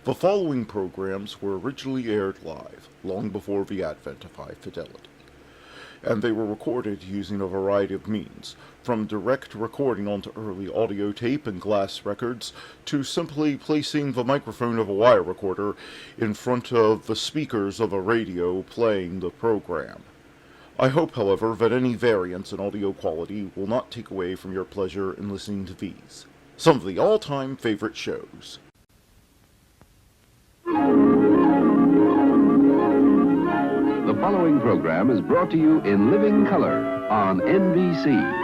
The following programs were originally aired live, long before the advent of high fidelity, and they were recorded using a variety of means, from direct recording onto early audio tape and glass records, to simply placing the microphone of a wire recorder in front of the speakers of a radio playing the program. I hope, however, that any variance in audio quality will not take away from your pleasure in listening to these, some of the all-time favorite shows. The following program is brought to you in living color on NBC.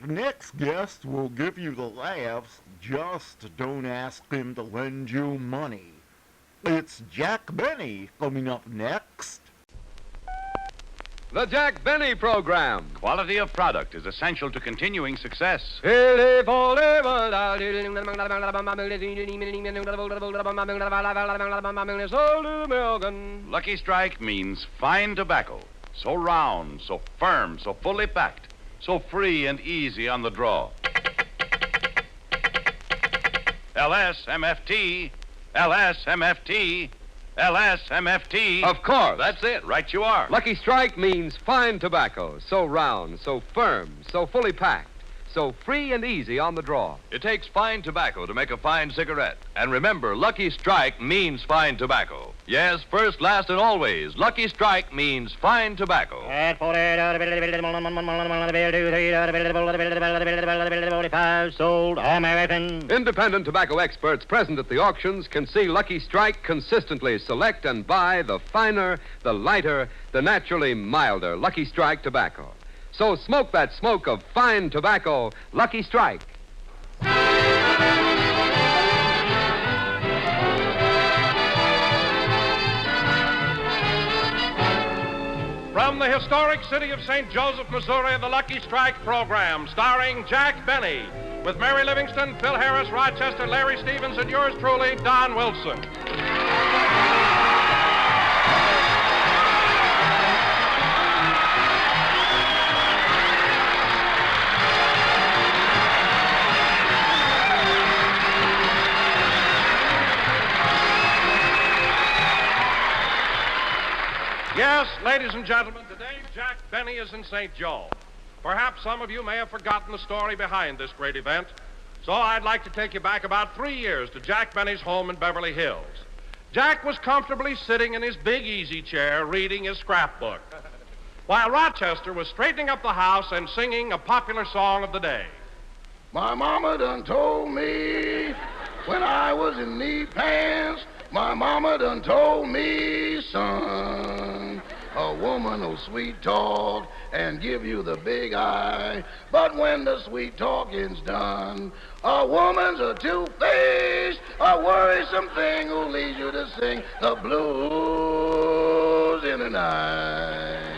Next guest will give you the laughs, just don't ask him to lend you money. It's Jack Benny coming up next. The Jack Benny Program. Quality of product is essential to continuing success. Lucky Strike means fine tobacco. So round, so firm, so fully packed. So free and easy on the draw. LSMFT, LSMFT, LSMFT. Of course. That's it, right you are. Lucky Strike means fine tobacco. So round, so firm, so fully packed, so free and easy on the draw. It takes fine tobacco to make a fine cigarette. And remember, Lucky Strike means fine tobacco. Yes, first, last, and always, Lucky Strike means fine tobacco. Sold American. Independent tobacco experts present at the auctions can see Lucky Strike consistently select and buy the finer, the lighter, the naturally milder Lucky Strike tobacco. So smoke that smoke of fine tobacco, Lucky Strike. From the historic city of St. Joseph, Missouri, the Lucky Strike program, starring Jack Benny, with Mary Livingston, Phil Harris, Rochester, Larry Stevens, and yours truly, Don Wilson. Yes, ladies and gentlemen, today Jack Benny is in St. Joe. Perhaps some of you may have forgotten the story behind this great event, so I'd like to take you back about 3 years to Jack Benny's home in Beverly Hills. Jack was comfortably sitting in his big easy chair reading his scrapbook, while Rochester was straightening up the house and singing a popular song of the day. My mama done told me when I was in knee pants, my mama done told me, son, a woman will sweet talk and give you the big eye, but when the sweet talking's done, a woman's a two-faced, a worrisome thing who leads you to sing the blues in the night.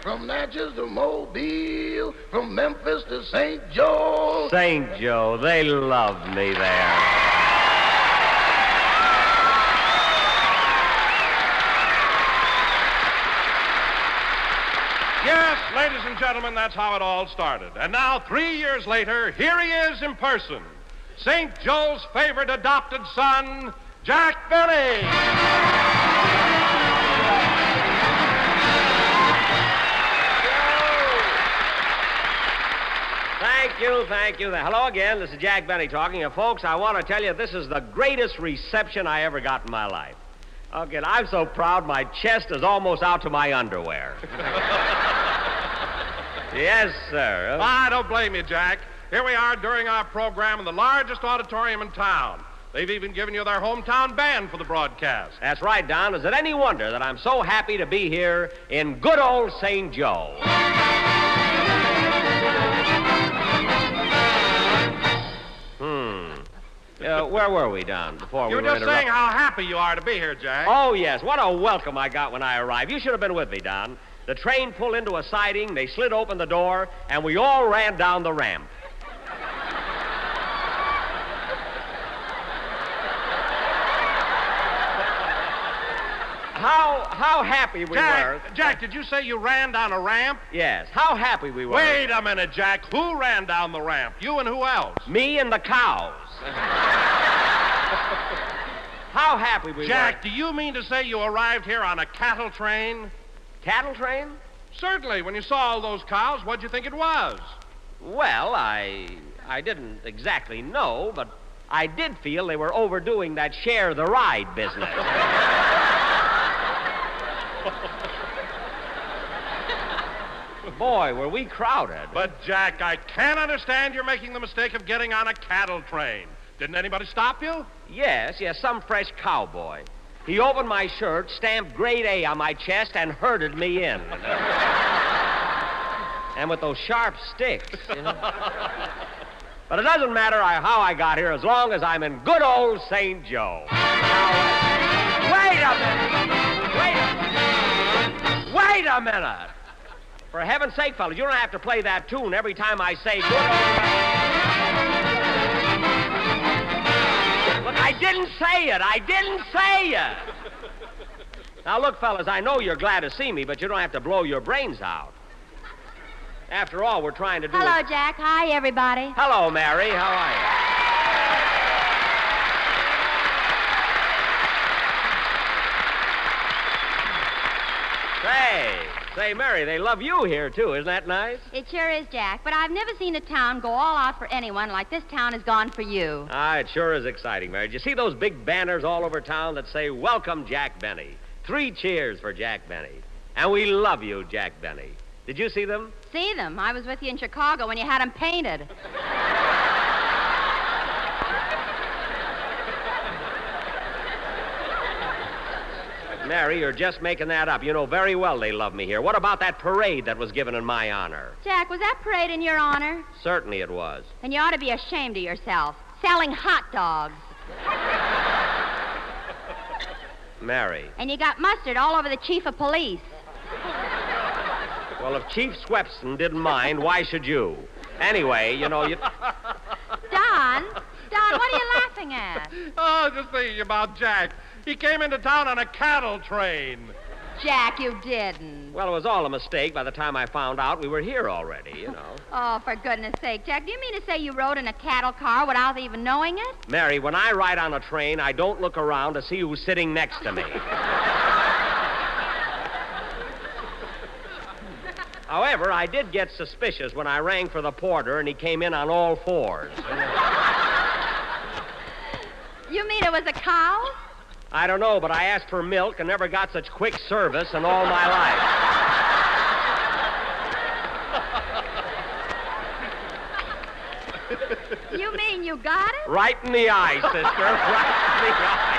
From Natchez to Mobile, from Memphis to St. Joe. St. Joe, they love me there. Yes, ladies and gentlemen, that's how it all started. And now, 3 years later, here he is in person. St. Joe's favorite adopted son, Jack Benny. Thank you. Hello again. This is Jack Benny talking. Folks, I want to tell you this is the greatest reception I ever got in my life. Okay, I'm so proud my chest is almost out to my underwear. Yes, sir. I don't blame you, Jack. Here we are during our program in the largest auditorium in town. They've even given you their hometown band for the broadcast. That's right, Don. Is it any wonder that I'm so happy to be here in good old St. Joe? Where were we, Don, before You we were were just saying interrupted? how happy you are to be here, Jack. Oh, yes. What a welcome I got when I arrived. You should have been with me, Don. The train pulled into a siding, they slid open the door, and we all ran down the ramp. How happy we were. Jack, did you say you ran down a ramp? Yes, how happy we were. Wait a minute, Jack. Who ran down the ramp? You and who else? Me and the cows. How happy we Jack, were. do you mean to say you arrived here on a cattle train? Cattle train? Certainly. When you saw all those cows, what'd you think it was? Well, I didn't exactly know, but I did feel they were overdoing that share the ride business. Boy, were we crowded. But, Jack, I can't understand you're making the mistake of getting on a cattle train. Didn't anybody stop you? Yes, some fresh cowboy. He opened my shirt, stamped grade A on my chest, and herded me in. And with those sharp sticks. You know? But it doesn't matter how I got here as long as I'm in good old St. Joe. Now, wait a minute. For heaven's sake, fellas, you don't have to play that tune every time I say good old... Look, I didn't say it. Now, look, fellas, I know you're glad to see me, but you don't have to blow your brains out. After all, we're trying to do... Hello, Jack. Hi, everybody. Hello, Mary. How are you? Say, Mary, they love you here, too. Isn't that nice? It sure is, Jack. But I've never seen a town go all out for anyone like this town has gone for you. Ah, it sure is exciting, Mary. Did you see those big banners all over town that say, "Welcome, Jack Benny"? 3 cheers for Jack Benny. And we love you, Jack Benny. Did you see them? See them. I was with you in Chicago when you had them painted. Mary, you're just making that up. You know very well they love me here. What about that parade that was given in my honor? Jack, was that parade in your honor? Certainly it was. And you ought to be ashamed of yourself. Selling hot dogs. Mary. And you got mustard all over the chief of police. Well, if Chief Swepson didn't mind, why should you? Anyway, you know, you... Don, what are you laughing at? Oh, just thinking about Jack. He came into town on a cattle train. Jack, you didn't. Well, it was all a mistake by the time I found out we were here already, you know. Oh, for goodness sake, Jack, do you mean to say you rode in a cattle car without even knowing it? Mary, when I ride on a train, I don't look around to see who's sitting next to me. However, I did get suspicious when I rang for the porter and he came in on all 4s. You mean it was a cow? I don't know, but I asked for milk and never got such quick service in all my life. You mean you got it? Right in the eye, sister. Right in the eye.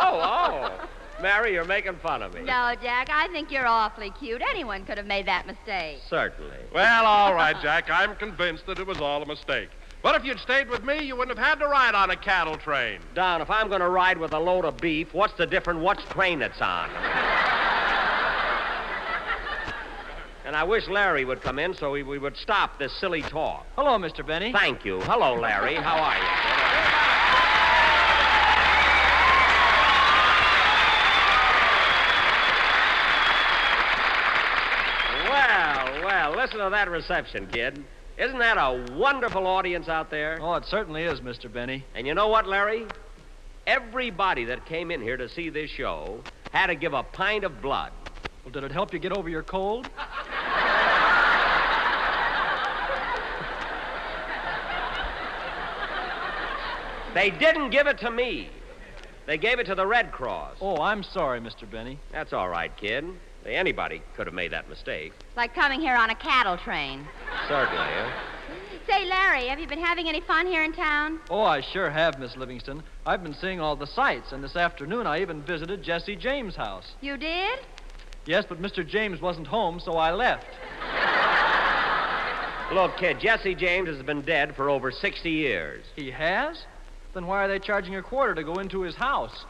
Oh. Mary, you're making fun of me. No, Jack, I think you're awfully cute. Anyone could have made that mistake. Certainly. Well, all right, Jack. I'm convinced that it was all a mistake. But if you'd stayed with me, you wouldn't have had to ride on a cattle train. Don, if I'm going to ride with a load of beef, what's the difference what train it's on? And I wish Larry would come in so we would stop this silly talk. Hello, Mr. Benny. Thank you. Hello, Larry. How are you? Well, listen to that reception, kid. Isn't that a wonderful audience out there? Oh, it certainly is, Mr. Benny. And you know what, Larry? Everybody that came in here to see this show had to give a pint of blood. Well, did it help you get over your cold? They didn't give it to me. They gave it to the Red Cross. Oh, I'm sorry, Mr. Benny. That's all right, kid. Anybody could have made that mistake. Like coming here on a cattle train. Certainly, huh? Say, Larry, have you been having any fun here in town? Oh, I sure have, Miss Livingston. I've been seeing all the sights, and this afternoon I even visited Jesse James' house. You did? Yes, but Mr. James wasn't home, so I left. Look, kid, Jesse James has been dead for over 60 years. He has? Then why are they charging a quarter to go into his house?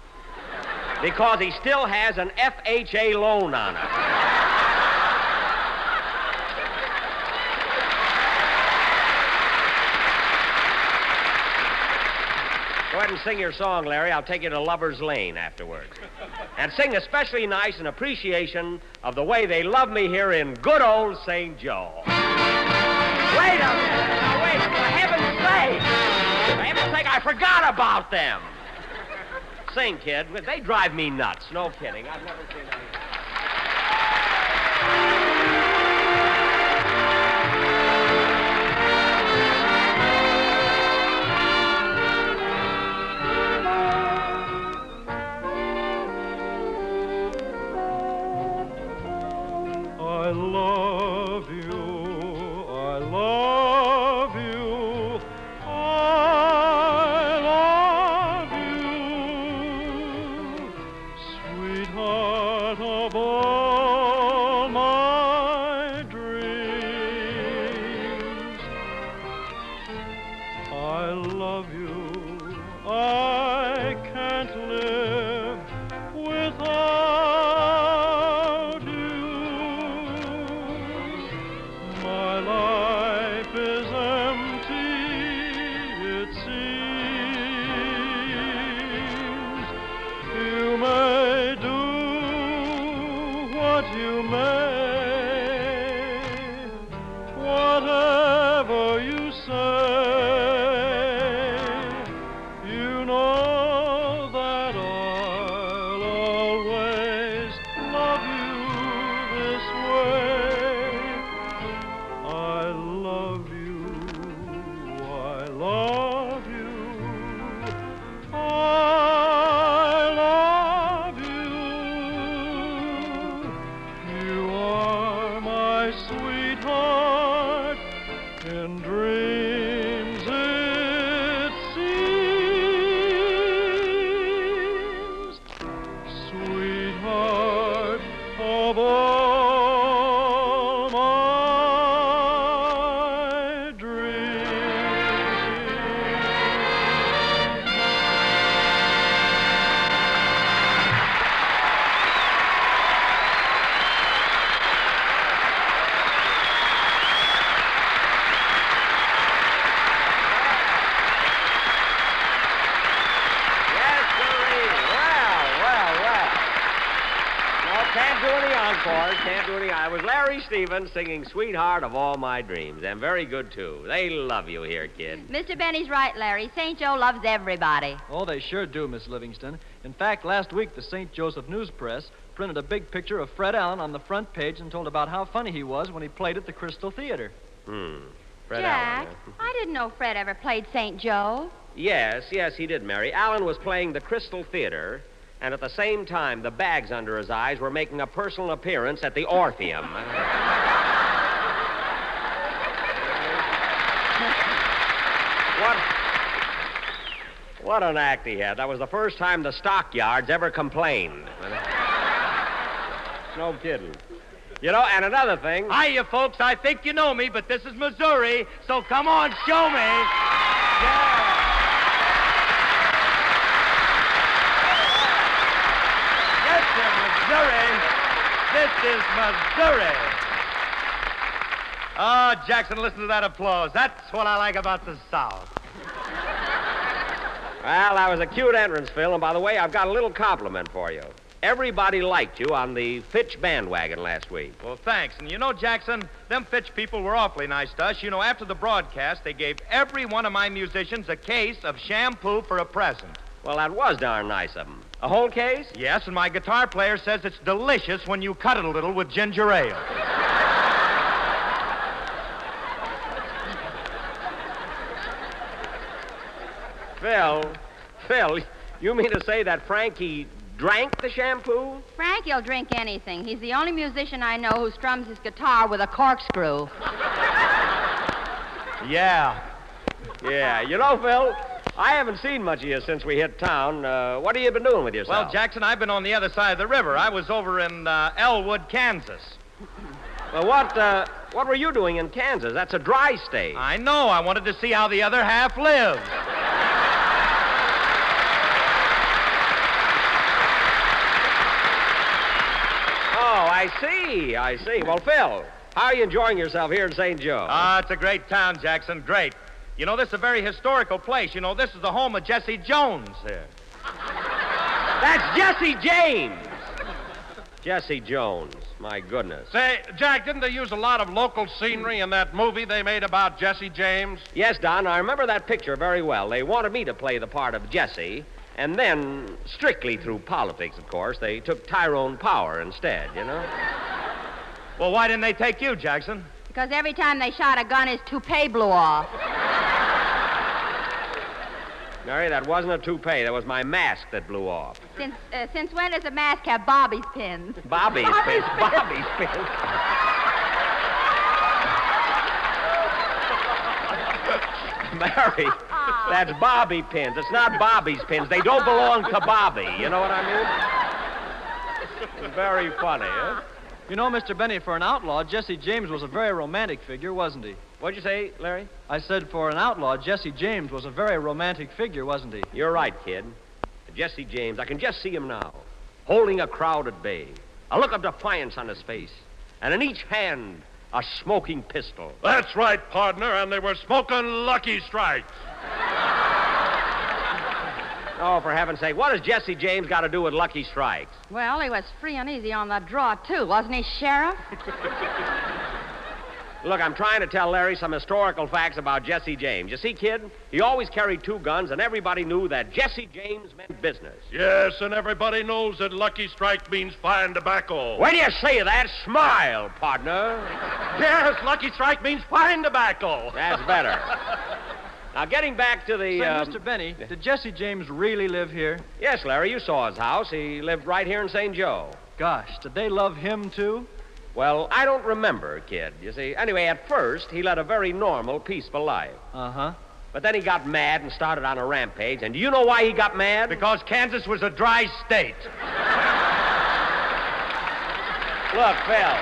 Because he still has an FHA loan on it. Go ahead and sing your song, Larry. I'll take you to Lover's Lane afterwards. And sing especially nice in appreciation of the way they love me here in good old St. Joe. Wait a minute. Now, wait. For heaven's sake. For heaven's sake, I forgot about them. Sing, kid. They drive me nuts. No kidding. I've never seen anything. I love you, I love you, I love you, sweetheart of all my dreams. I love you, I can't live without you. My life is empty, it seems. You may do what you may, whatever you say. You know that I'll always love you this way. I love you, I love you, I love you. You are my sweetheart, in dreams it seems. Sweetheart of all my dreams. Yes, sirree. Well. No, can't do any encores. Can't do any. It was Larry Stevens singing "Sweetheart of All My Dreams," and very good too. They love you here, kid. Mr. Benny's right, Larry. St. Joe loves everybody. Oh, they sure do, Miss Livingston. In fact, last week, the St. Joseph News Press printed a big picture of Fred Allen on the front page and told about how funny he was when he played at the Crystal Theater. Fred Jack, Allen. I didn't know Fred ever played St. Joe. Yes, he did, Mary. Allen was playing the Crystal Theater, and at the same time, the bags under his eyes were making a personal appearance at the Orpheum. What an act he had. That was the first time the stockyards ever complained. No kidding. You know, and another thing. Hiya, folks. I think you know me, but this is Missouri, so come on, show me. Yeah. Yes, sir, Missouri. This is Missouri. Oh, Jackson, listen to that applause. That's what I like about the South. Well, that was a cute entrance, Phil, and by the way, I've got a little compliment for you. Everybody liked you on the Fitch bandwagon last week. Well, thanks. And you know, Jackson, them Fitch people were awfully nice to us. You know, after the broadcast, they gave every one of my musicians a case of shampoo for a present. Well, that was darn nice of them. A whole case? Yes, and my guitar player says it's delicious when you cut it a little with ginger ale. Phil, you mean to say that Frankie drank the shampoo? Frankie'll drink anything. He's the only musician I know who strums his guitar with a corkscrew. Yeah. Yeah, you know, Phil, I haven't seen much of you since we hit town. What have you been doing with yourself? Well, Jackson, I've been on the other side of the river. I was over in Elwood, Kansas. Well, what were you doing in Kansas? That's a dry state. I know. I wanted to see how the other half lives. Oh, I see. Well, Phil, how are you enjoying yourself here in St. Joe? It's a great town, Jackson. Great. You know, this is a very historical place. You know, this is the home of Jesse Jones here. That's Jesse James. Jesse Jones. My goodness. Say, Jack, didn't they use a lot of local scenery in that movie they made about Jesse James? Yes, Don, I remember that picture very well. They wanted me to play the part of Jesse, and then, strictly through politics, of course, they took Tyrone Power instead, you know? Well, why didn't they take you, Jackson? Because every time they shot a gun, his toupee blew off. Mary, that wasn't a toupee. That was my mask that blew off. Since when does a mask have Bobby's pins? Bobby's pins. Bobby's pins. Mary, that's Bobby pins. It's not Bobby's pins. They don't belong to Bobby. You know what I mean? It's very funny, huh? You know, Mr. Benny, for an outlaw, Jesse James was a very romantic figure, wasn't he? What'd you say, Larry? I said for an outlaw, Jesse James was a very romantic figure, wasn't he? You're right, kid. Jesse James, I can just see him now, holding a crowd at bay, a look of defiance on his face, and in each hand, a smoking pistol. That's right, partner, and they were smoking Lucky Strikes. Oh, for heaven's sake, what has Jesse James got to do with Lucky Strikes? Well, he was free and easy on the draw, too, wasn't he, Sheriff? Look, I'm trying to tell Larry some historical facts about Jesse James. You see, kid, he always carried two guns, and everybody knew that Jesse James meant business. Yes, and everybody knows that Lucky Strike means fine tobacco. When you say that, smile, partner. Yes, Lucky Strike means fine tobacco. That's better. Now, getting back to the... Say, Mr. Benny, did Jesse James really live here? Yes, Larry, you saw his house. He lived right here in St. Joe. Gosh, did they love him, too? Well, I don't remember, kid, you see. Anyway, at first, he led a very normal, peaceful life. Uh-huh. But then he got mad and started on a rampage. And do you know why he got mad? Because Kansas was a dry state. Look, Phil.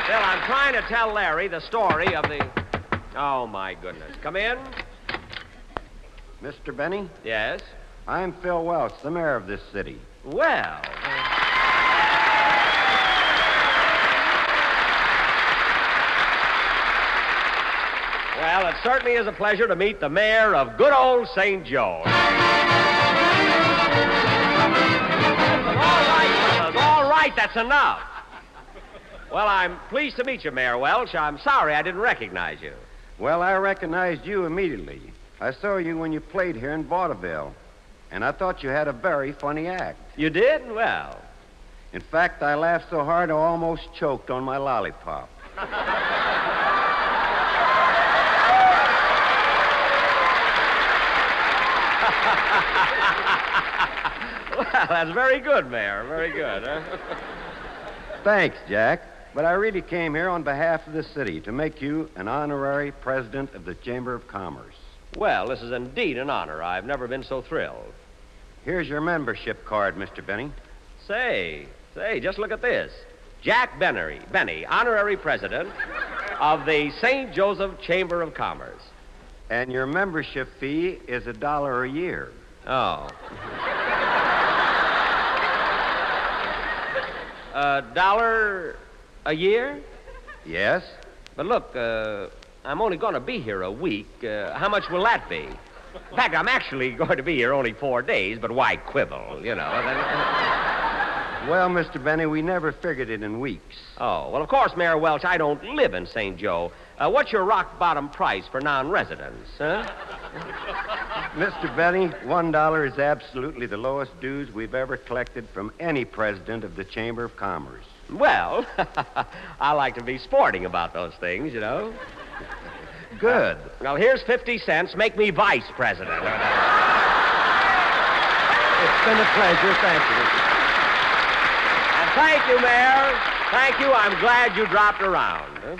Phil, I'm trying to tell Larry the story of the... Oh, my goodness. Come in. Mr. Benny? Yes? I'm Phil Welch, the mayor of this city. Well... Well, it certainly is a pleasure to meet the mayor of good old St. Joe. All right, fellas, all right, that's enough. Well, I'm pleased to meet you, Mayor Welch. I'm sorry I didn't recognize you. Well, I recognized you immediately. I saw you when you played here in vaudeville, and I thought you had a very funny act. You did? Well. In fact, I laughed so hard I almost choked on my lollipop. Well, that's very good, Mayor. Very good, huh? Thanks, Jack. But I really came here on behalf of the city to make you an honorary president of the Chamber of Commerce. Well, this is indeed an honor. I've never been so thrilled. Here's your membership card, Mr. Benny. Say, just look at this. Jack Benny, honorary president of the St. Joseph Chamber of Commerce. And your membership fee is $1 a year. Oh. $1 a year? Yes. But look, I'm only going to be here a week. How much will that be? In fact, I'm actually going to be here only 4 days, but why quibble, you know? Well, Mr. Benny, we never figured it in weeks. Oh, well, of course, Mayor Welch, I don't live in St. Joe. What's your rock-bottom price for non-residents, huh? Mr. Benny, $1 is absolutely the lowest dues we've ever collected from any president of the Chamber of Commerce. Well, I like to be sporting about those things, you know. Good. Well, here's 50 cents. Make me vice president. It's been a pleasure. Thank you. And thank you, Mayor. Thank you. I'm glad you dropped around. Huh?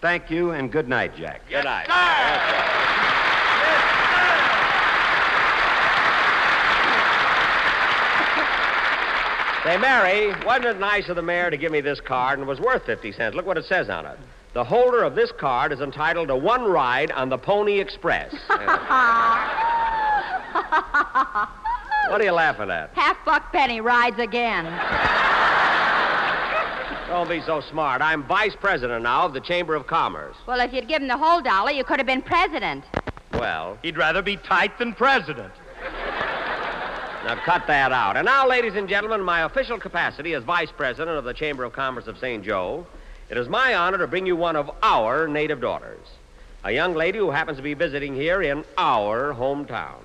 Thank you, and good night, Jack. Good night. Say, Mary, wasn't it nice of the mayor to give me this card and it was worth 50 cents? Look what it says on it. The holder of this card is entitled to one ride on the Pony Express. What are you laughing at? Half-buck penny rides again. Don't be so smart. I'm vice president now of the Chamber of Commerce. Well, if you'd given the whole dollar, you could have been president. Well, He'd rather be tight than president. now cut that out. And now, ladies and gentlemen, in my official capacity as vice president of the Chamber of Commerce of St. Joe, it is my honor to bring you one of our native daughters, a young lady who happens to be visiting here in our hometown.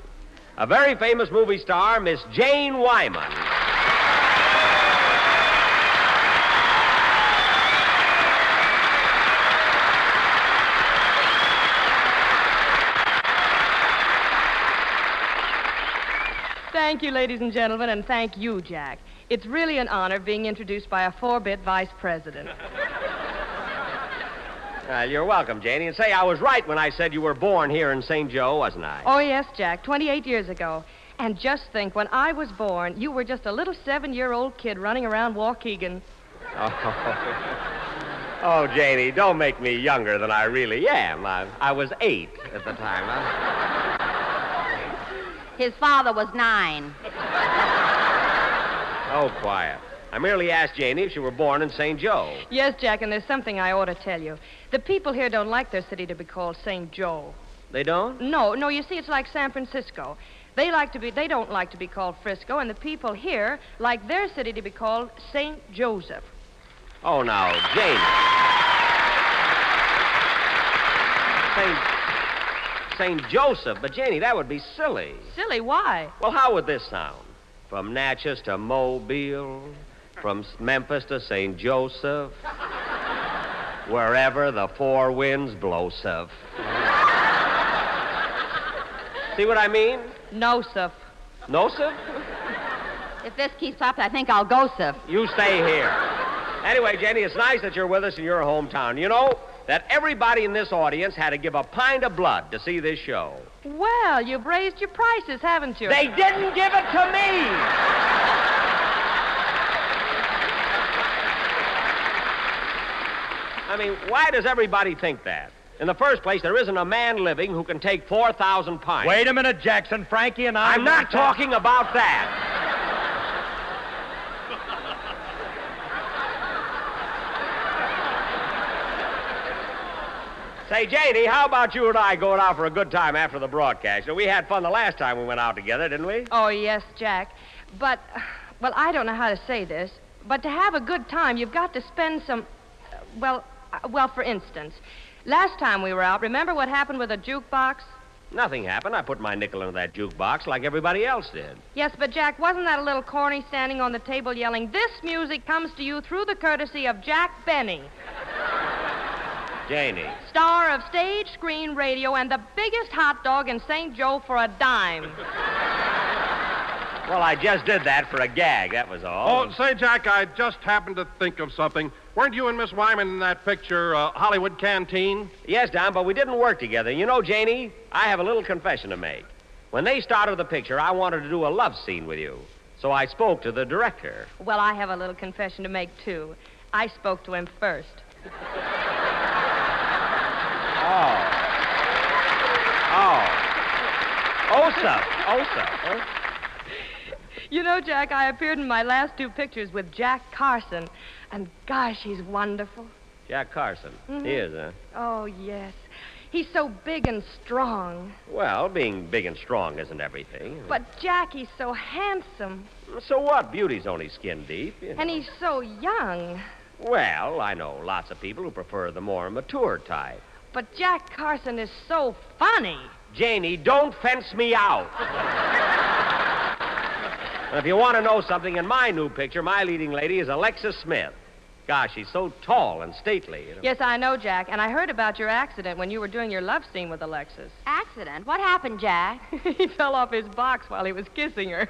A very famous movie star, Miss Jane Wyman. Thank you, ladies and gentlemen, and thank you, Jack. It's really an honor being introduced by a 4-bit vice president. You're welcome, Janie. And say, I was right when I said you were born here in St. Joe, wasn't I? Oh, yes, Jack, 28 years ago. And just think, when I was born, you were just a little 7-year-old kid running around Waukegan. Oh, Janie, don't make me younger than I really am. I was 8 at the time. His father was 9. Oh, quiet. I merely asked Janie if she were born in St. Joe. Yes, Jack, and there's something I ought to tell you. The people here don't like their city to be called St. Joe. They don't? No, you see, it's like San Francisco. They don't like to be called Frisco, and the people here like their city to be called St. Joseph. Oh, now, Janie. St. Joseph, but Janie, that would be silly. Silly? Why? Well, how would this sound? From Natchez to Mobile, from Memphis to St. Joseph, wherever the four winds blow, Seth. See what I mean? No, Seth. No, Seth? If this keeps up, I think I'll go, sir. You stay here. Anyway, Jenny, it's nice that you're with us in your hometown. You know that everybody in this audience had to give a pint of blood to see this show. Well, you've raised your prices, haven't you? They didn't give it to me! I mean, why does everybody think that? In the first place, there isn't a man living who can take 4,000 pints. Wait a minute, Jackson. Frankie and I... I'm not talking about that. Say, Janie, how about you and I going out for a good time after the broadcast? You know, we had fun the last time we went out together, didn't we? Oh, yes, Jack. But, well, I don't know how to say this, but to have a good time, you've got to spend some, well, for instance, last time we were out, remember what happened with the jukebox? Nothing happened. I put my nickel into that jukebox like everybody else did. Yes, but, Jack, wasn't that a little corny standing on the table yelling, "This music comes to you through the courtesy of Jack Benny"? Janie. Star of stage, screen, radio, and the biggest hot dog in St. Joe for a dime. Well, I just did that for a gag, that was all. Oh, say, Jack, I just happened to think of something. Weren't you and Miss Wyman in that picture, Hollywood Canteen? Yes, Don, but we didn't work together. You know, Janie, I have a little confession to make. When they started the picture, I wanted to do a love scene with you. So I spoke to the director. Well, I have a little confession to make, too. I spoke to him first. Osa. You know, Jack, I appeared in my last two pictures with Jack Carson, and gosh, he's wonderful. Jack Carson. Mm-hmm. He is, huh? Oh, yes. He's so big and strong. Well, being big and strong isn't everything. But, Jack, he's so handsome. So what? Beauty's only skin deep. You know. And he's so young. Well, I know lots of people who prefer the more mature type. But Jack Carson is so funny. Janie, don't fence me out. And if you want to know something, in my new picture, my leading lady is Alexis Smith. Gosh, she's so tall and stately. You know? Yes, I know, Jack. And I heard about your accident when you were doing your love scene with Alexis. Accident? What happened, Jack? He fell off his box while he was kissing her.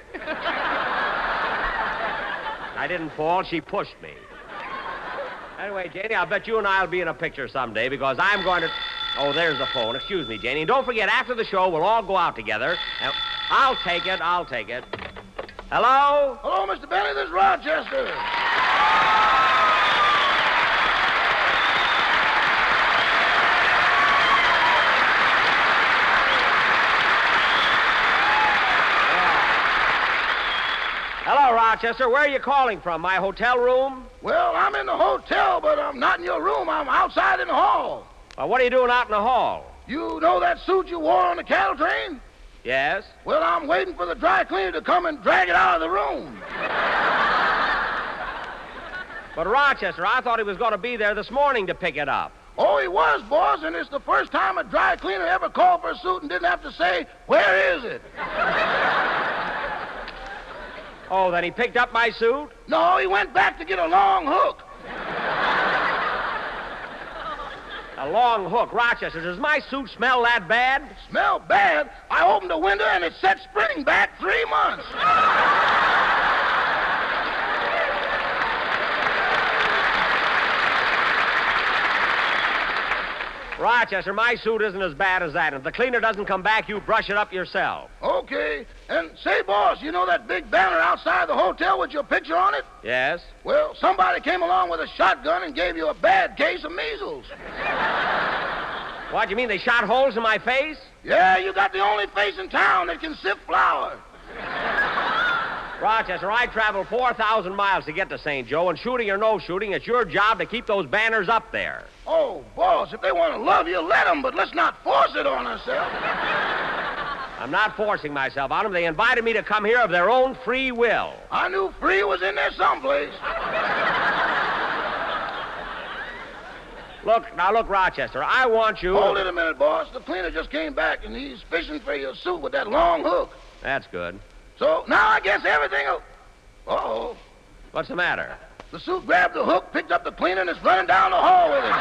I didn't fall. She pushed me. Anyway, Janie, I'll bet you and I'll be in a picture someday because I'm going to... Oh, there's the phone. Excuse me, Janie. And don't forget, after the show, we'll all go out together. And... I'll take it. Hello? Hello, Mr. Benny. This is Rochester. Hello, Rochester. Where are you calling from? My hotel room? Well, I'm in the hotel, but I'm not in your room. I'm outside in the hall. Well, what are you doing out in the hall? You know that suit you wore on the cattle train? Yes? Well, I'm waiting for the dry cleaner to come and drag it out of the room. But, Rochester, I thought he was going to be there this morning to pick it up. Oh, he was, boss, and it's the first time a dry cleaner ever called for a suit and didn't have to say, "Where is it?" Oh, then he picked up my suit? No, he went back to get a long hook. A long hook. Rochester, does my suit smell that bad? Smell bad? I opened the window and it set spring back 3 months. Rochester, my suit isn't as bad as that. If the cleaner doesn't come back, you brush it up yourself. Okay. And say, boss, you know that big banner outside the hotel with your picture on it? Yes? Well, somebody came along with a shotgun and gave you a bad case of measles. What, do you mean they shot holes in my face? Yeah, you got the only face in town that can sift flour. Rochester, I traveled 4,000 miles to get to St. Joe, and shooting or no shooting, it's your job to keep those banners up there. Oh, boss, if they want to love you, let them, but let's not force it on ourselves. I'm not forcing myself on them. They invited me to come here of their own free will. I knew free was in there someplace. Look, Rochester, I want you... Hold it a minute, boss. The cleaner just came back, and he's fishing for your suit with that long hook. That's good. So now I guess everything will... Uh-oh. What's the matter? The suit grabbed the hook, picked up the cleaner, and is running down the hall with him.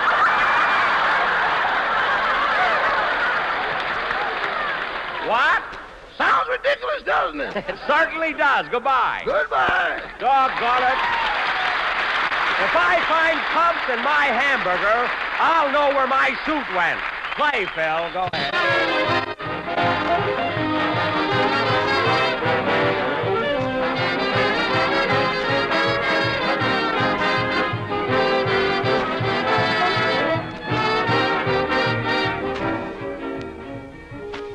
What? Sounds ridiculous, doesn't it? It certainly does. Goodbye. Goodbye. Doggone it. If I find pumps in my hamburger, I'll know where my suit went. Play, Phil. Go ahead.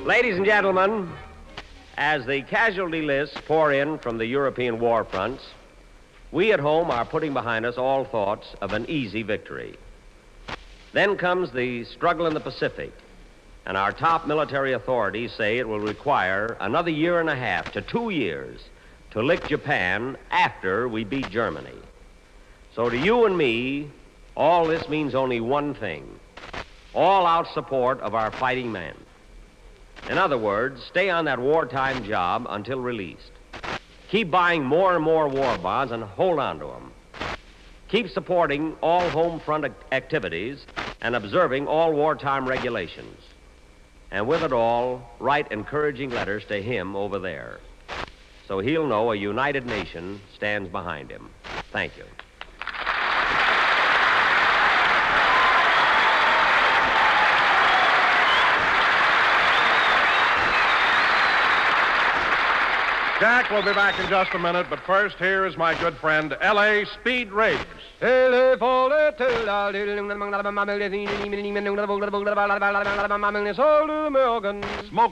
Ladies and gentlemen, as the casualty lists pour in from the European war fronts, we at home are putting behind us all thoughts of an easy victory. Then comes the struggle in the Pacific, and our top military authorities say it will require another 1.5 to 2 years to lick Japan after we beat Germany. So to you and me, all this means only one thing: all-out support of our fighting men. In other words, stay on that wartime job until released. Keep buying more and more war bonds and hold on to them. Keep supporting all home front activities and observing all wartime regulations. And with it all, write encouraging letters to him over there, so he'll know a united nation stands behind him. Thank you. Jack will be back in just a minute, but first, here is my good friend, L.A. Speed Riggs. Smoke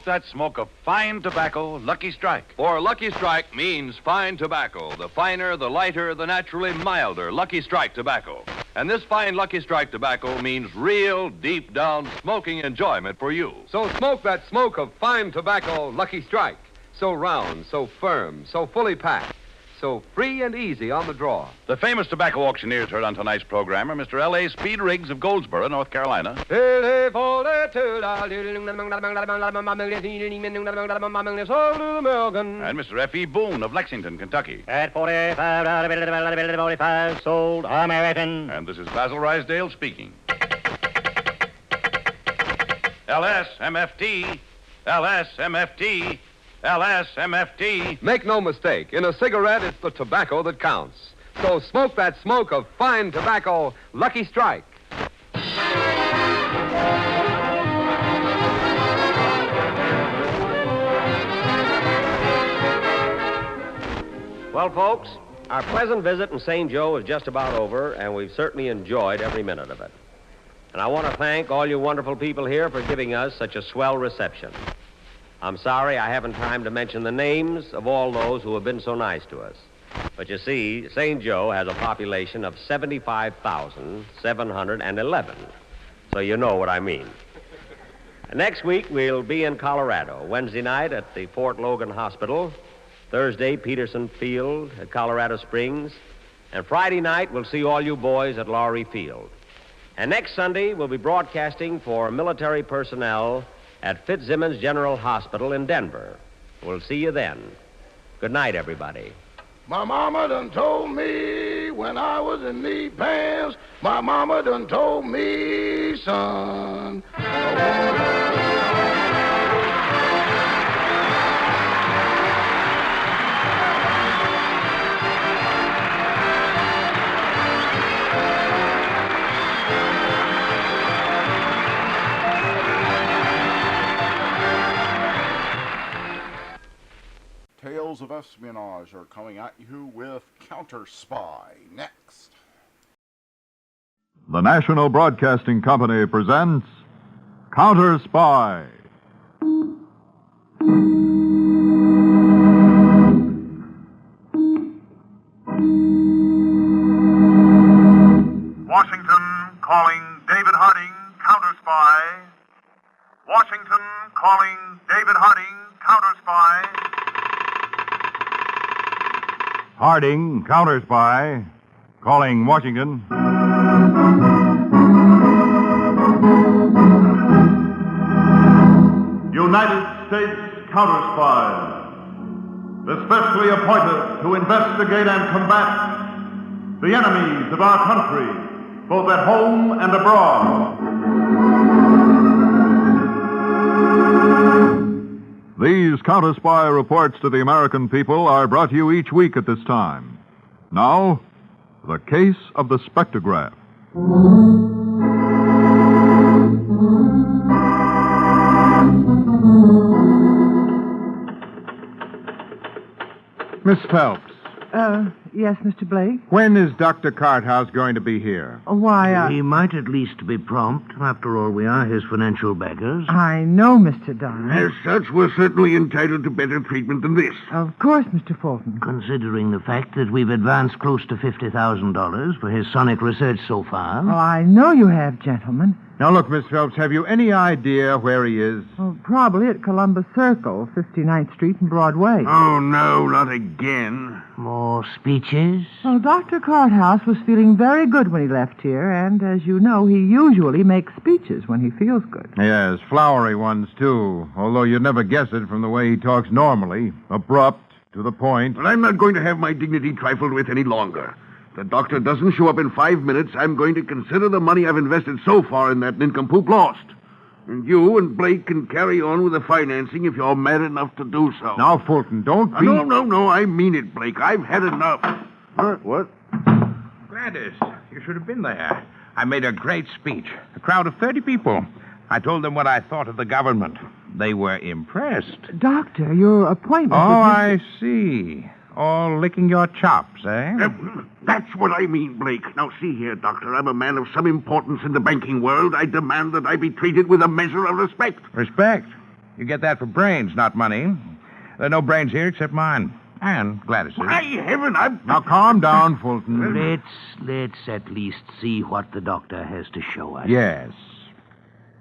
that smoke of fine tobacco, Lucky Strike. For Lucky Strike means fine tobacco, the finer, the lighter, the naturally milder Lucky Strike tobacco. And this fine Lucky Strike tobacco means real, deep-down smoking enjoyment for you. So smoke that smoke of fine tobacco, Lucky Strike. So round, so firm, so fully packed, so free and easy on the draw. The famous tobacco auctioneers heard on tonight's program are Mr. L.A. Speed Riggs of Goldsboro, North Carolina. And Mr. F.E. Boone of Lexington, Kentucky. At 45, sold American. And this is Basil Rysdale speaking. LSMFT, LSMFT, LSMFT. Make no mistake, in a cigarette, it's the tobacco that counts. So smoke that smoke of fine tobacco, Lucky Strike. Well, folks, our pleasant visit in St. Joe is just about over, and we've certainly enjoyed every minute of it. And I want to thank all you wonderful people here for giving us such a swell reception. I'm sorry I haven't time to mention the names of all those who have been so nice to us. But you see, St. Joe has a population of 75,711. So you know what I mean. Next week, we'll be in Colorado. Wednesday night at the Fort Logan Hospital. Thursday, Peterson Field at Colorado Springs. And Friday night, we'll see all you boys at Lowry Field. And next Sunday, we'll be broadcasting for military personnel at Fitzsimmons General Hospital in Denver. We'll see you then. Good night, everybody. My mama done told me when I was in knee pants. My mama done told me, son. Tales of espionage are coming at you with CounterSpy next. The National Broadcasting Company presents CounterSpy. Washington calling David Harding, CounterSpy. Washington calling David Harding, CounterSpy. Harding, CounterSpy, calling Washington. United States CounterSpy, especially appointed to investigate and combat the enemies of our country, both at home and abroad. These CounterSpy reports to the American people are brought to you each week at this time. Now, the case of the spectrograph. Miss Phelps, Yes, Mr. Blake? when is Dr. Carthouse going to be here? Why, He might at least be prompt. After all, we are his financial backers. I know, Mr. Don. As such, we're certainly entitled to better treatment than this. Of course, Mr. Fulton. Considering the fact that we've advanced close to $50,000 for his sonic research so far. Oh, I know you have, gentlemen. Now, look, Miss Phelps, have you any idea where he is? Well, probably at Columbus Circle, 59th Street and Broadway. Oh, no, not again. More speeches? Well, Dr. Carthouse was feeling very good when he left here, and as you know, he usually makes speeches when he feels good. Yes, flowery ones, too. Although you'd never guess it from the way he talks normally. Abrupt, to the point. But I'm not going to have my dignity trifled with any longer. If the doctor doesn't show up in 5 minutes, I'm going to consider the money I've invested so far in that nincompoop lost. And you and Blake can carry on with the financing if you're mad enough to do so. Now, Fulton, don't be... No, I mean it, Blake. I've had enough. What? Gladys, you should have been there. I made a great speech. A crowd of 30 people. I told them what I thought of the government. They were impressed. Doctor, your appointment... Oh, I see. All licking your chops, eh? That's what I mean, Blake. Now, see here, Doctor. I'm a man of some importance in the banking world. I demand that I be treated with a measure of respect. Respect? You get that for brains, not money. There are no brains here except mine. And Gladys's. My heaven, I'm... Now, calm down, Fulton. Let's at least see what the doctor has to show us. Yes.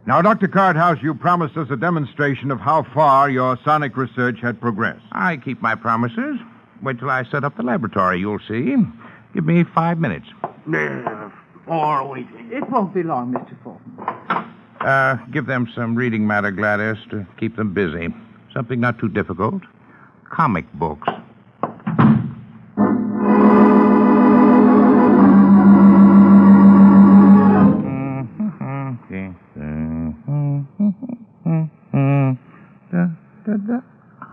Now, Dr. Carthouse, you promised us a demonstration of how far your sonic research had progressed. I keep my promises. Wait till I set up the laboratory, you'll see. Give me 5 minutes. Or waiting. It won't be long, Mr. Fulton. Give them some reading matter, Gladys, to keep them busy. Something not too difficult. Comic books.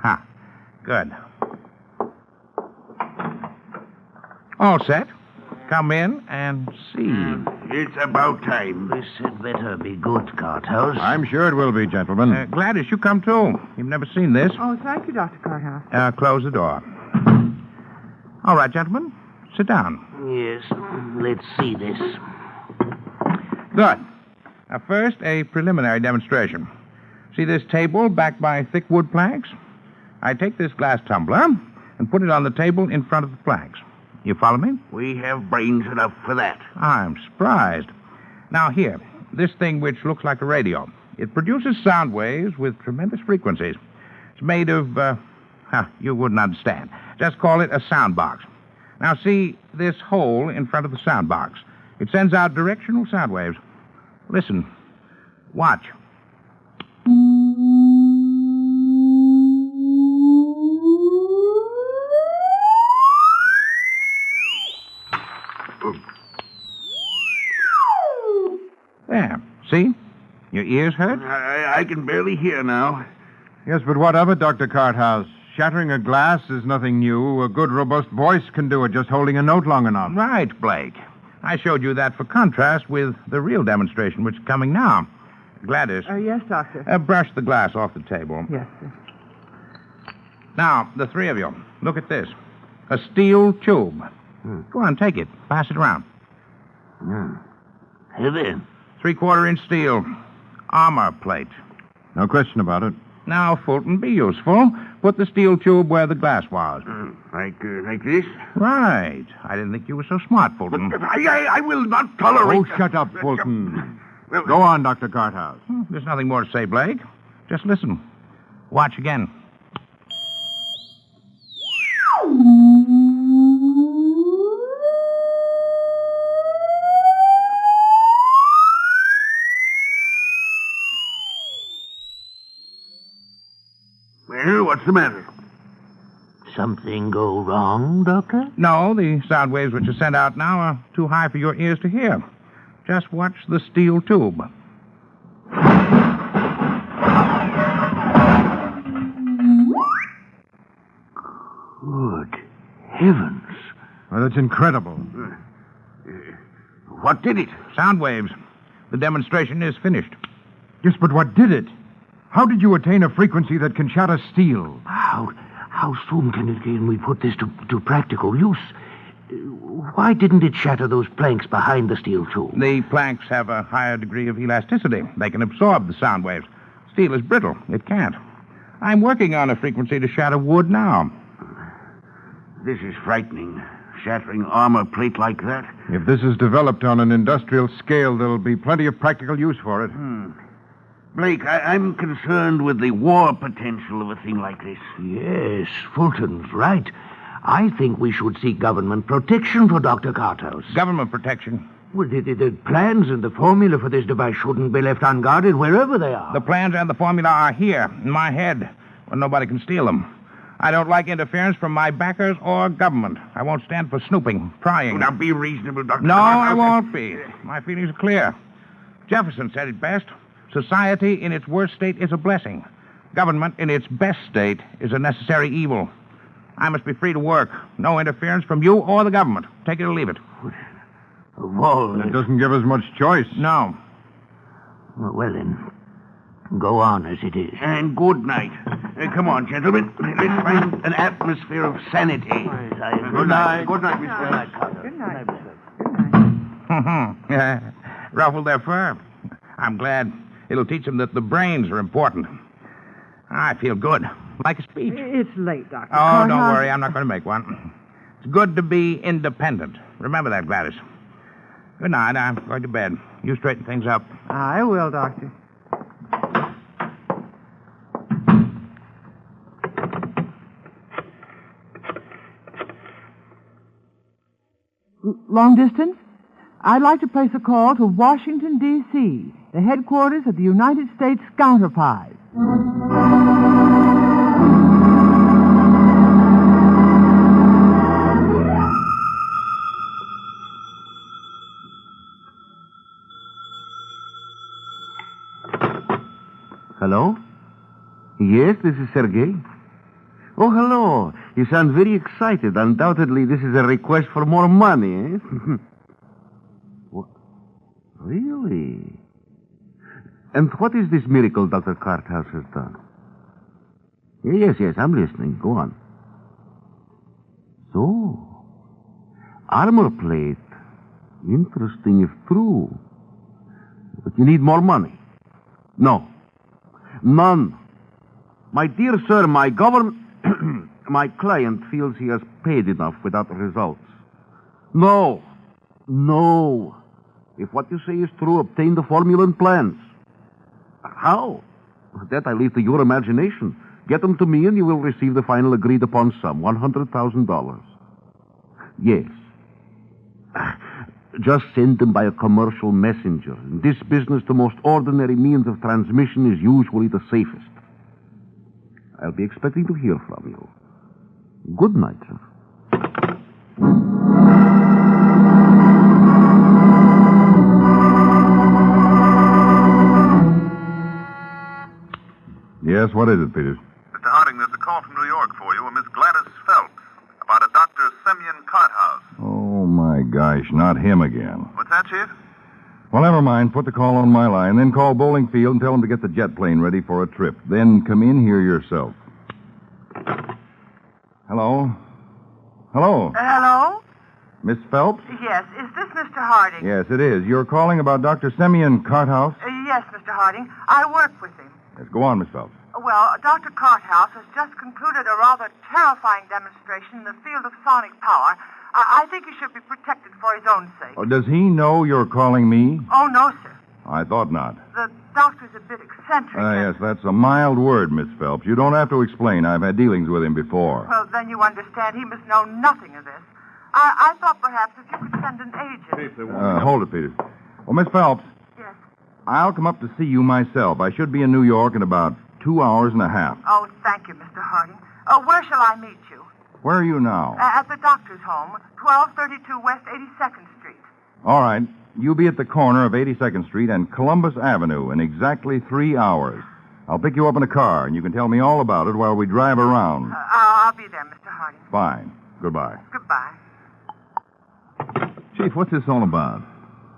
Ha. Good. All set. Come in and see. It's about time. This had better be good, Carthouse. I'm sure it will be, gentlemen. Gladys, you come too. You've never seen this. Oh, thank you, Dr. Carthouse. Close the door. All right, gentlemen. Sit down. Yes, let's see this. Good. Now, first, a preliminary demonstration. See this table backed by thick wood planks? I take this glass tumbler and put it on the table in front of the planks. You follow me? We have brains enough for that. I'm surprised. Now, here, this thing which looks like a radio. It produces sound waves with tremendous frequencies. It's made of, you wouldn't understand. Just call it a sound box. Now, see this hole in front of the sound box. It sends out directional sound waves. Listen. Watch. There. See? Your ears hurt? I can barely hear now. Yes, but what of it, Dr. Carthouse? Shattering a glass is nothing new. A good, robust voice can do it, just holding a note long enough. Right, Blake. I showed you that for contrast with the real demonstration, which is coming now. Gladys. Yes, Doctor. Brush the glass off the table. Yes, sir. Now, the three of you, look at this. A steel tube. Go on, take it. Pass it around. Heavy. 3/4-inch steel. Armor plate. No question about it. Now, Fulton, be useful. Put the steel tube where the glass was. Like this? Right. I didn't think you were so smart, Fulton. But I will not tolerate... Oh, shut up, Fulton. Go on, Dr. Carthouse. There's nothing more to say, Blake. Just listen. Watch again. Well, what's the matter? Something go wrong, Doctor? No, the sound waves which are sent out now are too high for your ears to hear. Just watch the steel tube. Good heavens. Well, that's incredible. What did it? Sound waves. The demonstration is finished. Yes, but what did it? How did you attain a frequency that can shatter steel? How soon can we put this to practical use? Why didn't it shatter those planks behind the steel tube? The planks have a higher degree of elasticity. They can absorb the sound waves. Steel is brittle. It can't. I'm working on a frequency to shatter wood now. This is frightening. Shattering armor plate like that. If this is developed on an industrial scale, there'll be plenty of practical use for it. Blake, I'm concerned with the war potential of a thing like this. Yes, Fulton's right. I think we should seek government protection for Dr. Carthouse. Government protection? Well, the plans and the formula for this device shouldn't be left unguarded wherever they are. The plans and the formula are here, in my head, where nobody can steal them. I don't like interference from my backers or government. I won't stand for snooping, prying. Now, be reasonable, Dr. No, Carthouse. I won't be. My feelings are clear. Jefferson said it best. Society in its worst state is a blessing. Government in its best state is a necessary evil. I must be free to work. No interference from you or the government. Take it or leave it. Well, it doesn't give us much choice. No. Well, then, go on as it is. And good night. Come on, gentlemen. Let's find an atmosphere of sanity. Good night. Good night, Mr. Good night. Good night. Ruffled their fur. I'm glad. It'll teach them that the brains are important. I feel good. Like a speech. It's late, Doctor. Oh, don't worry. I'm not going to make one. It's good to be independent. Remember that, Gladys. Good night. I'm going to bed. You straighten things up. I will, Doctor. Long distance? I'd like to place a call to Washington, D.C., the headquarters of the United States CounterSpy. Hello? Yes, this is Sergei. Oh, hello. You sound very excited. Undoubtedly, this is a request for more money, eh? What? Really? And what is this miracle Dr. Carthouse has done? Yes, I'm listening. Go on. So, armor plate. Interesting if true. But you need more money. No. None. My dear sir, my government... my client feels he has paid enough without results. No. If what you say is true, obtain the formula and plans. How? That I leave to your imagination. Get them to me and you will receive the final agreed upon sum, $100,000. Yes. Just send them by a commercial messenger. In this business, the most ordinary means of transmission is usually the safest. I'll be expecting to hear from you. Good night, sir. Yes, what is it, Peters? Mr. Harding, there's a call from New York for you, a Miss Gladys Phelps, about a Dr. Semyon Carthouse. Oh, my gosh, not him again. What's that, Chief? Well, never mind. Put the call on my line, then call Bowling Field and tell them to get the jet plane ready for a trip. Then come in here yourself. Hello? Hello? Miss Phelps? Yes. Is this Mr. Harding? Yes, it is. You're calling about Dr. Semyon Carthouse? Yes, Mr. Harding. I work with him. Yes, go on, Miss Phelps. Well, Dr. Carthouse has just concluded a rather terrifying demonstration in the field of sonic power. I think he should be protected for his own sake. Oh, does he know you're calling me? Oh, no, sir. I thought not. The doctor's a bit eccentric. Yes, that's a mild word, Miss Phelps. You don't have to explain. I've had dealings with him before. Well, then you understand he must know nothing of this. I thought perhaps if you could send an agent. Hold it, Peters. Well, Miss Phelps. Yes. I'll come up to see you myself. I should be in New York in about 2 hours and a half. Oh, thank you, Mr. Harding. Where shall I meet you? Where are you now? At the doctor's home, 1232 West 82nd Street. All right. You'll be at the corner of 82nd Street and Columbus Avenue in exactly 3 hours. I'll pick you up in a car, and you can tell me all about it while we drive around. I'll be there, Mr. Harding. Fine. Goodbye. Goodbye. Chief, what's this all about?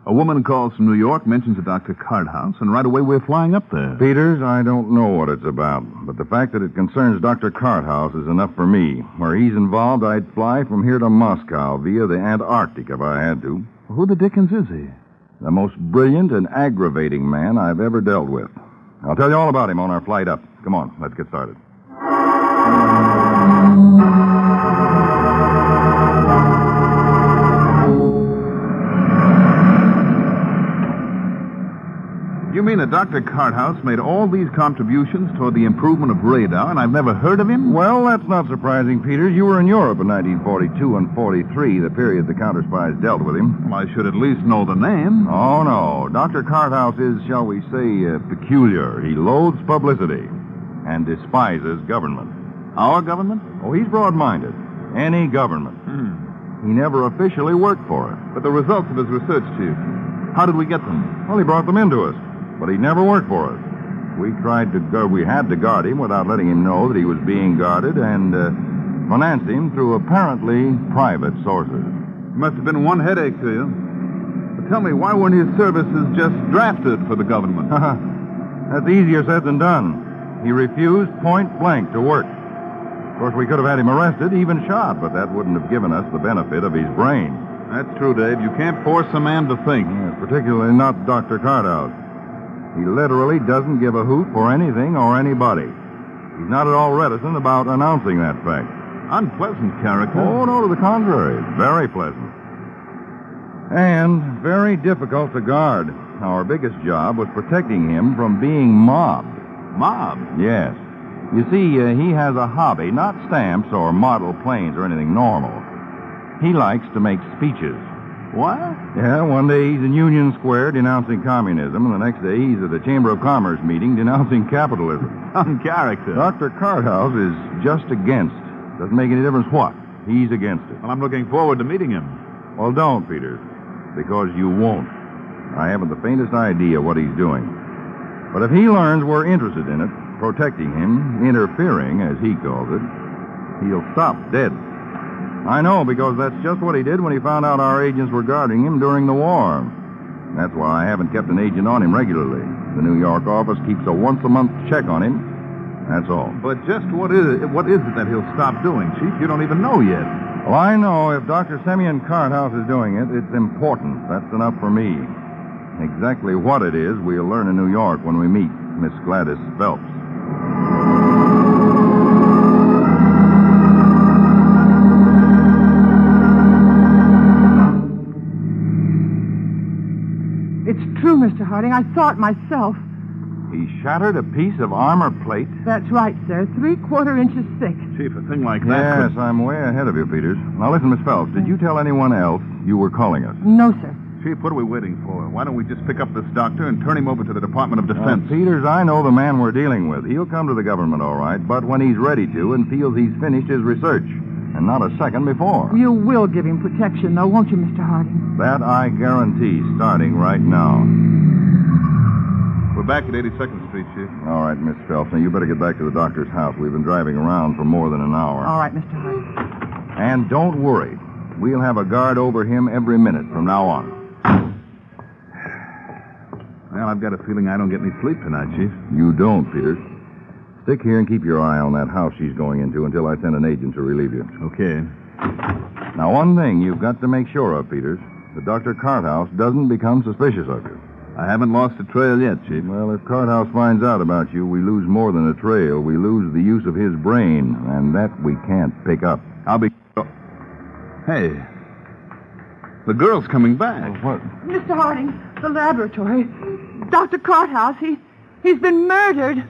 A woman calls from New York, mentions a Dr. Carthouse, and right away we're flying up there. Peters, I don't know what it's about, but the fact that it concerns Dr. Carthouse is enough for me. Where he's involved, I'd fly from here to Moscow via the Antarctic if I had to. Who the dickens is he? The most brilliant and aggravating man I've ever dealt with. I'll tell you all about him on our flight up. Come on, let's get started. You mean that Dr. Carthouse made all these contributions toward the improvement of radar, and I've never heard of him? Well, that's not surprising, Peters. You were in Europe in 1942 and 43, the period the CounterSpys dealt with him. Well, I should at least know the name. Oh, no. Dr. Carthouse is, shall we say, peculiar. He loathes publicity and despises government. Our government? Oh, he's broad-minded. Any government. He never officially worked for it. But the results of his research, Chief, how did we get them? Well, he brought them into us. But he never worked for us. We had to guard him without letting him know that he was being guarded and financed him through apparently private sources. Must have been one headache to you. But tell me, why weren't his services just drafted for the government? That's easier said than done. He refused point blank to work. Of course, we could have had him arrested, even shot, but that wouldn't have given us the benefit of his brain. That's true, Dave. You can't force a man to think. Yes, particularly not Dr. Carthouse. He literally doesn't give a hoot for anything or anybody. He's not at all reticent about announcing that fact. Unpleasant character. Oh, no, to the contrary. Very pleasant. And very difficult to guard. Our biggest job was protecting him from being mobbed. Mobbed? Yes. You see, he has a hobby, not stamps or model planes or anything normal. He likes to make speeches. What? Yeah, one day he's in Union Square denouncing communism, and the next day he's at the Chamber of Commerce meeting denouncing capitalism. Some character. Dr. Carthouse is just against. Doesn't make any difference what. He's against it. Well, I'm looking forward to meeting him. Well, don't, Peters, because you won't. I haven't the faintest idea what he's doing. But if he learns we're interested in it, protecting him, interfering, as he calls it, he'll stop dead. I know, because that's just what he did when he found out our agents were guarding him during the war. That's why I haven't kept an agent on him regularly. The New York office keeps a once-a-month check on him. That's all. But just what is it that he'll stop doing, Chief? You don't even know yet. Well, I know if Dr. Semyon Carthouse is doing it, it's important. That's enough for me. Exactly what it is, we'll learn in New York when we meet Miss Gladys Phelps. It's true, Mr. Harding. I saw it myself. He shattered a piece of armor plate? That's right, sir. 3/4 inches thick. Chief, a thing like that Yes, I'm way ahead of you, Peters. Now listen, Miss Phelps, did you tell anyone else you were calling us? No, sir. Chief, what are we waiting for? Why don't we just pick up this doctor and turn him over to the Department of Defense? Peters, I know the man we're dealing with. He'll come to the government, all right, but when he's ready to and feels he's finished his research, and not a second before. You will give him protection, though, won't you, Mr. Harding? That I guarantee, starting right now. We're back at 82nd Street, Chief. All right, Miss Phelps. Now, you better get back to the doctor's house. We've been driving around for more than an hour. All right, Mr. Harding. And don't worry. We'll have a guard over him every minute from now on. Well, I've got a feeling I don't get any sleep tonight, Chief. You don't, Peters. Stick here and keep your eye on that house she's going into until I send an agent to relieve you. Okay. Now, one thing you've got to make sure of, Peters. That Dr. Carthouse doesn't become suspicious of you. I haven't lost a trail yet, Chief. Well, if Carthouse finds out about you, we lose more than a trail. We lose the use of his brain, and that we can't pick up. I'll be... Hey, the girl's coming back. What? Mr. Harding, the laboratory. Dr. Carthouse, he's been murdered.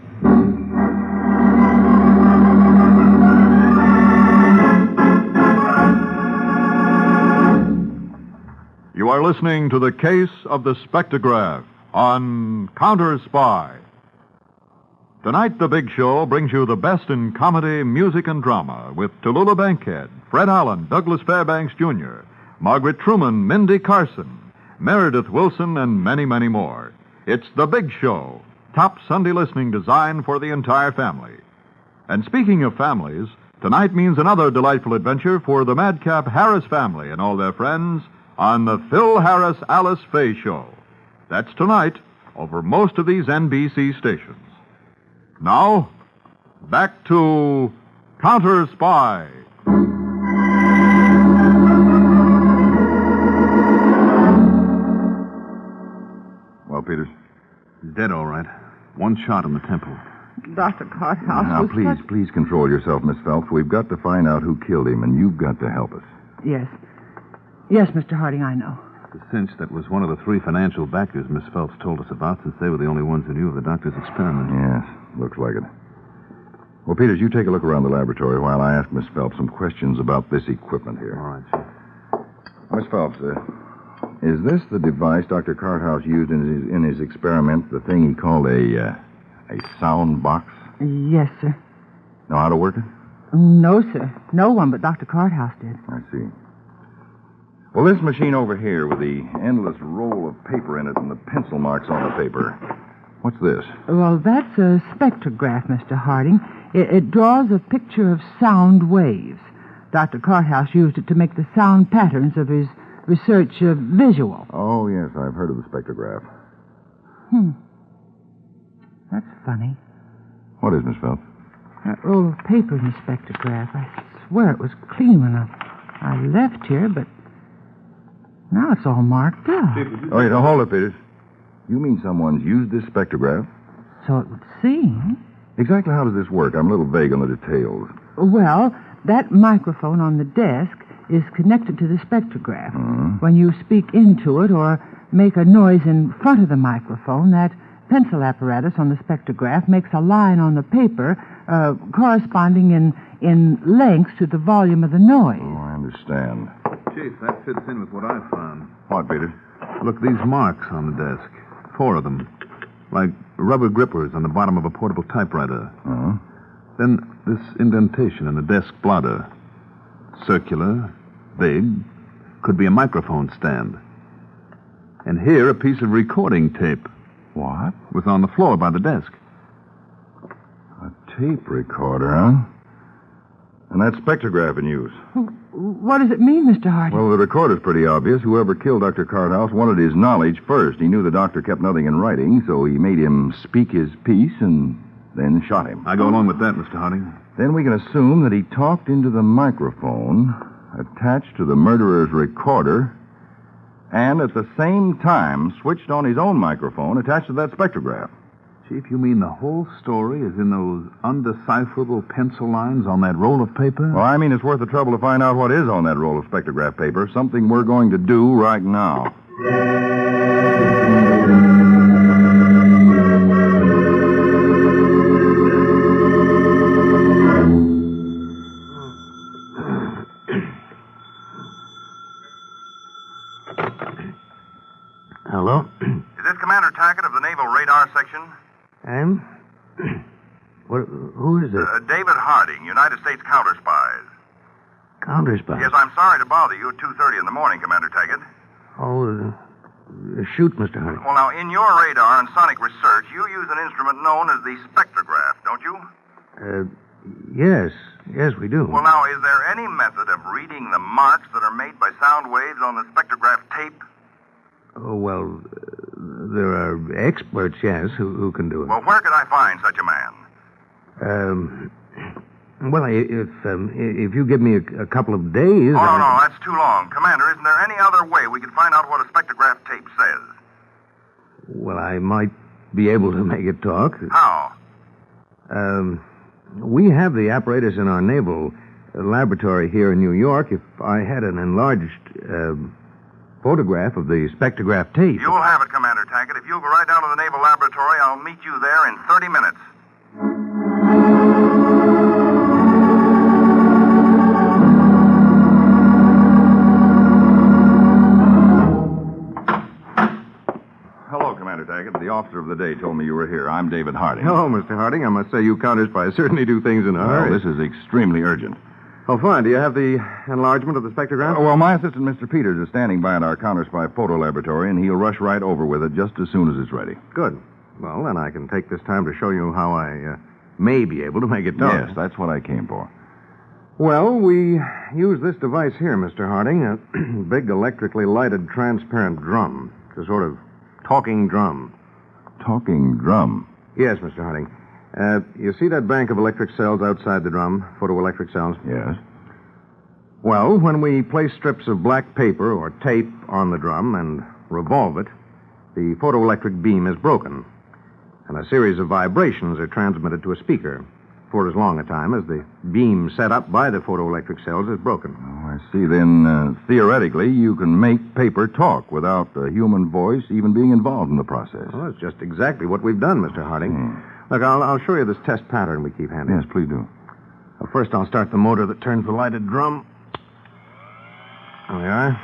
You are listening to the Case of the Spectrograph on CounterSpy. Tonight, The Big Show brings you the best in comedy, music, and drama with Tallulah Bankhead, Fred Allen, Douglas Fairbanks Jr., Margaret Truman, Mindy Carson, Meredith Wilson, and many, many more. It's The Big Show, top Sunday listening design for the entire family. And speaking of families, tonight means another delightful adventure for the madcap Harris family and all their friends on the Phil Harris Alice Faye Show. That's tonight over most of these NBC stations. Now, back to CounterSpy. Well, Peters? He's dead, all right. One shot in the temple. Dr. Carthouse Now, was please control yourself, Miss Phelps. We've got to find out who killed him, and you've got to help us. Yes. Yes, Mr. Harding, I know. The cinch that was one of the 3 financial backers Miss Phelps told us about, since they were the only ones who knew of the doctor's experiment. Yes, looks like it. Well, Peters, you take a look around the laboratory while I ask Miss Phelps some questions about this equipment here. All right, Chief. Miss Phelps, is this the device Dr. Carthouse used in his experiment, the thing he called a sound box? Yes, sir. Know how to work it? No, sir. No one but Dr. Carthouse did. I see. Well, this machine over here with the endless roll of paper in it and the pencil marks on the paper, what's this? Well, that's a spectrograph, Mr. Harding. It draws a picture of sound waves. Dr. Carthouse used it to make the sound patterns of his research visual. Oh, yes, I've heard of the spectrograph. That's funny. What is, Miss Phelps? That roll of paper in the spectrograph. I swear it was clean when I left here, but now it's all marked up. Oh, now hold it, Peters. You mean someone's used this spectrograph? So it would seem. Exactly how does this work? I'm a little vague on the details. Well, that microphone on the desk is connected to the spectrograph. When you speak into it or make a noise in front of the microphone, that pencil apparatus on the spectrograph makes a line on the paper corresponding in length to the volume of the noise. Oh, I understand. Chief, that fits in with what I found. What, Peters? Look, these marks on the desk. 4 of them. Like rubber grippers on the bottom of a portable typewriter. Then this indentation in the desk blotter. Circular, big, could be a microphone stand. And here, a piece of recording tape. What? Was on the floor by the desk. A tape recorder, huh? And that spectrograph in use. What does it mean, Mr. Harding? Well, the recorder's pretty obvious. Whoever killed Dr. Carthouse wanted his knowledge first. He knew the doctor kept nothing in writing, so he made him speak his piece and then shot him. I go along with that, Mr. Harding. Then we can assume that he talked into the microphone attached to the murderer's recorder and at the same time switched on his own microphone attached to that spectrograph. Chief, you mean the whole story is in those undecipherable pencil lines on that roll of paper? Well, I mean, it's worth the trouble to find out what is on that roll of spectrograph paper, something we're going to do right now. Hello? Is this Commander Tackett of the Naval Radar Section? Who is it? David Harding, United States CounterSpies. CounterSpy? Yes, I'm sorry to bother you at 2:30 in the morning, Commander Tackett. Oh, shoot, Mr. Harding. Well, now, in your radar and sonic research, you use an instrument known as the spectrograph, don't you? Yes. Yes, we do. Well, now, is there any method of reading the marks that are made by sound waves on the spectrograph tape? Oh, well, there are experts, yes, who can do it. Well, where could I find such a man? Well, if you give me a couple of days... Oh, no, that's too long. Commander, isn't there any other way we could find out what a spectrograph tape says? Well, I might be able to make it talk. How? We have the apparatus in our naval laboratory here in New York. If I had an enlarged photograph of the spectrograph tape... You'll have it, Commander Tackett. If you'll go right down to the naval laboratory, I'll meet you there in 30 minutes. Hello, Commander Tackett. The officer of the day told me you were here. I'm David Harding. Hello, Mr. Harding. I must say you CounterSpy certainly do things in a hurry. Well, this is extremely urgent. Oh, fine. Do you have the enlargement of the spectrograph? Well, my assistant, Mr. Peters, is standing by at our CounterSpy photo laboratory, and he'll rush right over with it just as soon as it's ready. Good. Well, then I can take this time to show you how I may be able to make it talk. Yes, that's what I came for. Well, we use this device here, Mr. Harding, a big electrically lighted transparent drum. It's a sort of talking drum. Talking drum? Yes, Mr. Harding. You see that bank of electric cells outside the drum? Photoelectric cells? Yes. Well, when we place strips of black paper or tape on the drum and revolve it, the photoelectric beam is broken, and a series of vibrations are transmitted to a speaker for as long a time as the beam set up by the photoelectric cells is broken. Oh, I see. Then, theoretically, you can make paper talk without a human voice even being involved in the process. Well, that's just exactly what we've done, Mr. Harding. Look, I'll show you this test pattern we keep handy. Yes, please do. Well, first, I'll start the motor that turns the lighted drum. There we are.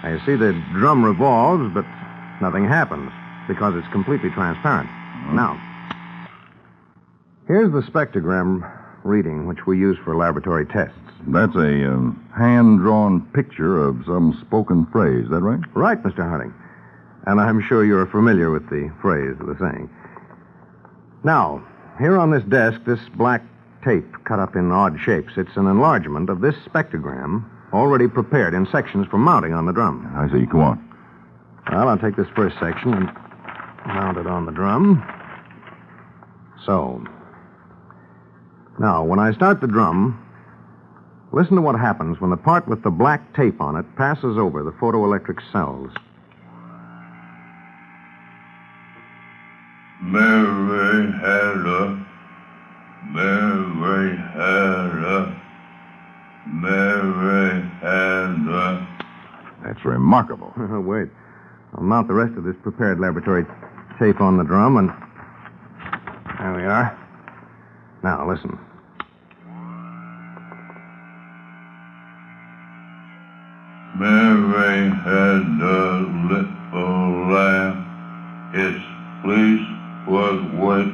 Now, you see the drum revolves, but nothing happens because it's completely transparent. Now, here's the spectrogram reading, which we use for laboratory tests. That's a hand-drawn picture of some spoken phrase. Is that right? Right, Mr. Harding. And I'm sure you're familiar with the phrase of the saying. Now, here on this desk, this black tape cut up in odd shapes. It's an enlargement of this spectrogram already prepared in sections for mounting on the drum. I see. Go on. Well, I'll take this first section and mount it on the drum. So. Now, when I start the drum, listen to what happens when the part with the black tape on it passes over the photoelectric cells. Mary had a, Mary had a, Mary had a. That's remarkable. Wait. I'll mount the rest of this prepared laboratory tape on the drum, and there we are. Now, listen. Mary had a little lamb. Its fleece was wet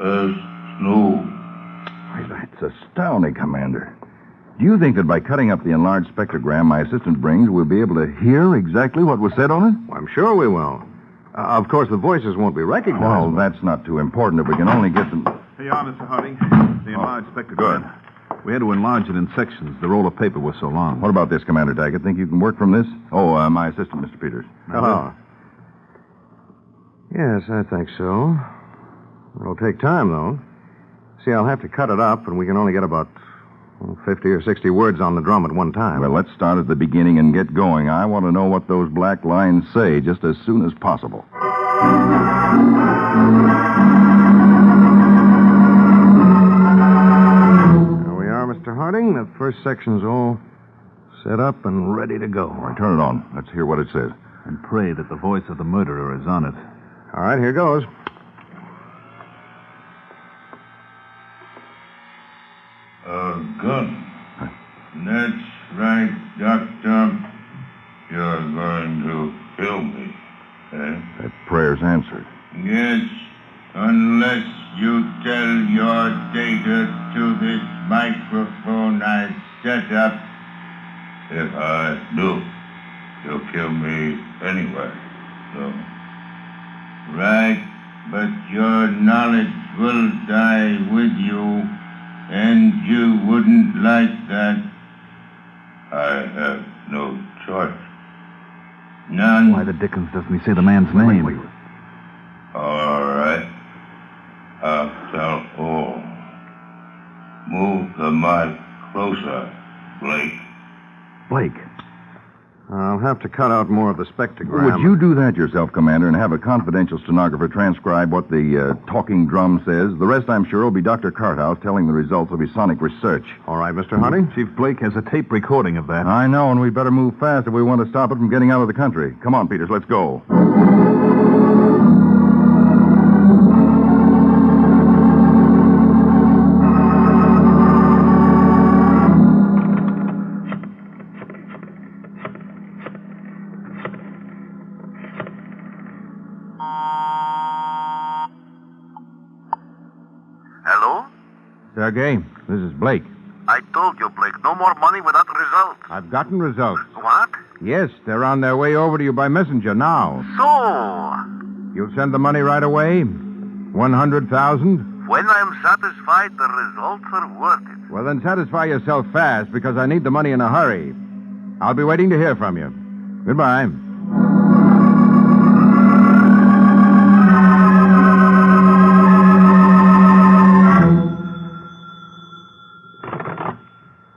as snow. Why, that's astounding, Commander. Do you think that by cutting up the enlarged spectrogram my assistant brings, we'll be able to hear exactly what was said on it? Well, I'm sure we will. Of course, the voices won't be recognized. Well, that's not too important if we can only get them... Here you are, Mr. Harding. The enlarged spectrogram. Good. We had to enlarge it in sections. The roll of paper was so long. What about this, Commander Daggett? Think you can work from this? Oh, my assistant, Mr. Peters. Oh. Yes, I think so. It'll take time, though. See, I'll have to cut it up, and we can only get about 50 or 60 words on the drum at one time. Well, let's start at the beginning and get going. I want to know what those black lines say just as soon as possible. There we are, Mr. Harding. The first section's all set up and ready to go. All right, turn it on. Let's hear what it says. And pray that the voice of the murderer is on it. All right, here goes. A gun. That's right, Doctor. You're going to kill me, eh? That prayer's answered. Yes, unless you tell your data to this microphone I set up. If I do, you'll kill me anyway. So, right, but your knowledge will die with you, and you wouldn't like that. I have no choice. None. Why the dickens doesn't he say the man's name? All right. I'll tell all. Move the mic closer, Blake. Blake. I'll have to cut out more of the spectrogram. Would you do that yourself, Commander, and have a confidential stenographer transcribe what the talking drum says? The rest, I'm sure, will be Dr. Carthouse telling the results of his sonic research. All right, Mr. Harding. Chief Blake has a tape recording of that. I know, and we'd better move fast if we want to stop it from getting out of the country. Come on, Peters, let's go. Sergey, this is Blake. I told you, Blake, no more money without results. I've gotten results. What? Yes, they're on their way over to you by messenger now. So? You'll send the money right away? 100,000? When I'm satisfied, the results are worth it. Well, then satisfy yourself fast, because I need the money in a hurry. I'll be waiting to hear from you. Goodbye.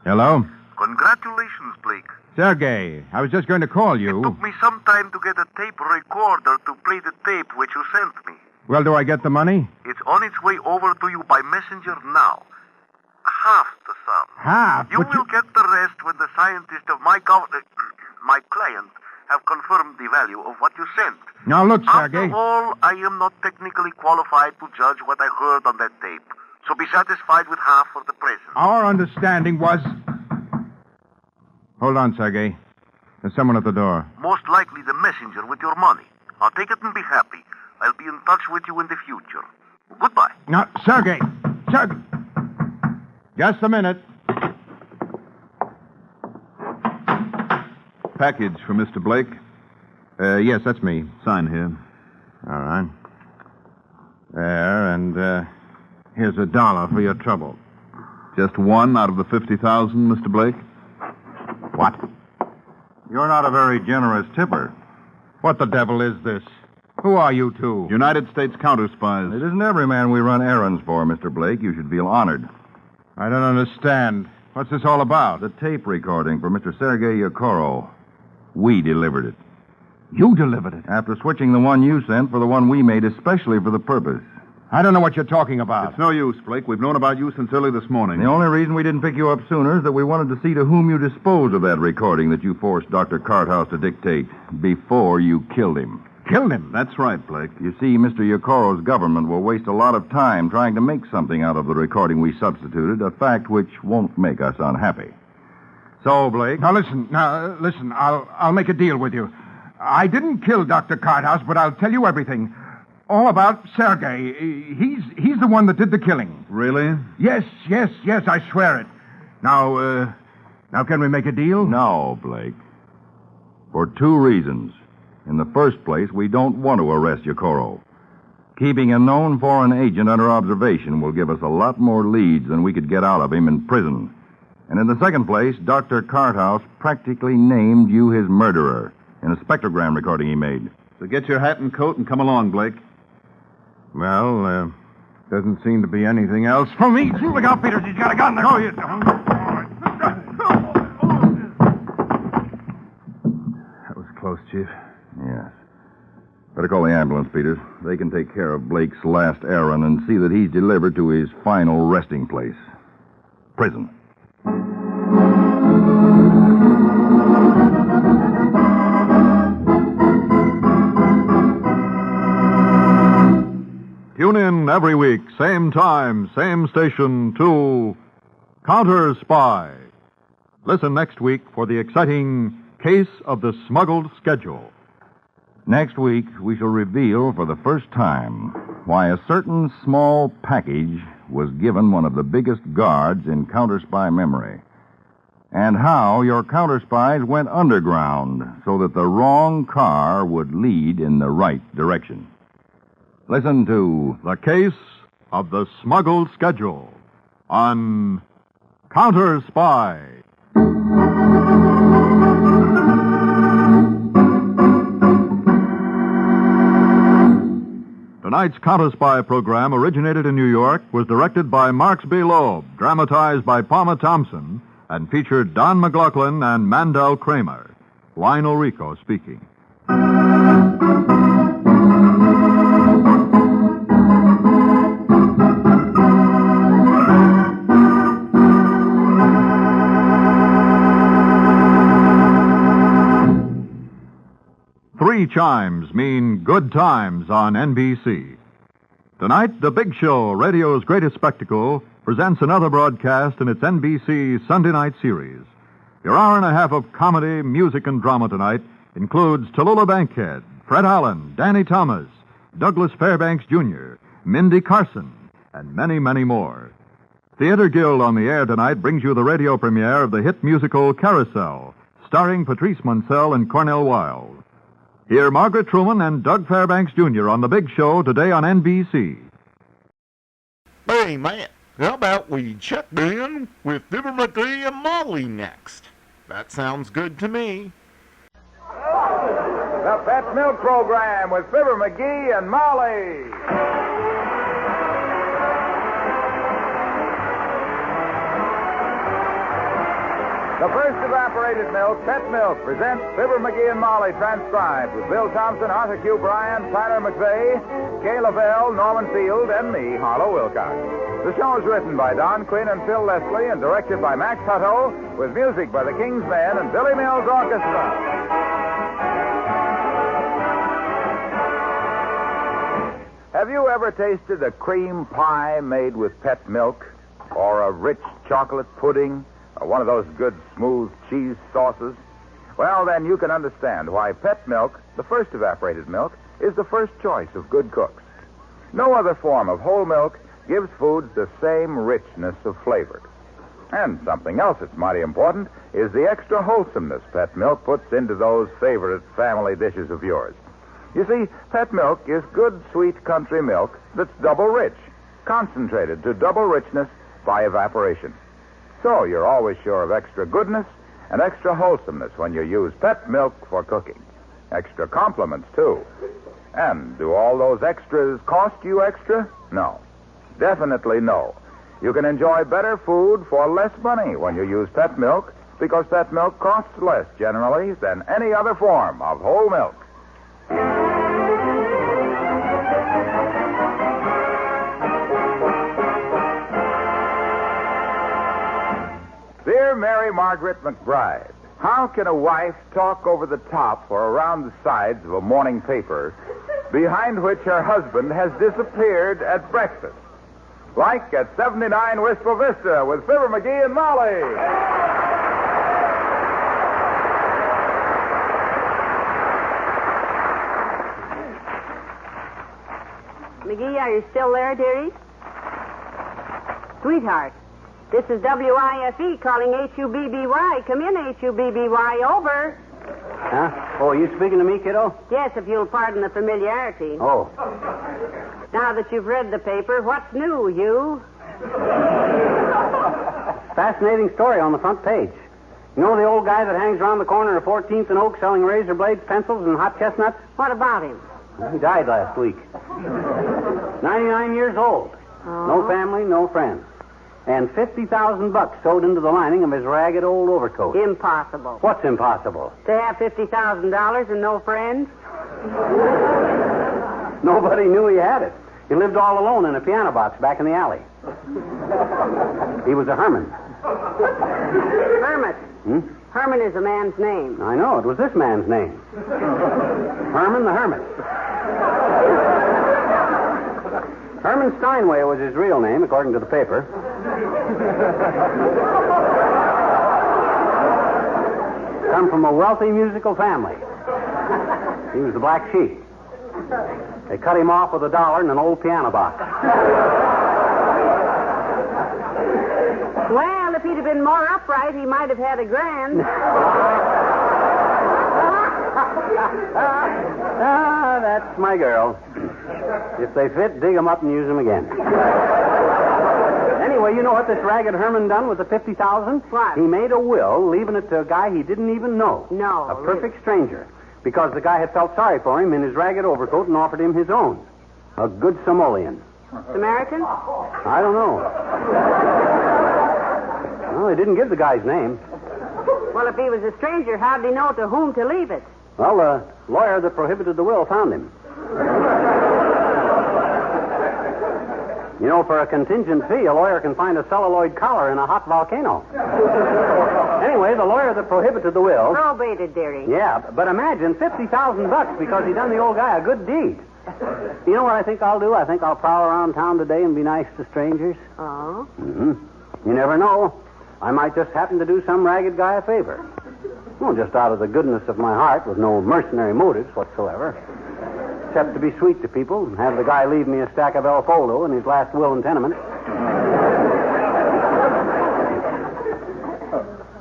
Hello? Congratulations, Blake. Sergey, I was just going to call you. It took me some time to get a tape recorder to play the tape which you sent me. Well, do I get the money? It's on its way over to you by messenger now. Half the sum. Half? You will get the rest when the scientists of my my client have confirmed the value of what you sent. Now, look, Sergey. After all, I am not technically qualified to judge what I heard on that tape. So be satisfied with half for the present. Our understanding was... Hold on, Sergey. There's someone at the door. Most likely the messenger with your money. I'll take it and be happy. I'll be in touch with you in the future. Goodbye. Now, Sergey! Sergey! Just a minute. Package for Mr. Blake. Yes, that's me. Sign here. All right. There, and, here's $1 for your trouble. Just one out of the 50,000, Mr. Blake? What? You're not a very generous tipper. What the devil is this? Who are you two? United States CounterSpies. It isn't every man we run errands for, Mr. Blake. You should feel honored. I don't understand. What's this all about? The tape recording for Mr. Sergei Yekoro. We delivered it. You delivered it? After switching the one you sent for the one we made especially for the purpose. I don't know what you're talking about. It's no use, Blake. We've known about you since early this morning. The only reason we didn't pick you up sooner is that we wanted to see to whom you disposed of that recording that you forced Dr. Carthouse to dictate before you killed him. Killed him? That's right, Blake. You see, Mr. Yekoro's government will waste a lot of time trying to make something out of the recording we substituted, a fact which won't make us unhappy. So, Blake... Now, listen. I'll make a deal with you. I didn't kill Dr. Carthouse, but I'll tell you everything. All about Sergei. He's the one that did the killing. Really? Yes, I swear it. Now can we make a deal? No, Blake. For two reasons. In the first place, we don't want to arrest Yekoro. Keeping a known foreign agent under observation will give us a lot more leads than we could get out of him in prison. And in the second place, Dr. Carthouse practically named you his murderer in a spectrogram recording he made. So get your hat and coat and come along, Blake. Well, doesn't seem to be anything else for me. Look out, Peters. He's got a gun. Oh, you don't. That was close, Chief. Yes. Better call the ambulance, Peters. They can take care of Blake's last errand and see that he's delivered to his final resting place. Prison. Tune in every week, same time, same station, to CounterSpy. Listen next week for the exciting Case of the Smuggled Schedule. Next week, we shall reveal for the first time why a certain small package was given one of the biggest guards in CounterSpy memory, and how your counterspies went underground so that the wrong car would lead in the right direction. Listen to The Case of the Smuggled Schedule on CounterSpy. Tonight's CounterSpy program originated in New York, was directed by Marks B. Loeb, dramatized by Palmer Thompson, and featured Don McLaughlin and Mandel Kramer. Lionel Rico speaking. Three chimes mean good times on NBC. Tonight, The Big Show, radio's greatest spectacle, presents another broadcast in its NBC Sunday night series. Your hour and a half of comedy, music, and drama tonight includes Tallulah Bankhead, Fred Allen, Danny Thomas, Douglas Fairbanks Jr., Mindy Carson, and many, many more. Theater Guild on the air tonight brings you the radio premiere of the hit musical Carousel, starring Patrice Munsell and Cornell Wilde. Hear Margaret Truman and Doug Fairbanks Jr. on The Big Show today on NBC. Hey, man, how about we check in with Fibber, Magee, and Molly next? That sounds good to me. The Pet Milk Program with Fibber, Magee, and Molly. The first evaporated milk, Pet Milk, presents Fibber, Magee, and Molly, transcribed with Bill Thompson, Arthur Q. Bryan, Tyler McVeigh, Kay Lavelle, Norman Field, and me, Harlow Wilcox. The show is written by Don Quinn and Phil Leslie and directed by Max Hutto, with music by the King's Men and Billy Mills Orchestra. Have you ever tasted a cream pie made with pet milk? Or a rich chocolate pudding? Or one of those good, smooth cheese sauces? Well, then you can understand why pet milk, the first evaporated milk, is the first choice of good cooks. No other form of whole milk gives foods the same richness of flavor. And something else that's mighty important is the extra wholesomeness pet milk puts into those favorite family dishes of yours. You see, pet milk is good, sweet country milk that's double rich, concentrated to double richness by evaporation. So you're always sure of extra goodness and extra wholesomeness when you use pet milk for cooking. Extra compliments, too. And do all those extras cost you extra? No. Definitely no. You can enjoy better food for less money when you use pet milk, because pet milk costs less, generally, than any other form of whole milk. Dear Mary Margaret McBride, how can a wife talk over the top or around the sides of a morning paper behind which her husband has disappeared at breakfast? Like at 79 Wistful Vista with Fibber, Magee, and Molly. McGee, are you still there, dearie? Sweetheart, this is WIFE calling HUBBY. Come in, HUBBY, over. Huh? Oh, you speaking to me, kiddo? Yes, if you'll pardon the familiarity. Oh. Now that you've read the paper, what's new, you? Fascinating story on the front page. You know the old guy that hangs around the corner of 14th and Oak selling razor blades, pencils, and hot chestnuts? What about him? He died last week. 99 years old. Oh. No family, no friends. And $50,000 sewed into the lining of his ragged old overcoat. Impossible. What's impossible? To have $50,000 and no friends? Nobody knew he had it. He lived all alone in a piano box back in the alley. He was a hermit. Hermit. Hmm? Herman is a man's name. I know. It was this man's name. Herman the Hermit. Herman Steinway was his real name, according to the paper. Come from a wealthy musical family. He was the black sheep. They cut him off with $1 in an old piano box. Well, if he'd have been more upright, he might have had $1,000. That's my girl. If they fit, dig them up and use them again. Anyway, you know what this ragged Herman done with the $50,000? What? He made a will, leaving it to a guy he didn't even know. No. A perfect stranger. Because the guy had felt sorry for him in his ragged overcoat and offered him his own. A good Somalian. Samaritan? I don't know. Well, they didn't give the guy's name. Well, if he was a stranger, how'd he know to whom to leave it? Well, the lawyer that prohibited the will found him. You know, for a contingent fee, a lawyer can find a celluloid collar in a hot volcano. Anyway, the lawyer that prohibited the will... Probated, dearie. Yeah, but imagine $50,000 because he done the old guy a good deed. You know what I think I'll do? I think I'll prowl around town today and be nice to strangers. Oh? Mm-hmm. You never know. I might just happen to do some ragged guy a favor. Well, just out of the goodness of my heart with no mercenary motives whatsoever. Except to be sweet to people and have the guy leave me a stack of El Foldo in his last will and tenement.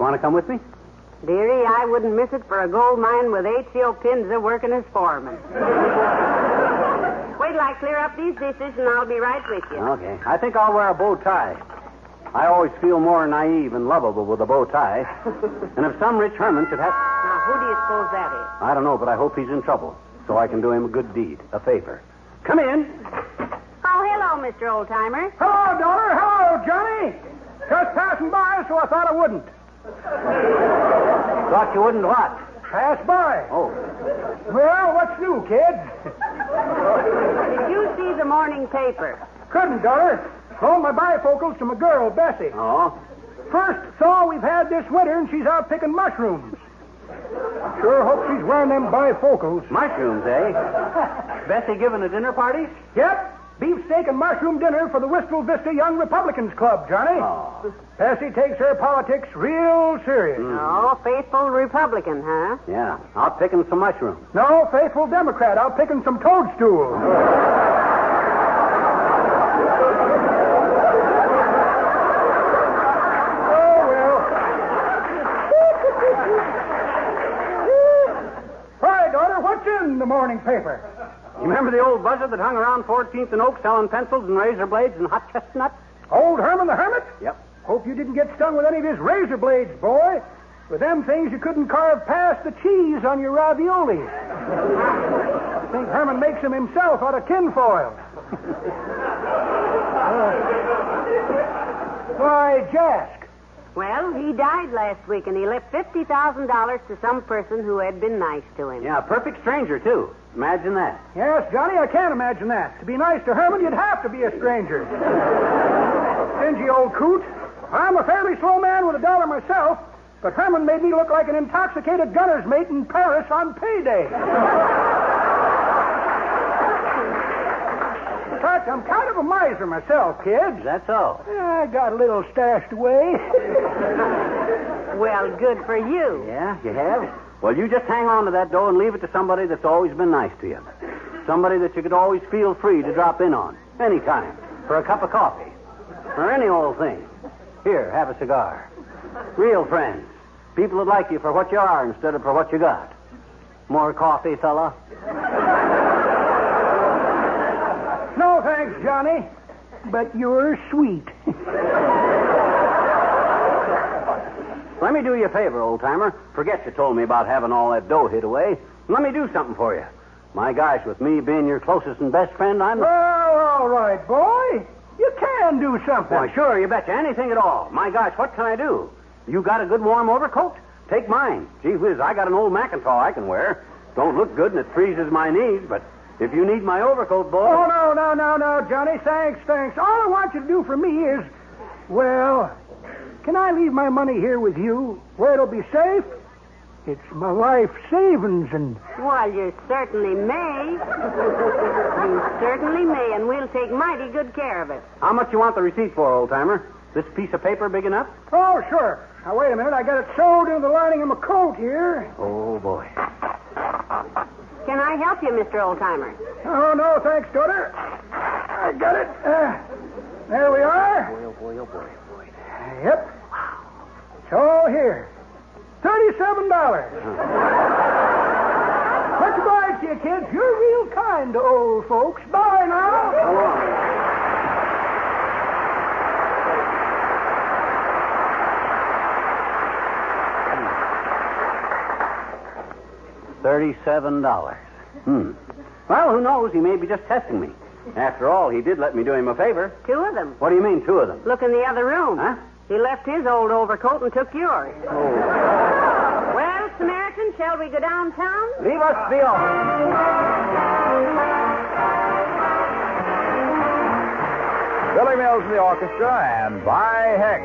Want to come with me? Dearie, I wouldn't miss it for a gold mine with H.O. Pinza working as foreman. Wait till I clear up these dishes and I'll be right with you. Okay. I think I'll wear a bow tie. I always feel more naive and lovable with a bow tie. And if some rich herman should have... Now, who do you suppose that is? I don't know, but I hope he's in trouble. So I can do him a good deed, a favor. Come in. Oh, hello, Mr. Oldtimer. Hello, daughter. Hello, Johnny. Just passing by, so I thought I wouldn't. Thought you wouldn't what? Pass by. Oh. Well, what's new, kid? Did you see the morning paper? Couldn't, daughter. Loaned my bifocals to my girl, Bessie. Oh? First saw we've had this winter, and she's out picking mushrooms. Sure hope she's wearing them bifocals. Mushrooms, eh? Bessie giving a dinner party? Yep. Beefsteak and mushroom dinner for the Wistful Vista Young Republicans Club, Johnny. Oh. Bessie takes her politics real serious. Oh, faithful Republican, huh? Yeah. Out picking some mushrooms. No, faithful Democrat. Out picking some toadstools. The morning paper. You remember the old buzzard that hung around 14th and Oak selling pencils and razor blades and hot chestnuts? Old Herman the Hermit? Yep. Hope you didn't get stung with any of his razor blades, boy. With them things, you couldn't carve past the cheese on your ravioli. I think Herman makes them himself out of tinfoil. Why, Jask. Well, he died last week, and he left $50,000 to some person who had been nice to him. Yeah, a perfect stranger, too. Imagine that. Yes, Johnny, I can't imagine that. To be nice to Herman, you'd have to be a stranger. Stingy old coot. I'm a fairly slow man with $1 myself, but Herman made me look like an intoxicated gunner's mate in Paris on payday. In fact, I'm kind of a miser myself, kids. That's all. I got a little stashed away. Well, good for you. Yeah, you have? Well, you just hang on to that dough and leave it to somebody that's always been nice to you. Somebody that you could always feel free to drop in on. Anytime. For a cup of coffee. Or any old thing. Here, have a cigar. Real friends. People that like you for what you are instead of for what you got. More coffee, fella? No, thanks, Johnny. But you're sweet. Let me do you a favor, old-timer. Forget you told me about having all that dough hid away. Let me do something for you. My gosh, with me being your closest and best friend, I'm... Well, all right, boy. You can do something. Why, sure, you betcha. Anything at all. My gosh, what can I do? You got a good warm overcoat? Take mine. Gee whiz, I got an old Macintosh I can wear. Don't look good and it freezes my knees, but if you need my overcoat, boy... Oh, no, Johnny. Thanks. All I want you to do for me is, well, can I leave my money here with you where it'll be safe? It's my life savings and... Well, you certainly may. You certainly may, and we'll take mighty good care of it. How much you want the receipt for, old-timer? This piece of paper big enough? Oh, sure. Now, wait a minute. I got it sewed into the lining of my coat here. Oh, boy. Can I help you, Mr. Oldtimer? Oh, no, thanks, daughter. I got it. There we are. Oh, boy. Yep. It's all here. $37. Much obliged to you, kids. You're real kind to old folks. Bye now. So long. $37. Well, who knows? He may be just testing me. After all, he did let me do him a favor. 2 of them. What do you mean, 2 of them? Look in the other room. Huh? He left his old overcoat and took yours. Oh. Well, Samaritan, shall we go downtown? Leave us be off. Billy Mills in the orchestra, and by heck.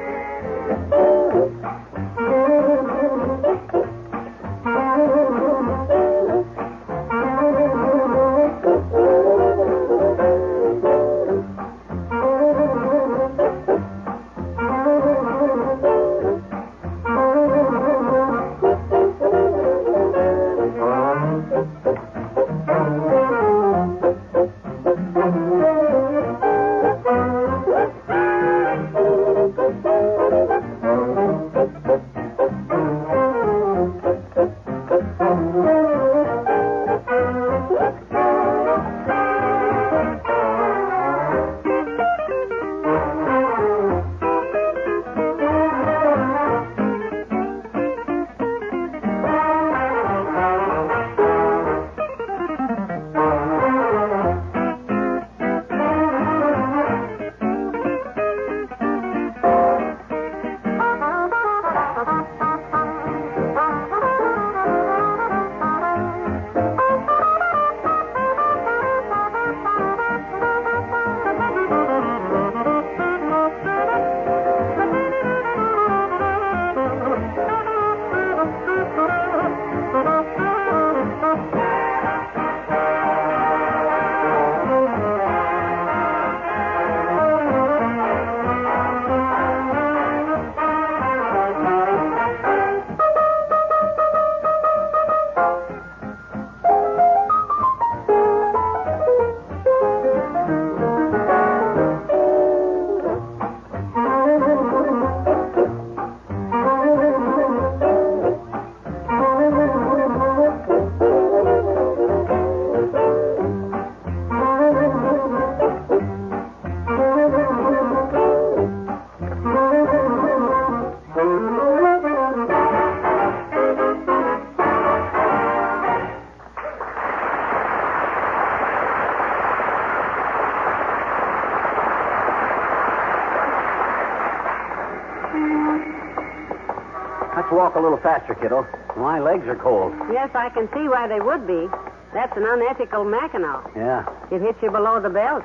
Let's walk a little faster, kiddo. My legs are cold. Yes, I can see why they would be. That's an unethical Mackinaw. Yeah. It hits you below the belt.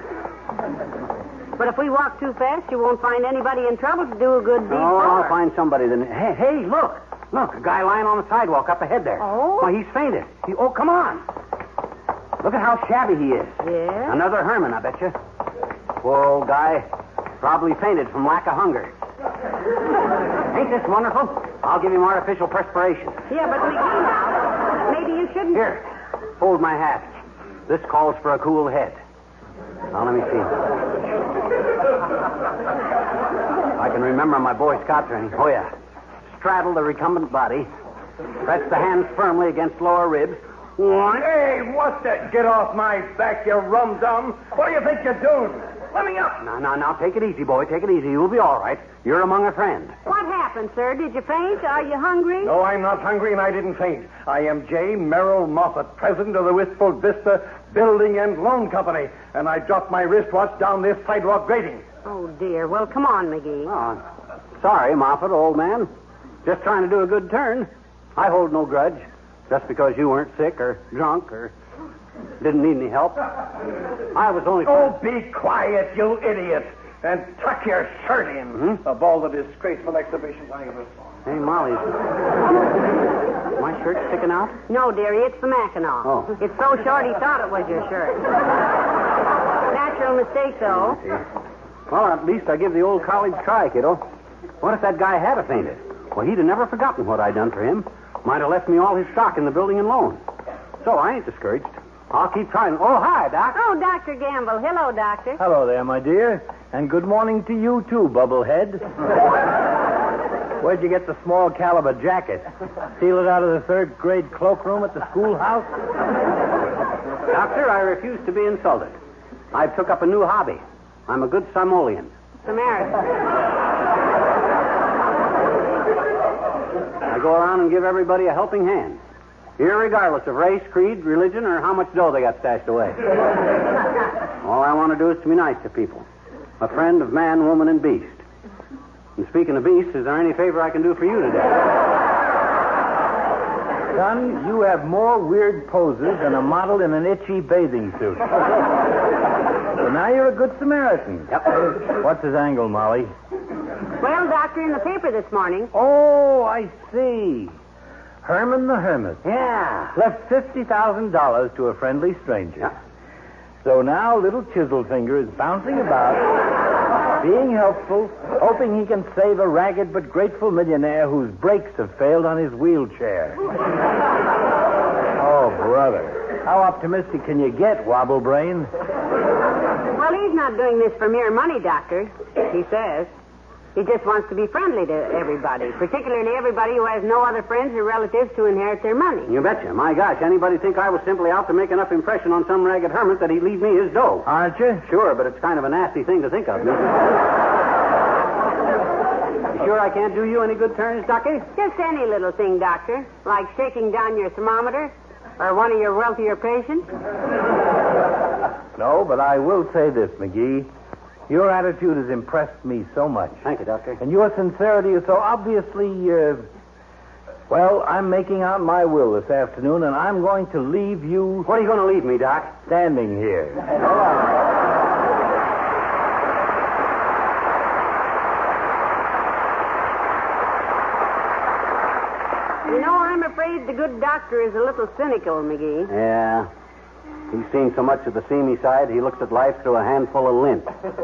But if we walk too fast, you won't find anybody in trouble to do a good deed Oh, for. I'll find somebody then. Hey, look. Look, a guy lying on the sidewalk up ahead there. Oh? Why, he's fainted. Oh, come on. Look at how shabby he is. Yeah? Another Herman, I bet you. Poor old guy. Probably fainted from lack of hunger. Ain't this wonderful? I'll give him artificial perspiration. Yeah, but McGee now, maybe you shouldn't... Here, hold my hat. This calls for a cool head. Now, let me see. I can remember my Boy Scout training. Oh, yeah. Straddle the recumbent body. Press the hands firmly against lower ribs. Hey, what's that? Get off my back, you rum-dum. What do you think you're doing? Let me up. Now, take it easy, boy. Take it easy. You'll be all right. You're among a friend. What happened, sir? Did you faint? Are you hungry? No, I'm not hungry, and I didn't faint. I am J. Merrill Moffat, president of the Wistful Vista Building and Loan Company, and I dropped my wristwatch down this sidewalk grating. Oh, dear. Well, come on, Magee. Oh, sorry, Moffat, old man. Just trying to do a good turn. I hold no grudge. Just because you weren't sick or drunk or didn't need any help. I was only... Oh, be quiet, you idiot. And tuck your shirt in. Of all the disgraceful exhibitions I ever saw. Hey, Molly. My shirt sticking out? No, dearie, it's the Mackinac. Oh. It's so short he thought it was your shirt. Natural mistake, though. Well, at least I give the old college try, kiddo. What if that guy had fainted? Well, he'd have never forgotten what I'd done for him. Might have left me all his stock in the building and loan. So I ain't discouraged. I'll keep trying. Oh, hi, Doc. Oh, Dr. Gamble. Hello, Doctor. Hello there, my dear. And good morning to you, too, Bubblehead. Where'd you get the small caliber jacket? Steal it out of the third grade cloakroom at the schoolhouse? Doctor, I refuse to be insulted. I've took up a new hobby. I'm a good Simoleon. Samaritan. I go around and give everybody a helping hand, irregardless of race, creed, religion, or how much dough they got stashed away. All I want to do is to be nice to people. A friend of man, woman, and beast. And speaking of beasts, is there any favor I can do for you today? Son, you have more weird poses than a model in an itchy bathing suit. So now you're a good Samaritan. Yep. What's his angle, Molly? Well, Doctor, in the paper this morning. Oh, I see. Herman the Hermit. Yeah. Left $50,000 to a friendly stranger. Yeah. So now little Chiselfinger is bouncing about, being helpful, hoping he can save a ragged but grateful millionaire whose brakes have failed on his wheelchair. Oh, brother. How optimistic can you get, Wobblebrain? Well, he's not doing this for mere money, Doctor. He says. He just wants to be friendly to everybody, particularly everybody who has no other friends or relatives to inherit their money. You betcha. My gosh, anybody think I was simply out to make enough impression on some ragged hermit that he'd leave me his dough? Aren't you? Sure, but it's kind of a nasty thing to think of. You sure I can't do you any good turns, Ducky? Just any little thing, Doctor, like shaking down your thermometer or one of your wealthier patients. No, but I will say this, Magee. Your attitude has impressed me so much. Thank you, Doctor. And your sincerity is so obviously, well, I'm making out my will this afternoon, and I'm going to leave you... What are you going to leave me, Doc? Standing here. You know, I'm afraid the good doctor is a little cynical, Magee. Yeah. He's seen so much of the seamy side, he looks at life through a handful of lint. Besides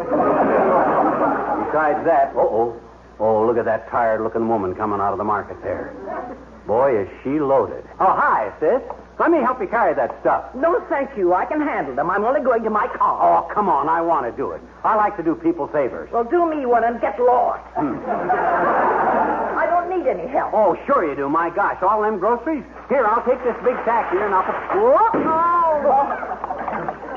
that, oh, look at that tired-looking woman coming out of the market there. Boy, is she loaded. Oh, hi, sis. Let me help you carry that stuff. No, thank you. I can handle them. I'm only going to my car. Oh, come on. I want to do it. I like to do people favors. Well, do me one and get lost. I don't need any help. Oh, sure you do. My gosh, all them groceries? Here, I'll take this big sack here and I'll put...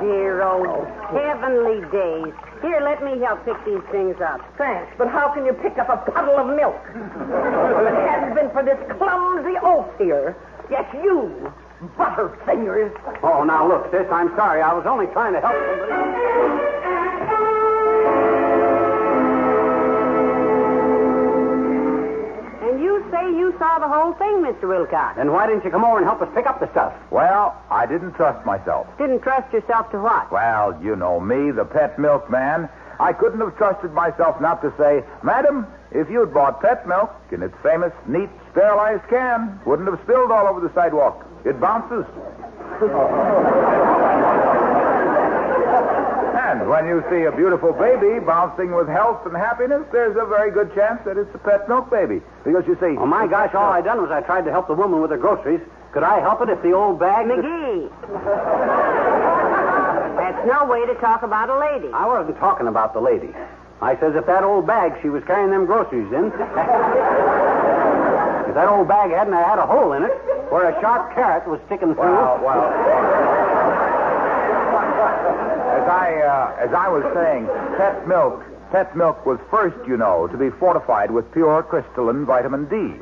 Dear old heavenly days. Here, let me help pick these things up. Thanks, but how can you pick up a puddle of milk? If it hadn't been for this clumsy oaf here. Yes, you, butterfingers. Oh, now look, sis, I'm sorry. I was only trying to help somebody. And you say you saw the whole thing, Mr. Wilcox. Then why didn't you come over and help us pick up the stuff? Well, I didn't trust myself. Didn't trust yourself to what? Well, you know me, the pet milkman. I couldn't have trusted myself not to say, Madam, if you'd bought pet milk in its famous, neat, sterilized can, wouldn't have spilled all over the sidewalk. It bounces. And when you see a beautiful baby bouncing with health and happiness, there's a very good chance that it's a pet milk baby. Because you see... Oh, my gosh, all I done was I tried to help the woman with her groceries. Could I help it if the old bag... Magee! That's no way to talk about a lady. I wasn't talking about the lady. I says if that old bag she was carrying them groceries in... if that old bag hadn't had a hole in it, where a sharp carrot was sticking through. Well. As I was saying, Pet milk was first, you know, to be fortified with pure crystalline vitamin D.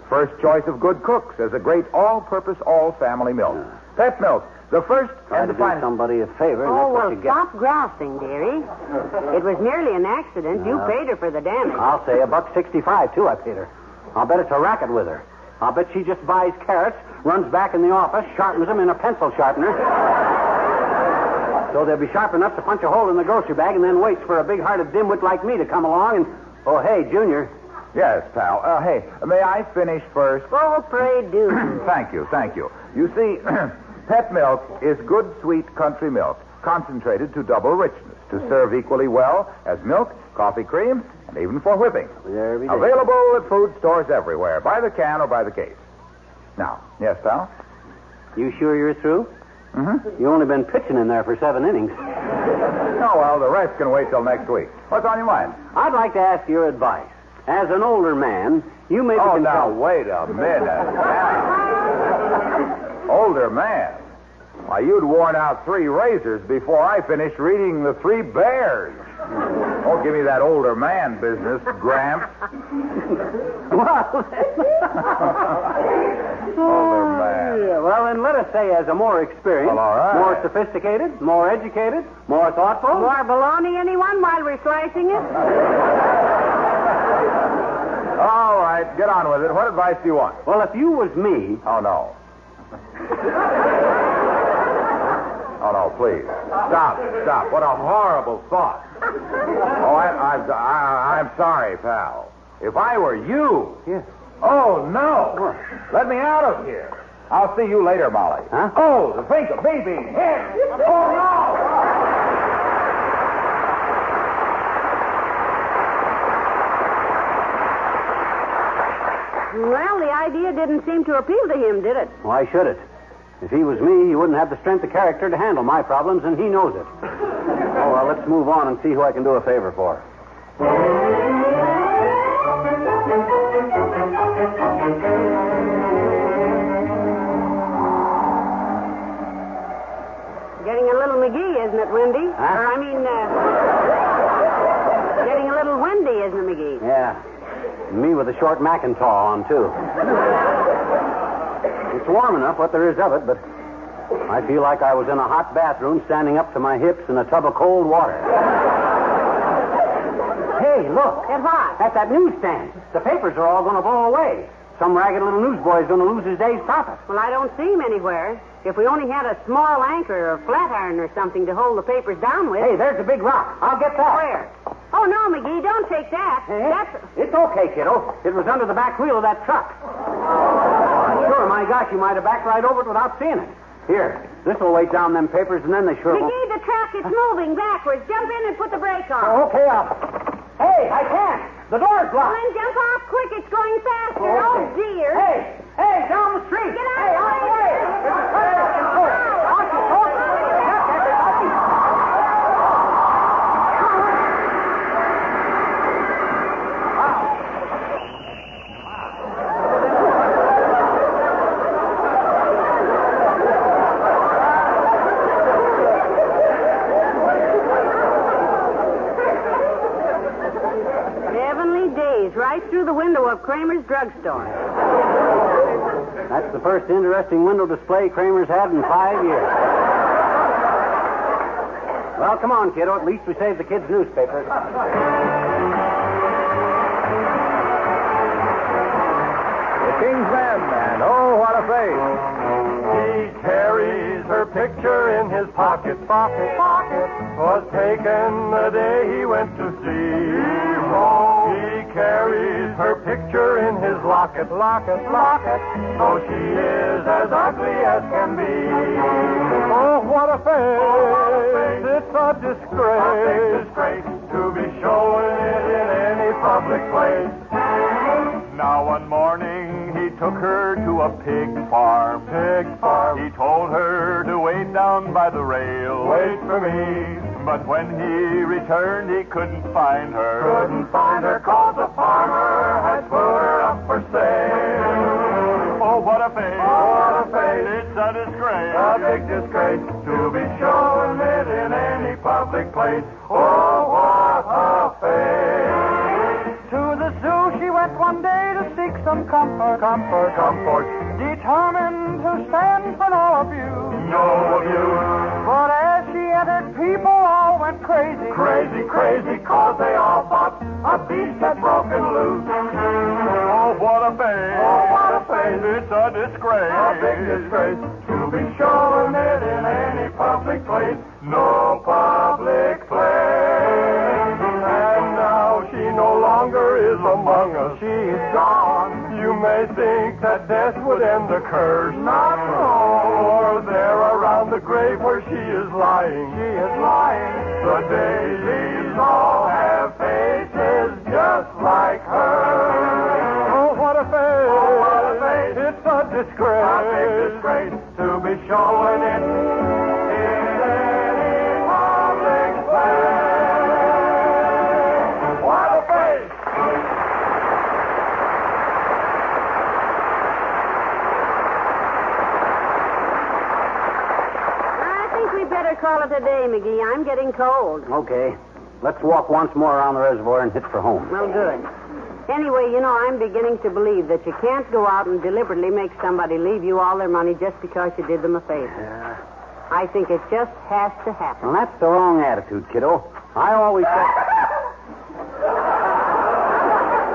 First choice of good cooks as a great all-purpose, all-family milk. Pet milk, the first Try and to the do finest. somebody a favor, and Oh, that's what well, you get. stop grousing, dearie. It was merely an accident. You paid her for the damage. I'll say $1.65, too, I paid her. I'll bet it's a racket with her. I'll bet she just buys carrots, runs back in the office, sharpens them in a pencil sharpener. So they'll be sharp enough to punch a hole in the grocery bag and then waits for a big-hearted dimwit like me to come along and... Oh, hey, Junior. Yes, pal. Hey, may I finish first? Oh, pray do. Thank you. You see, Pet milk is good, sweet country milk, concentrated to double richness, to serve equally well as milk, coffee cream, and even for whipping. Available at food stores everywhere, by the can or by the case. Now, yes, pal? You sure you're through? Mm-hmm. You've only been pitching in there for 7 innings. Oh, well, the rest can wait till next week. What's on your mind? I'd like to ask your advice. As an older man, you may... Oh, now, wait a minute. Older man? Why, you'd worn out 3 razors before I finished reading The 3 Bears. Don't give me that older man business, Gramps. Older man. Yeah, well, then let us say as a more experienced, Well, all right. more sophisticated, more educated, more thoughtful... More baloney, anyone, while we're slicing it? All right, get on with it. What advice do you want? Well, if you was me... Oh, no. Oh, no, please. Stop. What a horrible thought. Oh, I'm sorry, pal. If I were you... Yes. Oh, no. Let me out of here. I'll see you later, Molly. Huh? Oh, to think of me being hit. Oh, no. Well, the idea didn't seem to appeal to him, did it? Why should it? If he was me, he wouldn't have the strength of character to handle my problems, and he knows it. Oh, well, let's move on and see who I can do a favor for. Getting a little McGee, isn't it, Wendy? Huh? Or, getting a little windy, isn't it, McGee? Yeah. Me with a short Macintaw on, too. It's warm enough, what there is of it, but I feel like I was in a hot bathroom standing up to my hips in a tub of cold water. Hey, look. At what? At that newsstand. The papers are all going to blow away. Some ragged little newsboy's going to lose his day's profit. Well, I don't see him anywhere. If we only had a small anchor or flat iron or something to hold the papers down with... Hey, there's a big rock. I'll get that. Where? Oh, no, McGee, don't take that. That's... It's okay, kiddo. It was under the back wheel of that truck. Sure, my gosh, you might have backed right over it without seeing it. Here, this will weight down them papers, and then they sure won't... McGee, the truck is moving backwards. Jump in and put the brake on. Oh, okay, Hey, I can't. The door's Well, locked. then jump off quick. It's going faster. Okay. Oh, dear. Hey, down the street. Get out Hey, of out the the way. way. There's a car coming forward. Out you go. Look, everybody. Heavenly days, right through the window of Kramer's drugstore. That's the first interesting window display Kramer's had in 5 years. Well, come on, kiddo. At least we saved the kids' newspaper. The King's Men, and oh, what a face. He carries her picture in his pocket. Was taken the day he went to sea. He carries her picture in his locket. So she is as ugly as can be. Oh, what a face. It's a disgrace to be showing it in any public place. Now one morning he took her to a pig farm. He told her to wait down by the rail. Wait for me. But when he returned, he couldn't find her. Cause the farmer had put her up for sale. Oh, what a face. big disgrace to be showing it in any public place. Oh, what a face. To the zoo she went one day to seek some comfort, determined to stand for no abuse. No abuse. But as she entered, people all went crazy. Crazy, cause they all thought a beast had broken loose. Oh, what a face. Oh, what a face. It's a disgrace. A big disgrace to be showing it in any public place. No public place. And now she no longer is among us. She's gone. You may think that death would end the curse. Not so. There around the grave where she is lying. She is lying. The daisies all have faces just like her. Oh, what a face. Oh, what a face. It's a disgrace. A big disgrace to be showing it in any public place. What a face. We better call it a day, Magee. I'm getting cold. Okay. Let's walk once more around the reservoir and hit for home. Well, good. Anyway, you know, I'm beginning to believe that you can't go out and deliberately make somebody leave you all their money just because you did them a favor. Yeah. I think it just has to happen. Well, that's the wrong attitude, kiddo. I always said...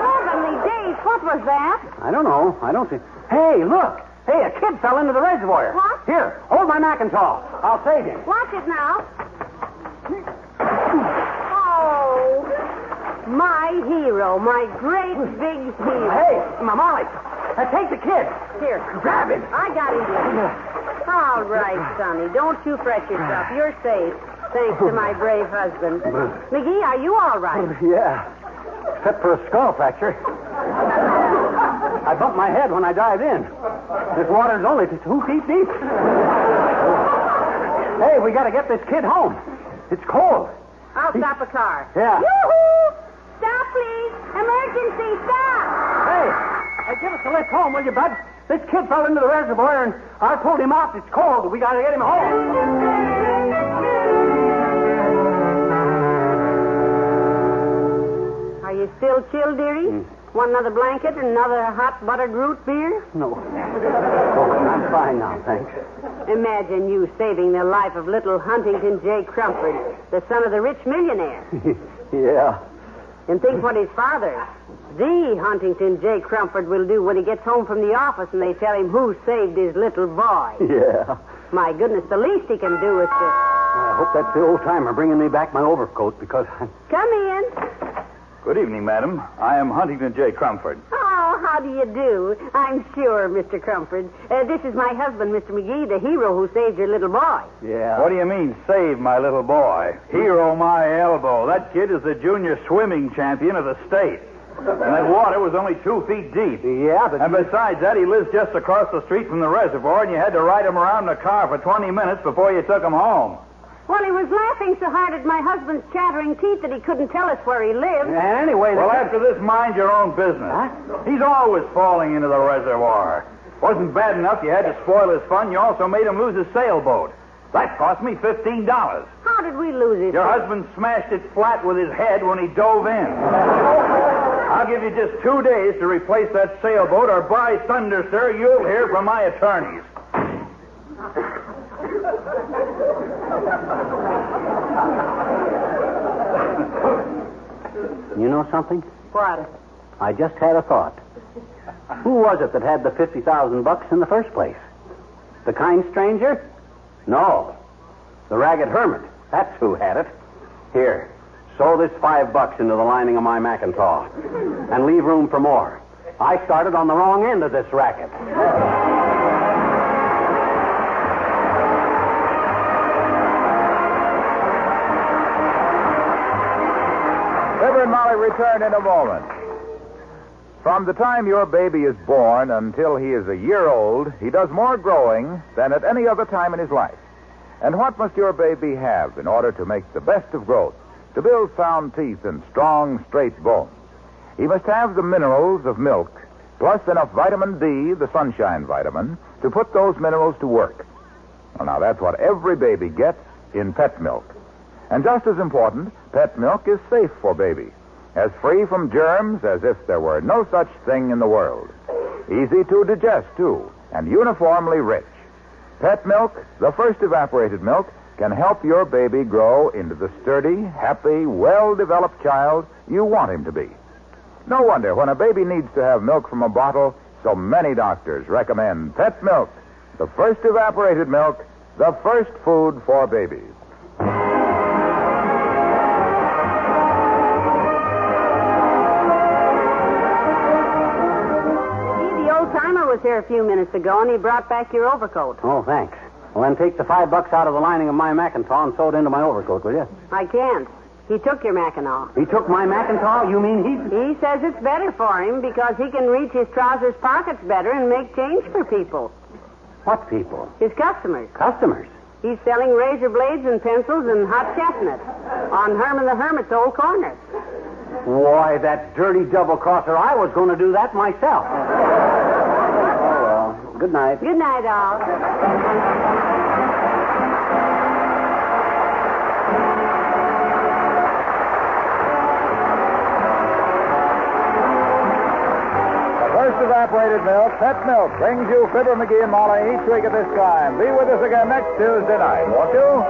Heavenly days, what was that? I don't know. I don't see... Hey, look! Hey, a kid fell into the reservoir. What? Here, hold my Macintosh. I'll save him. Watch it now. Oh, my hero, my great big hero. Hey, Molly, take the kid. Here. Grab him. I got him. All right, Sonny. Don't you fret yourself. You're safe, thanks to my brave husband. Magee, are you all right? Yeah, except for a skull fracture. I bumped my head when I dived in. This water's only 2 feet deep. Hey, we got to get this kid home. It's cold. I'll stop a car. Yeah. Yoo-hoo! Stop, please. Emergency, stop. Hey, give us a lift home, will you, bud? This kid fell into the reservoir, and I pulled him out. It's cold. We got to get him home. Are you still chilled, dearie? Want another blanket and another hot buttered root beer? No. I'm fine now, thanks. Imagine you saving the life of little Huntington J. Crumford, the son of the rich millionaire. Yeah. And think what his father, the Huntington J. Crumford, will do when he gets home from the office and they tell him who saved his little boy. Yeah. My goodness, the least he can do is to... I hope that's the old-timer bringing me back my overcoat, because... Come in. Good evening, madam. I am Huntington J. Crumford. Oh, how do you do? I'm sure, Mr. Crumford. This is my husband, Mr. Magee, the hero who saved your little boy. Yeah. What do you mean, save my little boy? Hero my elbow. That kid is the junior swimming champion of the state. And that water was only 2 feet deep. Yeah, but... And besides that, he lives just across the street from the reservoir, and you had to ride him around in a car for 20 minutes before you took him home. Well, he was laughing so hard at my husband's chattering teeth that he couldn't tell us where he lived. Anyway... Well, after this, mind your own business. Huh? He's always falling into the reservoir. Wasn't bad enough you had to spoil his fun, you also made him lose his sailboat. That cost me $15. How did we lose it? Your husband smashed it flat with his head when he dove in. I'll give you just 2 days to replace that sailboat, or by thunder, sir, you'll hear from my attorneys. You know something? What? I just had a thought. Who was it that had the $50,000 in the first place? The kind stranger? No. The ragged hermit. That's who had it. Here, sew this $5 into the lining of my Macintosh and leave room for more. I started on the wrong end of this racket. Fibber and Molly return in a moment. From the time your baby is born until he is a year old, he does more growing than at any other time in his life. And what must your baby have in order to make the best of growth, to build sound teeth and strong, straight bones? He must have the minerals of milk, plus enough vitamin D, the sunshine vitamin, to put those minerals to work. Well, now, that's what every baby gets in pet milk. And just as important, pet milk is safe for babies, as free from germs as if there were no such thing in the world. Easy to digest, too, and uniformly rich. Pet milk, the first evaporated milk, can help your baby grow into the sturdy, happy, well-developed child you want him to be. No wonder when a baby needs to have milk from a bottle, so many doctors recommend pet milk, the first evaporated milk, the first food for babies. The old-timer was here a few minutes ago, and he brought back your overcoat. Oh, thanks. Well, then take the $5 out of the lining of my Macintosh and sew it into my overcoat, will you? I can't. He took your Mackinaw. He took my Macintosh? You mean He says it's better for him because he can reach his trousers pockets better and make change for people. What people? His customers. Customers? He's selling razor blades and pencils and hot chestnuts on Herman the Hermit's old corner. Why, that dirty double-crosser, I was going to do that myself. Oh, well. Good night. Good night, all. First evaporated milk, pet milk, brings you Fibber, Magee, and Molly each week at this time. Be with us again next Tuesday night, won't you?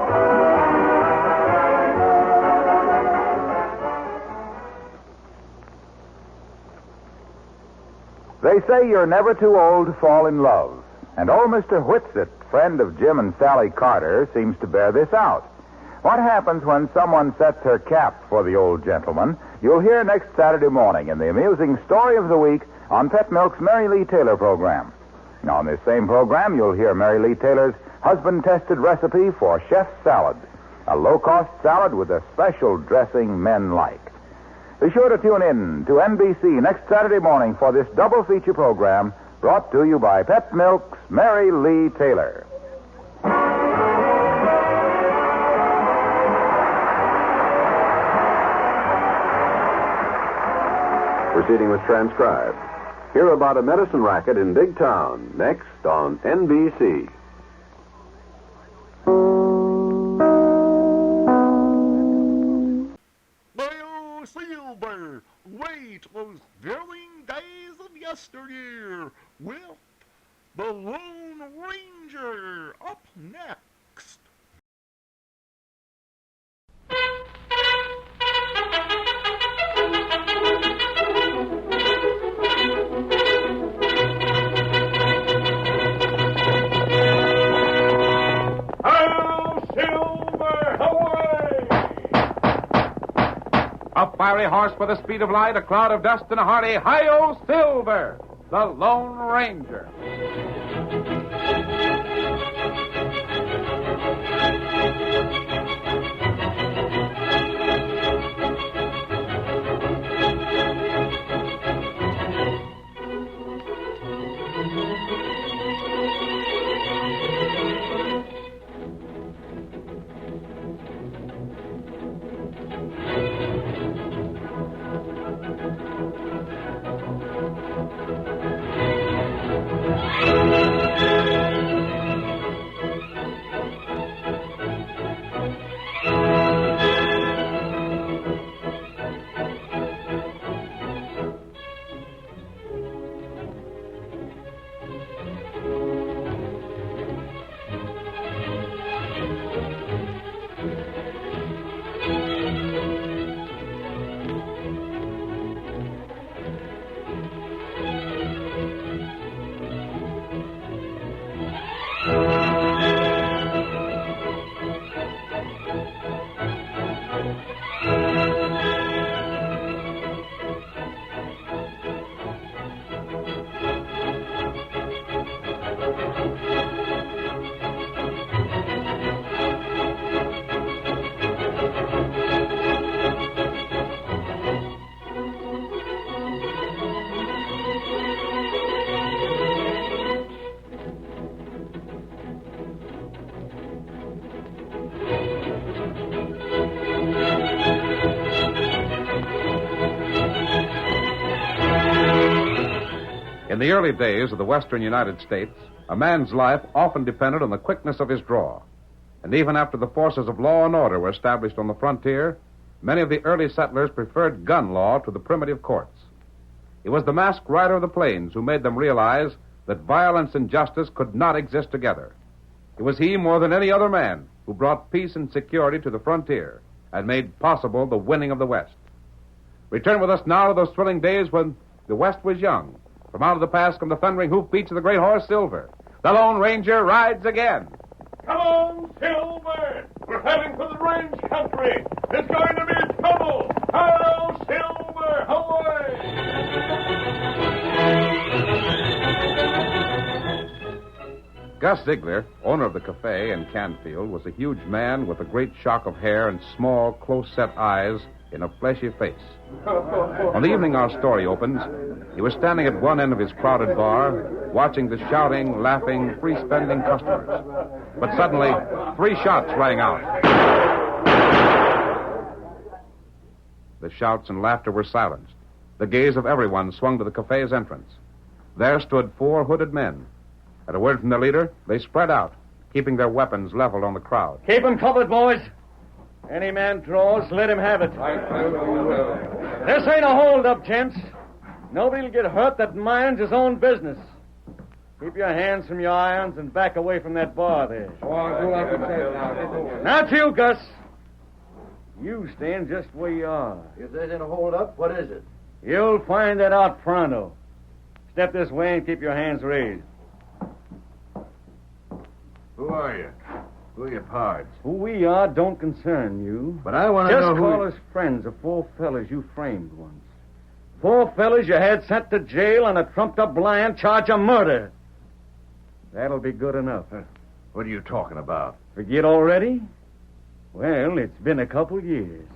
They say you're never too old to fall in love. And old Mr. Whitsitt, friend of Jim and Sally Carter, seems to bear this out. What happens when someone sets her cap for the old gentleman, you'll hear next Saturday morning in the amusing Story of the Week on Pet Milk's Mary Lee Taylor program. Now, on this same program, you'll hear Mary Lee Taylor's husband-tested recipe for chef's salad, a low-cost salad with a special dressing men like. Be sure to tune in to NBC next Saturday morning for this double feature program brought to you by Pet Milk's Mary Lee Taylor. Proceeding was transcribed. Hear about a medicine racket in Big Town, next on NBC. Well, Silver, wait those thrilling days of yesteryear with the Lone Ranger up next. A fiery horse with the speed of light, a cloud of dust, and a hearty Hi-Yo Silver, the Lone Ranger. In the early days of the western United States, A man's life often depended on the quickness of his draw. And even after the forces of law and order were established on the frontier, many of the early settlers preferred gun law to the primitive courts. It was the masked rider of the plains who made them realize that violence and justice could not exist together. It was he, more than any other man, who brought peace and security to the frontier and made possible the winning of the West. Return with us now to those thrilling days when the West was young. From out of the past come the thundering hoofbeats of the great horse Silver. The Lone Ranger rides again. Come on, Silver! We're heading for the range country. There's going to be trouble. Hello, Silver! Away! Gus Ziegler, owner of the cafe in Canfield, was a huge man with a great shock of hair and small, close-set eyes in a fleshy face. On the evening our story opens, he was standing at one end of his crowded bar, watching the shouting, laughing, free-spending customers. But suddenly, 3 shots rang out. The shouts and laughter were silenced. The gaze of everyone swung to the cafe's entrance. There stood 4 hooded men. At a word from their leader, they spread out, keeping their weapons leveled on the crowd. Keep him covered, boys. Any man draws, let him have it. This ain't a hold-up, gents. Nobody'll get hurt that minds his own business. Keep your hands from your irons and back away from that bar there. Now to you, Gus. You stand just where you are. If there's any hold-up, what is it? You'll find that out pronto. Step this way and keep your hands raised. Who are you? Who are your pards? Who we are don't concern you. But I want to know Just call us friends of 4 fellas you framed once. 4 fellas you had sent to jail on a trumped-up lying charge of murder. That'll be good enough. What are you talking about? Forget already? Well, it's been a couple years.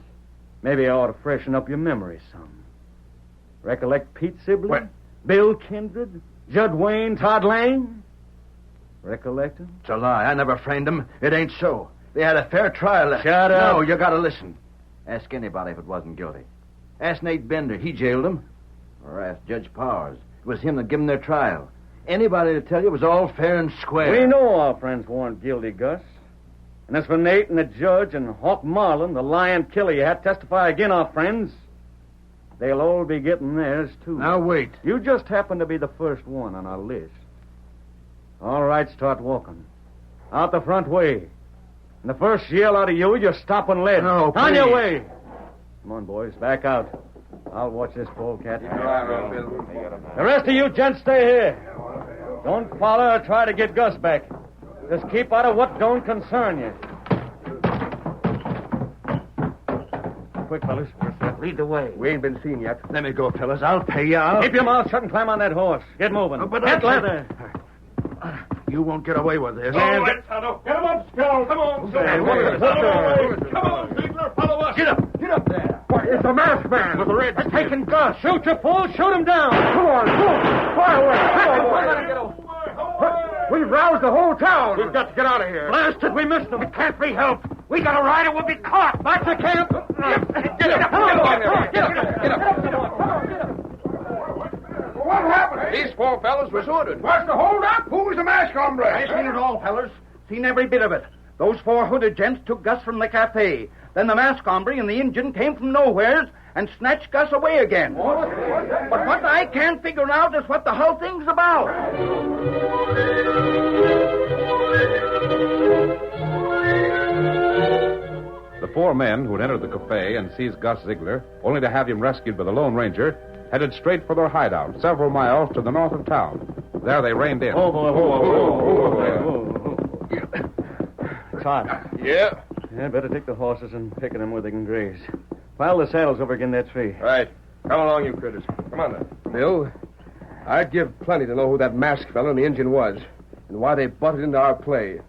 Maybe I ought to freshen up your memory some. Recollect Pete Sibley? What? Bill Kindred? Judd Wayne? Todd Lane? Recollect him? It's a lie. I never framed them. It ain't so. They had a fair trial. Shut up. No, you gotta listen. Ask anybody if it wasn't guilty. Ask Nate Bender. He jailed them. Or ask Judge Powers. It was him that gave them their trial. Anybody to tell you it was all fair and square. We know our friends weren't guilty, Gus. And as for Nate and the judge and Hawk Marlin, the lion killer you had testify again our friends, they'll all be getting theirs, too. Now, wait. You just happen to be the first one on our list. All right, start walking. Out the front way. And the first yell out of you're stopping lead. No, On please. your way. Come on, boys, back out. I'll watch this polecat. The rest of you gents stay here. Don't follow or try to get Gus back. Just keep out of what don't concern you. Quick, fellas. Lead the way. We ain't been seen yet. Let me go, fellas. I'll pay you out. Keep your mouth shut and climb on that horse. Get moving. But Get I leather. You won't get away with this. All right, Tonto. Get him up, Scout. Come on, Hey, Silver. what is this? Come on, Ziegler. Follow us. Get up there. Why, it's a masked man with a red They're taking Gus. Shoot, you fool. Shoot him down. Come on, fire away. We've roused the whole town. We've got to get out of here. Blasted, we missed him. It can't be helped. We got a ride or we'll be caught. Back to camp. Get up. What happened? These 4 fellas was ordered. What's the hold up? Who was the masked hombre? I seen it all, fellas. Seen every bit of it. Those 4 hooded gents took Gus from the cafe. Then the masked hombre and the Injun came from nowheres and snatched Gus away again. But what I can't figure out is what the whole thing's about. The 4 men who had entered the cafe and seized Gus Ziegler, only to have him rescued by the Lone Ranger, headed straight for their hideout, several miles to the north of town. There they reined in. Oh, boy. Whoa. It's hot. Yeah. Yeah, better take the horses and pick them where they can graze. Pile the saddles over again that tree. Right. Come along, you critters. Come on now. Bill, I'd give plenty to know who that masked fellow in the engine was and why they butted into our play.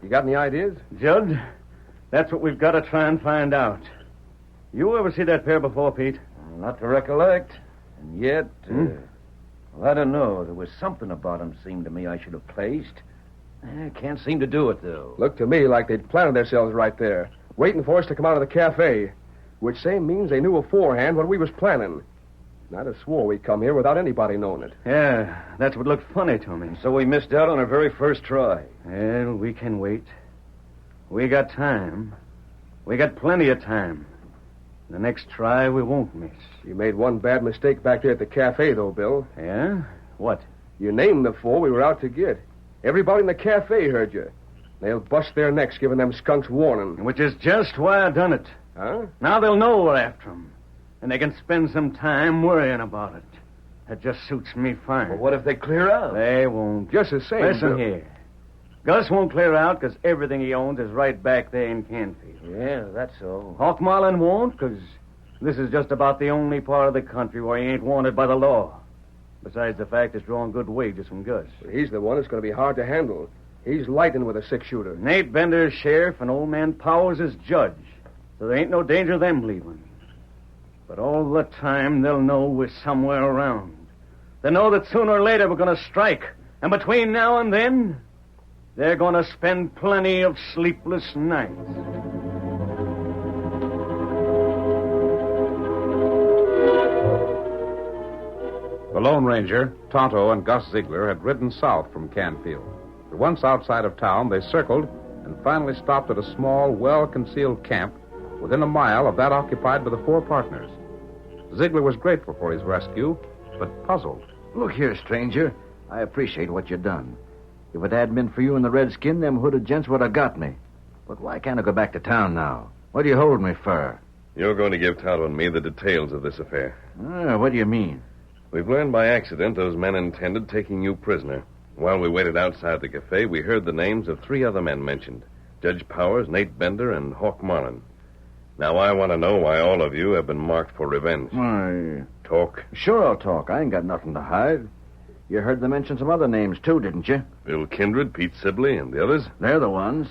You got any ideas? Judd, that's what we've got to try and find out. You ever see that pair before, Pete? Not to recollect. And yet, well, I don't know. There was something about him seemed to me I should have placed. I can't seem to do it, though. Looked to me like they'd planted themselves right there, waiting for us to come out of the cafe, which same means they knew beforehand what we was planning. I'd have swore we come here without anybody knowing it. Yeah, that's what looked funny to me. So we missed out on our very first try. Well, we can wait. We got time. We got plenty of time. The next try we won't miss. You made one bad mistake back there at the cafe, though, Bill. Yeah? What? You named the four we were out to get. Everybody in the cafe heard you. They'll bust their necks giving them skunks warning. Which is just why I done it. Huh? Now they'll know we're after them. And they can spend some time worrying about it. That just suits me fine. Well, what if they clear out? They won't. Just the same. Listen Bill. here. Gus won't clear out because everything he owns is right back there in Canfield. Yeah, that's so. Hawk Marlin won't because this is just about the only part of the country where he ain't wanted by the law. Besides the fact it's drawing good wages from Gus. But he's the one that's going to be hard to handle. He's lighting with a six-shooter. Nate Bender is sheriff and old man Powers is judge. So there ain't no danger of them leaving. But all the time, they'll know we're somewhere around. They know that sooner or later we're going to strike. And between now and then, they're going to spend plenty of sleepless nights. The Lone Ranger, Tonto, and Gus Ziegler had ridden south from Canfield. But once outside of town, they circled and finally stopped at a small, well-concealed camp within a mile of that occupied by the four partners. Ziegler was grateful for his rescue, but puzzled. Look here, stranger. I appreciate what you done. If it hadn't been for you and the redskin, them hooded gents would have got me. But why can't I go back to town now? What do you hold me for? You're going to give Tonto and me the details of this affair. What do you mean? We've learned by accident those men intended taking you prisoner. While we waited outside the cafe, we heard the names of three other men mentioned. Judge Powers, Nate Bender, and Hawk Marlin. Now, I want to know why all of you have been marked for revenge. Why... Talk. Sure I'll talk. I ain't got nothing to hide. You heard them mention some other names, too, didn't you? Bill Kindred, Pete Sibley, and the others? They're the ones.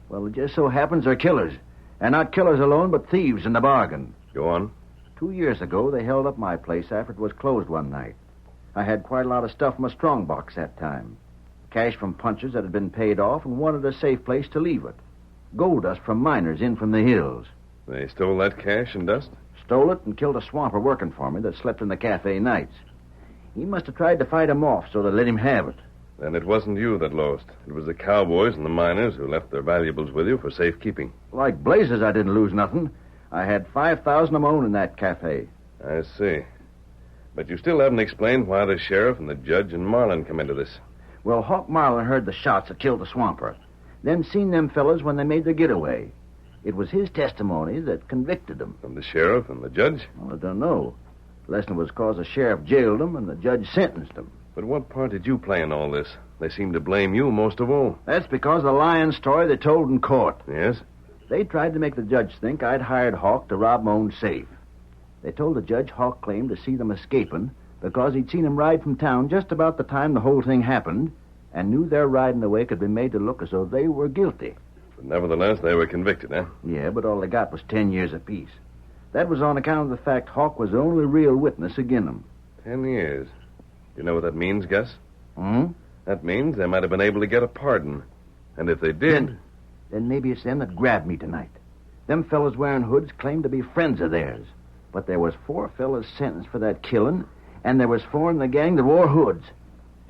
Well, it just so happens they're killers. And not killers alone, but thieves in the bargain. Go on. 2 years ago, they held up my place after it was closed one night. I had quite a lot of stuff in my strong box that time. Cash from punchers that had been paid off and wanted a safe place to leave it. Gold dust from miners in from the hills. They stole that cash and dust? Stole it and killed a swamper working for me that slept in the cafe nights. He must have tried to fight him off, so they let him have it. Then it wasn't you that lost. It was the cowboys and the miners who left their valuables with you for safekeeping. Like blazes, I didn't lose nothing. I had 5,000 of my own in that cafe. I see. But you still haven't explained why the sheriff and the judge and Marlin come into this. Well, Hawk Marlin heard the shots that killed the swamper, then seen them fellas when they made their getaway. It was his testimony that convicted them. From the sheriff and the judge? Well, I don't know. Lesson was cause the sheriff jailed them and the judge sentenced them. But what part did you play in all this? They seem to blame you most of all. That's because of the lying story they told in court. Yes? They tried to make the judge think I'd hired Hawk to rob my own safe. They told the judge Hawk claimed to see them escaping because he'd seen them ride from town just about the time the whole thing happened and knew their riding away could be made to look as though they were guilty. But nevertheless, they were convicted, huh? Yeah, but all they got was 10 years apiece. That was on account of the fact Hawk was the only real witness against them. 10 years. You know what that means, Gus? Hmm? That means they might have been able to get a pardon. And if they did... Then maybe it's them that grabbed me tonight. Them fellas wearing hoods claimed to be friends of theirs. But there was 4 fellas sentenced for that killing, and there was 4 in the gang that wore hoods.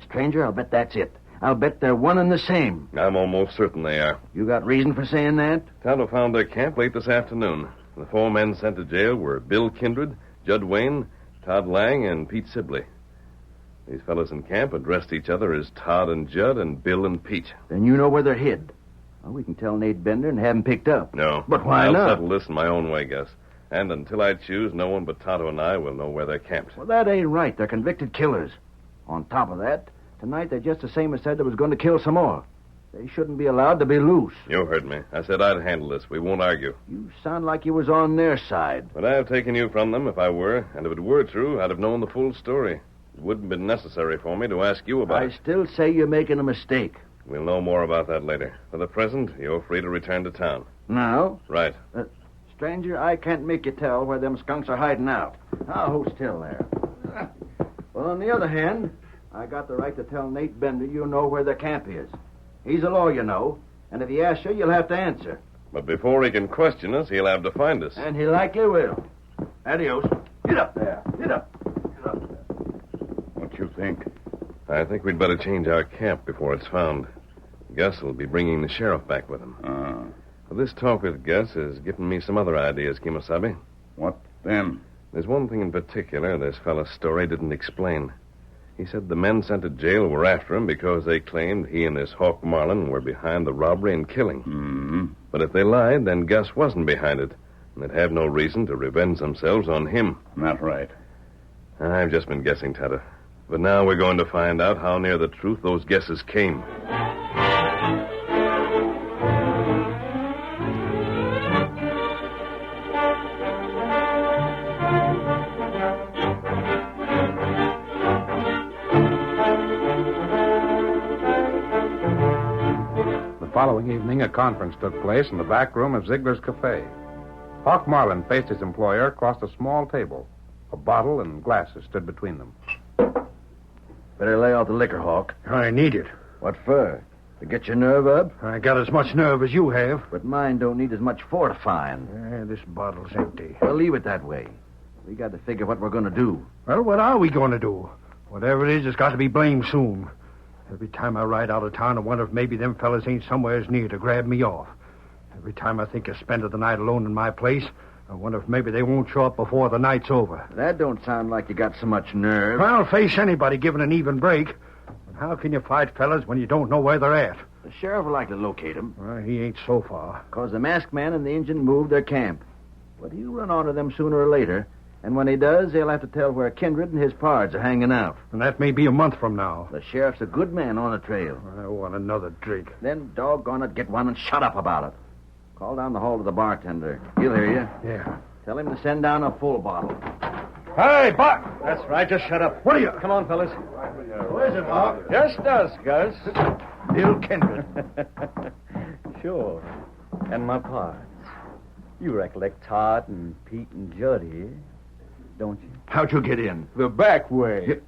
Stranger, I'll bet that's it. I'll bet they're one and the same. I'm almost certain they are. You got reason for saying that? Tonto found their camp late this afternoon. The 4 men sent to jail were Bill Kindred, Judd Wayne, Todd Lang, and Pete Sibley. These fellows in camp addressed each other as Todd and Judd and Bill and Pete. Then you know where they're hid. Well, we can tell Nate Bender and have him picked up. No. But why I'll not? settle this in my own way, Gus. And until I choose, no one but Tonto and I will know where they're camped. Well, that ain't right. They're convicted killers. On top of that, tonight they're just the same as said they was going to kill some more. They shouldn't be allowed to be loose. You heard me. I said I'd handle this. We won't argue. You sound like you was on their side. But I have taken you from them if I were, and if it were true, I'd have known the full story. It wouldn't have been necessary for me to ask you about it. I still say you're making a mistake. We'll know more about that later. For the present, you're free to return to town. Now? Right. Stranger, I can't make you tell where them skunks are hiding out. I'll hold still there. Well, on the other hand, I got the right to tell Nate Bender you know where their camp is. He's a law, you know, and if he asks you, you'll have to answer. But before he can question us, he'll have to find us. And he likely will. Adios. Get up there. Get up. What you think? I think we'd better change our camp before it's found. Gus will be bringing the sheriff back with him. Well, this talk with Gus has given me some other ideas, Kimosabe. What then? There's one thing in particular this fellow's story didn't explain. He said the men sent to jail were after him because they claimed he and this Hawk Marlin were behind the robbery and killing. Mm-hmm. But if they lied, then Gus wasn't behind it, and they'd have no reason to revenge themselves on him. Not right. I've just been guessing, Tonto. But now we're going to find out how near the truth those guesses came. The following evening, a conference took place in the back room of Ziegler's Cafe. Hawk Marlin faced his employer across a small table. A bottle and glasses stood between them. Better lay off the liquor, Hawk. I need it. What for? To get your nerve up? I got as much nerve as you have. But mine don't need as much fortifying. This bottle's empty. Well, leave it that way. We got to figure what we're going to do. Well, what are we going to do? Whatever it is, it's got to be blamed soon. Every time I ride out of town, I wonder if maybe them fellas ain't somewheres near to grab me off. Every time I think of spending the night alone in my place, I wonder if maybe they won't show up before the night's over. That don't sound like you got so much nerve. I'll face anybody given an even break. But how can you fight fellas when you don't know where they're at? The sheriff will like to locate them. Well, he ain't so far. Because the masked man and the Injun moved their camp. But he'll run onto them sooner or later. And when he does, he'll have to tell where Kindred and his pards are hanging out. And that may be a month from now. The sheriff's a good man on the trail. I want another drink. Then doggone it, get one and shut up about it. Call down the hall to the bartender. He'll hear you. Yeah. Tell him to send down a full bottle. Hey, Buck! That's right, just shut up. What are you? Come on, fellas. Who is it, Hawk? Just us, Gus. Bill Kindred. Sure. And my parts. You recollect Todd and Pete and Juddy, don't you? How'd you get in? The back way.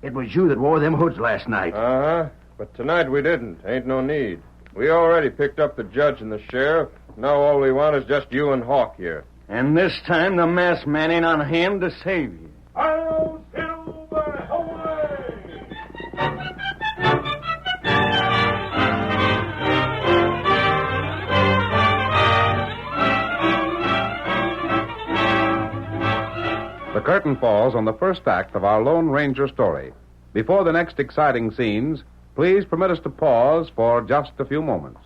It was you that wore them hoods last night. Uh-huh. But tonight we didn't. Ain't no need. We already picked up the judge and the sheriff. Now all we want is just you and Hawk here. And this time the masked man ain't on hand to save you. The curtain falls on the first act of our Lone Ranger story. Before the next exciting scenes, please permit us to pause for just a few moments.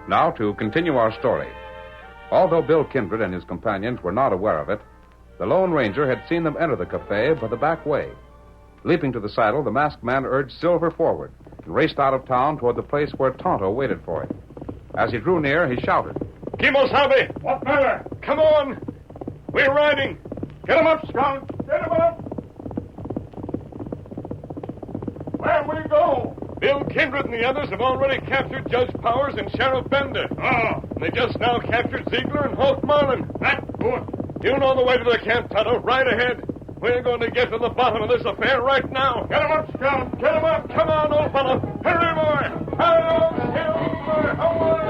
Now, to continue our story. Although Bill Kindred and his companions were not aware of it, the Lone Ranger had seen them enter the cafe by the back way. Leaping to the saddle, the masked man urged Silver forward and raced out of town toward the place where Tonto waited for him. As he drew near, he shouted, Kimosabe! What matter? Come on! We're riding! Get 'em up, Scout! Get 'em up! Where we go? Bill Kindred and the others have already captured Judge Powers and Sheriff Bender. Oh. And they just now captured Ziegler and Hawk Marlin. That's good. You know the way to the camp, Tonto. Right ahead. We're going to get to the bottom of this affair right now. Get 'em up, Scout! Get 'em up! Come on, old fellow! Hurry, boy! Hello, Silver!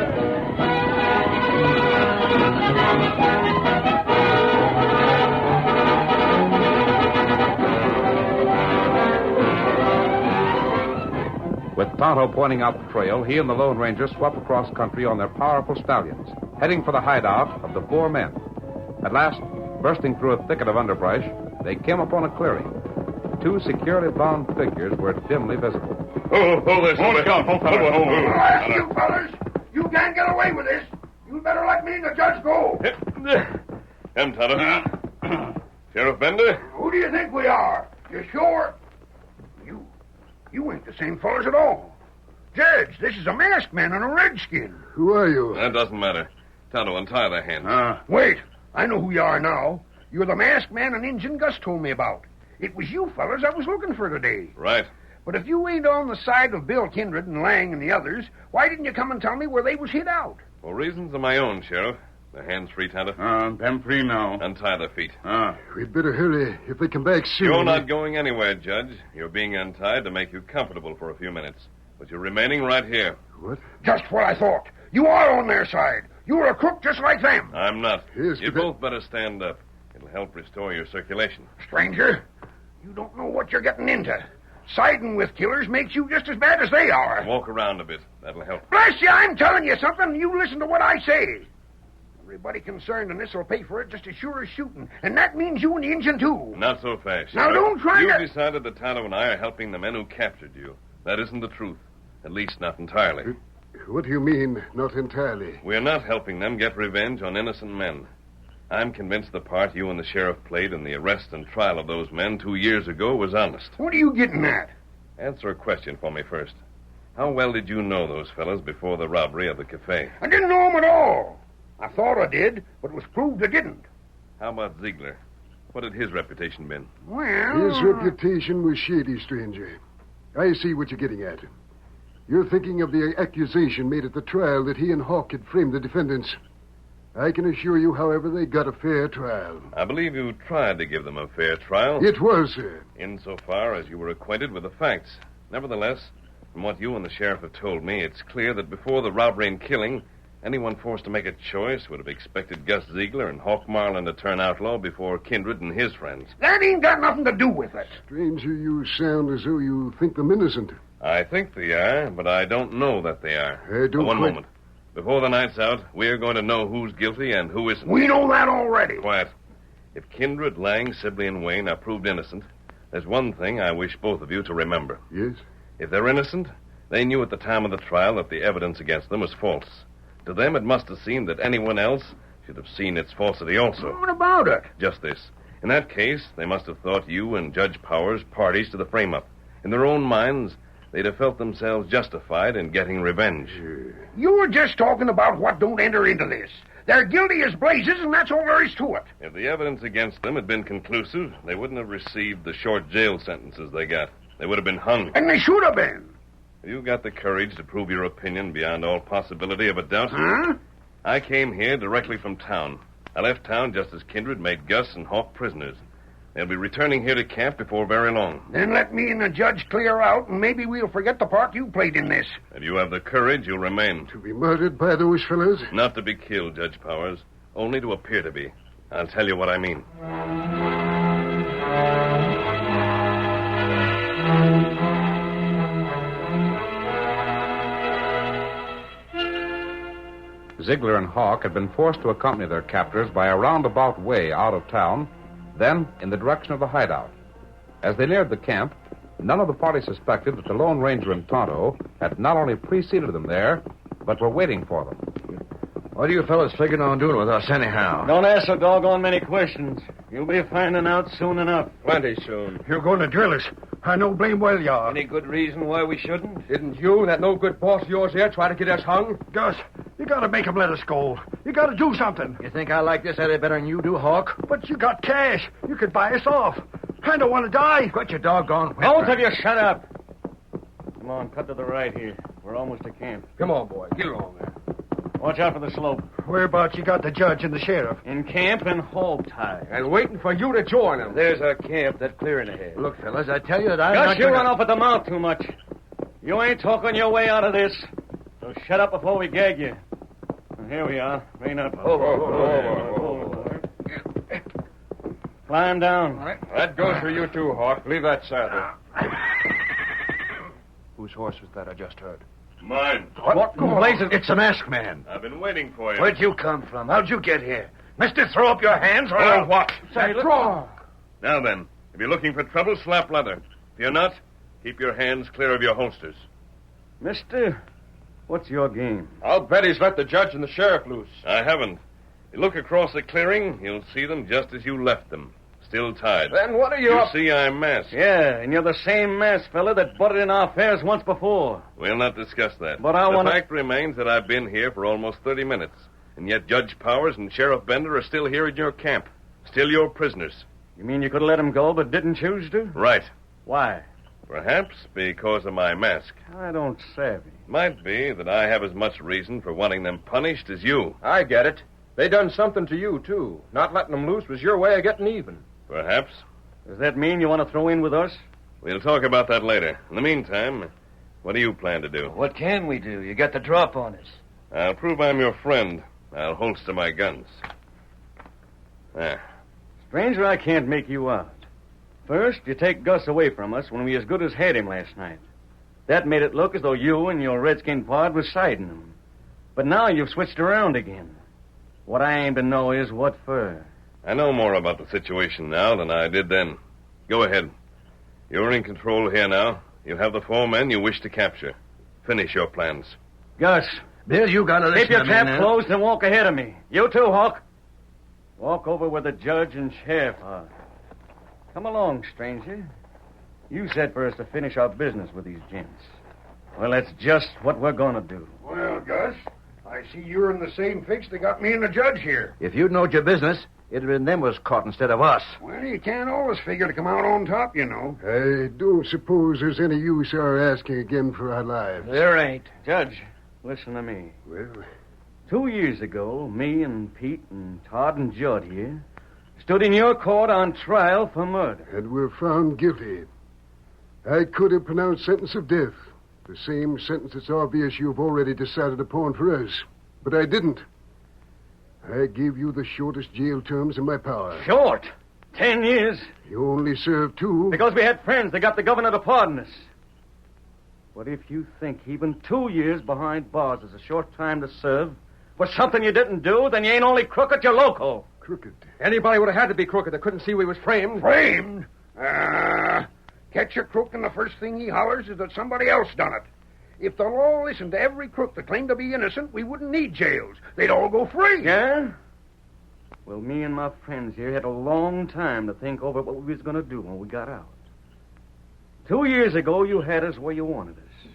With Tonto pointing out the trail, he and the Lone Ranger swept across country on their powerful stallions, heading for the hideout of the four men. At last, bursting through a thicket of underbrush, they came upon a clearing. two securely bound figures were dimly visible. Hold this. Hold it down, Hold you fellas. You can't get away with this. You better let me and the judge go. Come, Tonto. Sheriff Bender? Who do you think we are? You sure? You ain't the same fellas at all. Judge, this is a masked man and a redskin. Who are you? That doesn't matter. Tonto, untie their hands. Wait. I know who you are now. You're the masked man and Injun Gus told me about. It was you fellas I was looking for today. Right. But if you ain't on the side of Bill Kindred and Lang and the others, why didn't you come and tell me where they was hid out? For reasons of my own, Sheriff. Their hands free, Tonto? them free now. Untie their feet. We'd better hurry if they come back soon. You're not going anywhere, Judge. You're being untied to make you comfortable for a few minutes. But you're remaining right here. What? Just what I thought. You are on their side. You're a crook just like them. I'm not. Yes, you both better stand up. It'll help restore your circulation. Stranger, you don't know what you're getting into. Siding with killers makes you just as bad as they are. Walk around a bit. That'll help. Bless you, I'm telling you something. You listen to what I say. Everybody concerned in this will pay for it just as sure as shooting. And that means you and the Injun, too. Not so fast, Now, Sheriff. don't try You've to... decided that Tonto and I are helping the men who captured you. That isn't the truth. At least not entirely. What do you mean, not entirely? We're not helping them get revenge on innocent men. I'm convinced the part you and the sheriff played in the arrest and trial of those men 2 years ago was honest. What are you getting at? Answer a question for me first. How well did you know those fellows before the robbery of the cafe? I didn't know them at all. I thought I did, but it was proved I didn't. How about Ziegler? What had his reputation been? Well... His reputation was shady, stranger. I see what you're getting at. You're thinking of the accusation made at the trial that he and Hawk had framed the defendants. I can assure you, however, they got a fair trial. I believe you tried to give them a fair trial. It was, sir. Insofar as you were acquainted with the facts. Nevertheless, from what you and the sheriff have told me, it's clear that before the robbery and killing, anyone forced to make a choice would have expected Gus Ziegler and Hawk Marlin to turn outlaw before Kindred and his friends. That ain't got nothing to do with it. Stranger, you sound as though you think them innocent. I think they are, but I don't know that they are. I don't One quite... moment. Before the night's out, we're going to know who's guilty and who isn't. We know that already. Quiet. If Kindred, Lang, Sibley, and Wayne are proved innocent, there's one thing I wish both of you to remember. Yes? If they're innocent, they knew at the time of the trial that the evidence against them was false. To them, it must have seemed that anyone else should have seen its falsity also. What about it? Just this. In that case, they must have thought you and Judge Powers parties to the frame-up. In their own minds, they'd have felt themselves justified in getting revenge. You were just talking about what don't enter into this. They're guilty as blazes, and that's all there is to it. If the evidence against them had been conclusive, they wouldn't have received the short jail sentences they got. They would have been hung. And they should have been. Have you got the courage to prove your opinion beyond all possibility of a doubt? Huh? I came here directly from town. I left town just as Kindred made Gus and Hawk prisoners. They'll be returning here to camp before very long. Then let me and the judge clear out, and maybe we'll forget the part you played in this. If you have the courage, you'll remain. To be murdered by those fellows? Not to be killed, Judge Powers. Only to appear to be. I'll tell you what I mean. Ziegler and Hawk had been forced to accompany their captors by a roundabout way out of town, then in the direction of the hideout. As they neared the camp, none of the party suspected that the Lone Ranger and Tonto had not only preceded them there, but were waiting for them. What are you fellas figuring on doing with us anyhow? Don't ask so doggone many questions. You'll be finding out soon enough. Plenty soon. You're going to drill us. I know blame well you are. Any good reason why we shouldn't? Didn't you and that no-good boss of yours here try to get us hung? Gus, you got to make him let us go. You got to do something. You think I like this any better than you do, Hawk? But you got cash. You could buy us off. I don't want to die. Quit your doggone whip. Both of you shut up. Come on, cut to the right here. We're almost to camp. Come on, boy. Get along there. Watch out for the slope. Whereabouts you got the judge and the sheriff? In camp and hog tied. And waiting for you to join them. There's our camp, that clearing ahead. Look, fellas, I tell you that I'm Gus, not you gonna... run off at the mouth too much. You ain't talking your way out of this. So shut up before we gag you. And here we are. Rein up. Climb down. All right. That goes for you too, Hawk. Leave that saddle. Whose horse was that I just heard? Mine. What in blazes? It's a masked man. I've been waiting for you. Where'd you come from? How'd you get here? Mister, throw up your hands or Or what? Say, draw. Now then, If you're looking for trouble, slap leather. If you're not, keep your hands clear of your holsters. Mister, what's your game? I'll bet he's let the judge and the sheriff loose. I haven't. You look across the clearing, you'll see them just as you left them. Still tied. Then what are you up... see I'm masked. Yeah, and you're the same masked fella that butted in our affairs once before. We'll not discuss that. But I want The fact remains that I've been here for almost 30 minutes, and yet Judge Powers and Sheriff Bender are still here in your camp. Still your prisoners. You mean you could have let him go but didn't choose to? Right. Why? Perhaps because of my mask. I don't savvy. Might be that I have as much reason for wanting them punished as you. I get it. They done something to you, too. Not letting them loose was your way of getting even. Perhaps. Does that mean you want to throw in with us? We'll talk about that later. In the meantime, what do you plan to do? What can we do? You got the drop on us. I'll prove I'm your friend. I'll holster my guns. Ah. Stranger, I can't make you out. First, you take Gus away from us when we as good as had him last night. That made it look as though you and your redskin pard was siding him. But now you've switched around again. What I aim to know is what for. I know more about the situation now than I did then. Go ahead. You're in control here now. You have the 4 men you wish to capture. Finish your plans. Gus. Bill, you gotta listen Keep your to me trap now. closed and walk ahead of me. You too, Hawk. Walk over where the judge and sheriff are. Come along, stranger. You said for us to finish our business with these gents. Well, that's just what we're going to do. Well, Gus, I see you're in the same fix that got me and the judge here. If you'd knowed your business, it'd have been them was caught instead of us. Well, you can't always figure to come out on top, you know. I don't suppose there's any use our asking again for our lives. There ain't. Judge, listen to me. Well, 2 years ago, me and Pete and Todd and Judd here stood in your court on trial for murder. and we're found guilty. I could have pronounced sentence of death. The same sentence it's obvious you've already decided upon for us. But I didn't. I gave you the shortest jail terms in my power. Short? 10 years? You only served 2. Because we had friends that got the governor to pardon us. But if you think even 2 years behind bars is a short time to serve for something you didn't do, then you ain't only crooked, you're loco. Crooked? Anybody would have had to be crooked that couldn't see we was framed. Framed? Catch a crook, and the first thing he hollers is that somebody else done it. If the law listened to every crook that claimed to be innocent, we wouldn't need jails. They'd all go free. Yeah? Well, me and my friends here had a long time to think over what we was going to do when we got out. 2 years ago, you had us where you wanted us.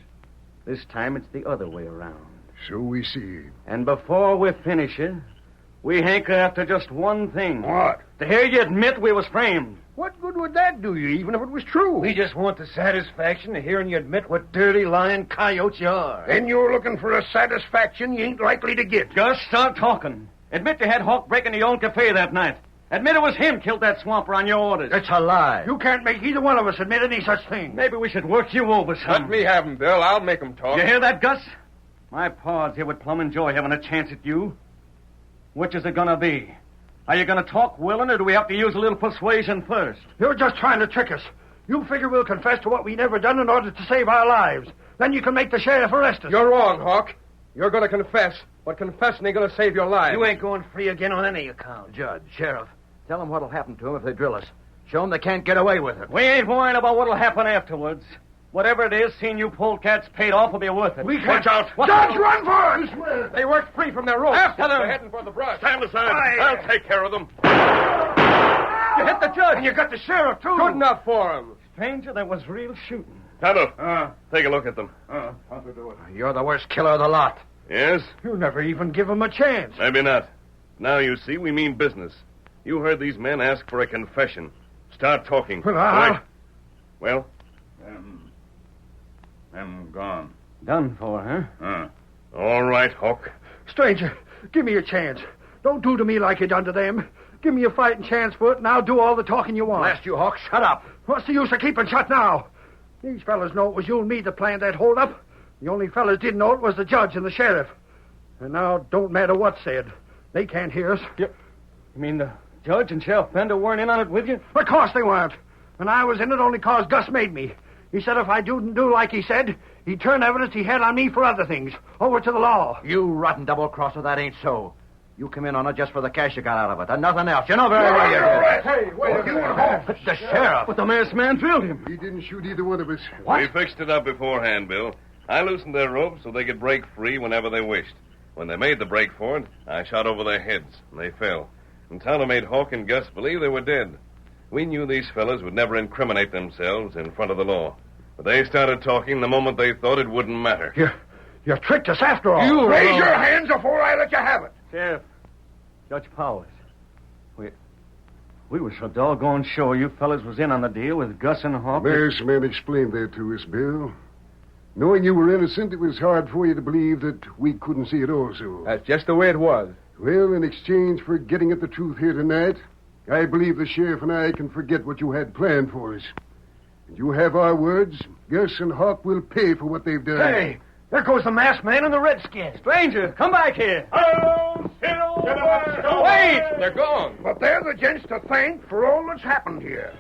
This time, it's the other way around. So we see. And before we finish it, we hanker after just one thing. What? To hear you admit we was framed. What good would that do you, even if it was true? We just want the satisfaction of hearing you admit what dirty, lying coyotes you are. Then you're looking for a satisfaction you ain't likely to get. Just start talking. Admit you had Hawk break into your own cafe that night. Admit it was him killed that swamper on your orders. It's a lie. You can't make either one of us admit any such thing. Maybe we should work you over some. Let me have him, Bill. I'll make him talk. You hear that, Gus? My paws here would plumb enjoy having a chance at you. Which is it gonna be? Are you gonna talk willing, or do we have to use a little persuasion first? You're just trying to trick us. You figure we'll confess to what we never done in order to save our lives. Then you can make the sheriff arrest us. You're wrong, Hawk. You're going to confess, but confessing ain't going to save your life. You ain't going free again on any account. Judge, sheriff, tell them what'll happen to them if they drill us. Show them they can't get away with it. We ain't worrying about what'll happen afterwards. Whatever it is, seeing you polecats paid off will be worth it. We can't... Watch out. Judge, run for us! They worked free from their ropes. After them. They're heading for the brush. Stand aside. I'll take care of them. You hit the judge. And you got the sheriff, too. Good enough for him. Stranger, that was real shooting. Tonto, take a look at them. You're the worst killer of the lot. Yes? You never even give him a chance. Maybe not. Now you see, we mean business. You heard these men ask for a confession. Start talking. Well, Right. Well? I'm gone. Done for, huh? All right, Hawk. Stranger, give me a chance. Don't do to me like you done to them. Give me a fighting chance for it, and I'll do all the talking you want. Blast you, Hawk, shut up. What's the use of keeping shut now? These fellas know it was you and me that planned that hold-up. The only fellas didn't know it was the judge and the sheriff. And now, don't matter what's said. They can't hear us. You mean the judge and Sheriff Bender weren't in on it with you? Of course they weren't. And I was in it only 'cause Gus made me. He said if I didn't do like he said, he'd turn evidence he had on me for other things over to the law. You rotten double-crosser, that ain't so. You come in on it just for the cash you got out of it, and nothing else. You know very well you did. Hey, wait a minute. The sheriff. But the masked man drilled him. He didn't shoot either one of us. We fixed it up beforehand, Bill. I loosened their ropes so they could break free whenever they wished. When they made the break for it, I shot over their heads, and they fell. And Tonto made Hawk and Gus believe they were dead. We knew these fellas would never incriminate themselves in front of the law. But they started talking the moment they thought it wouldn't matter. You tricked us after all. You raise your hands before I let you have it. Sheriff, Judge Powers, we were so doggone sure you fellas was in on the deal with Gus and Hawk. Masked man explained that to us, Bill. Knowing you were innocent, it was hard for you to believe that we couldn't see it also. That's just the way it was. Well, in exchange for getting at the truth here tonight, I believe the sheriff and I can forget what you had planned for us. And you have our words. Gus and Hawk will pay for what they've done. Hey, there goes the masked man and the redskin. Stranger, come back here. Wait! They're gone. But they're the gents to thank for all that's happened here.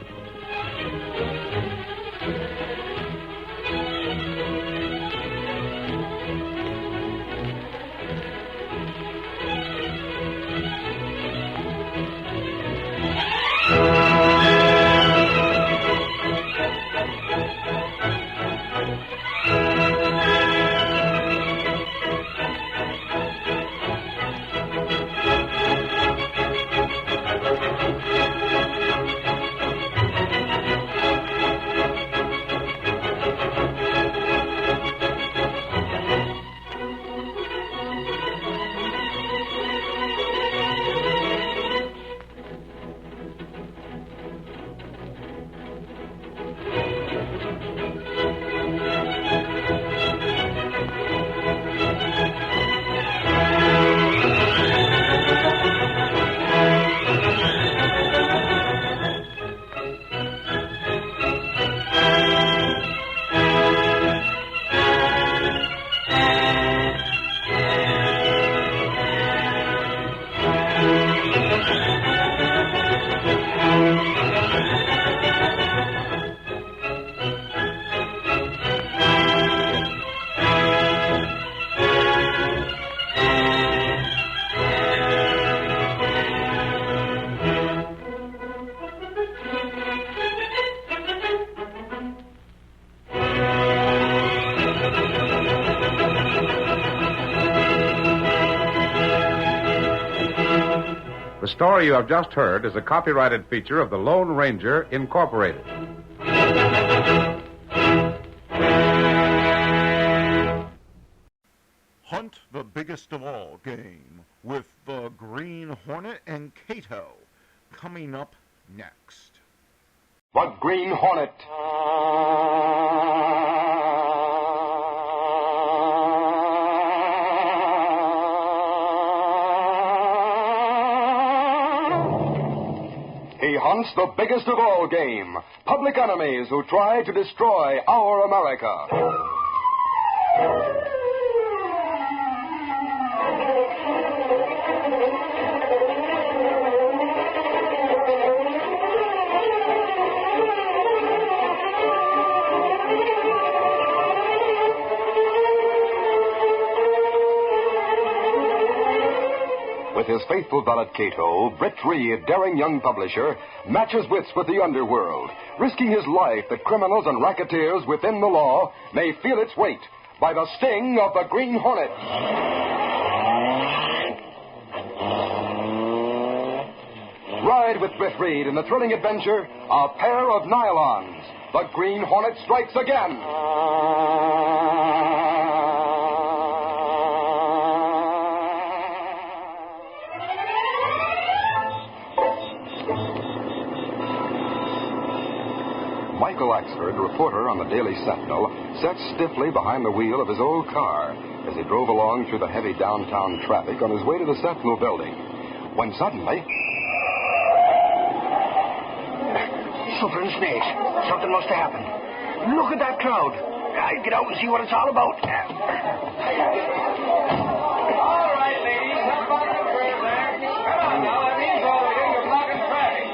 The story you have just heard is a copyrighted feature of the Lone Ranger, Incorporated. Hunt the biggest of all game with the Green Hornet and Cato coming up next. The Green Hornet. He hunts the biggest of all game, public enemies who try to destroy our America. With his faithful valet Cato, Britt Reed, daring young publisher, matches wits with the underworld, risking his life that criminals and racketeers within the law may feel its weight by the sting of the Green Hornet. Ride with Britt Reed in the thrilling adventure, A Pair of Nylons. The Green Hornet strikes again. Michael Axford, reporter on the Daily Sentinel, sat stiffly behind the wheel of his old car as he drove along through the heavy downtown traffic on his way to the Sentinel building, when suddenly... Super and Snake. Something must have happened. Look at that crowd. I'd get out and see what it's all about. All right, ladies. How about the first there? Come on now. That means over here. You're blocking traffic.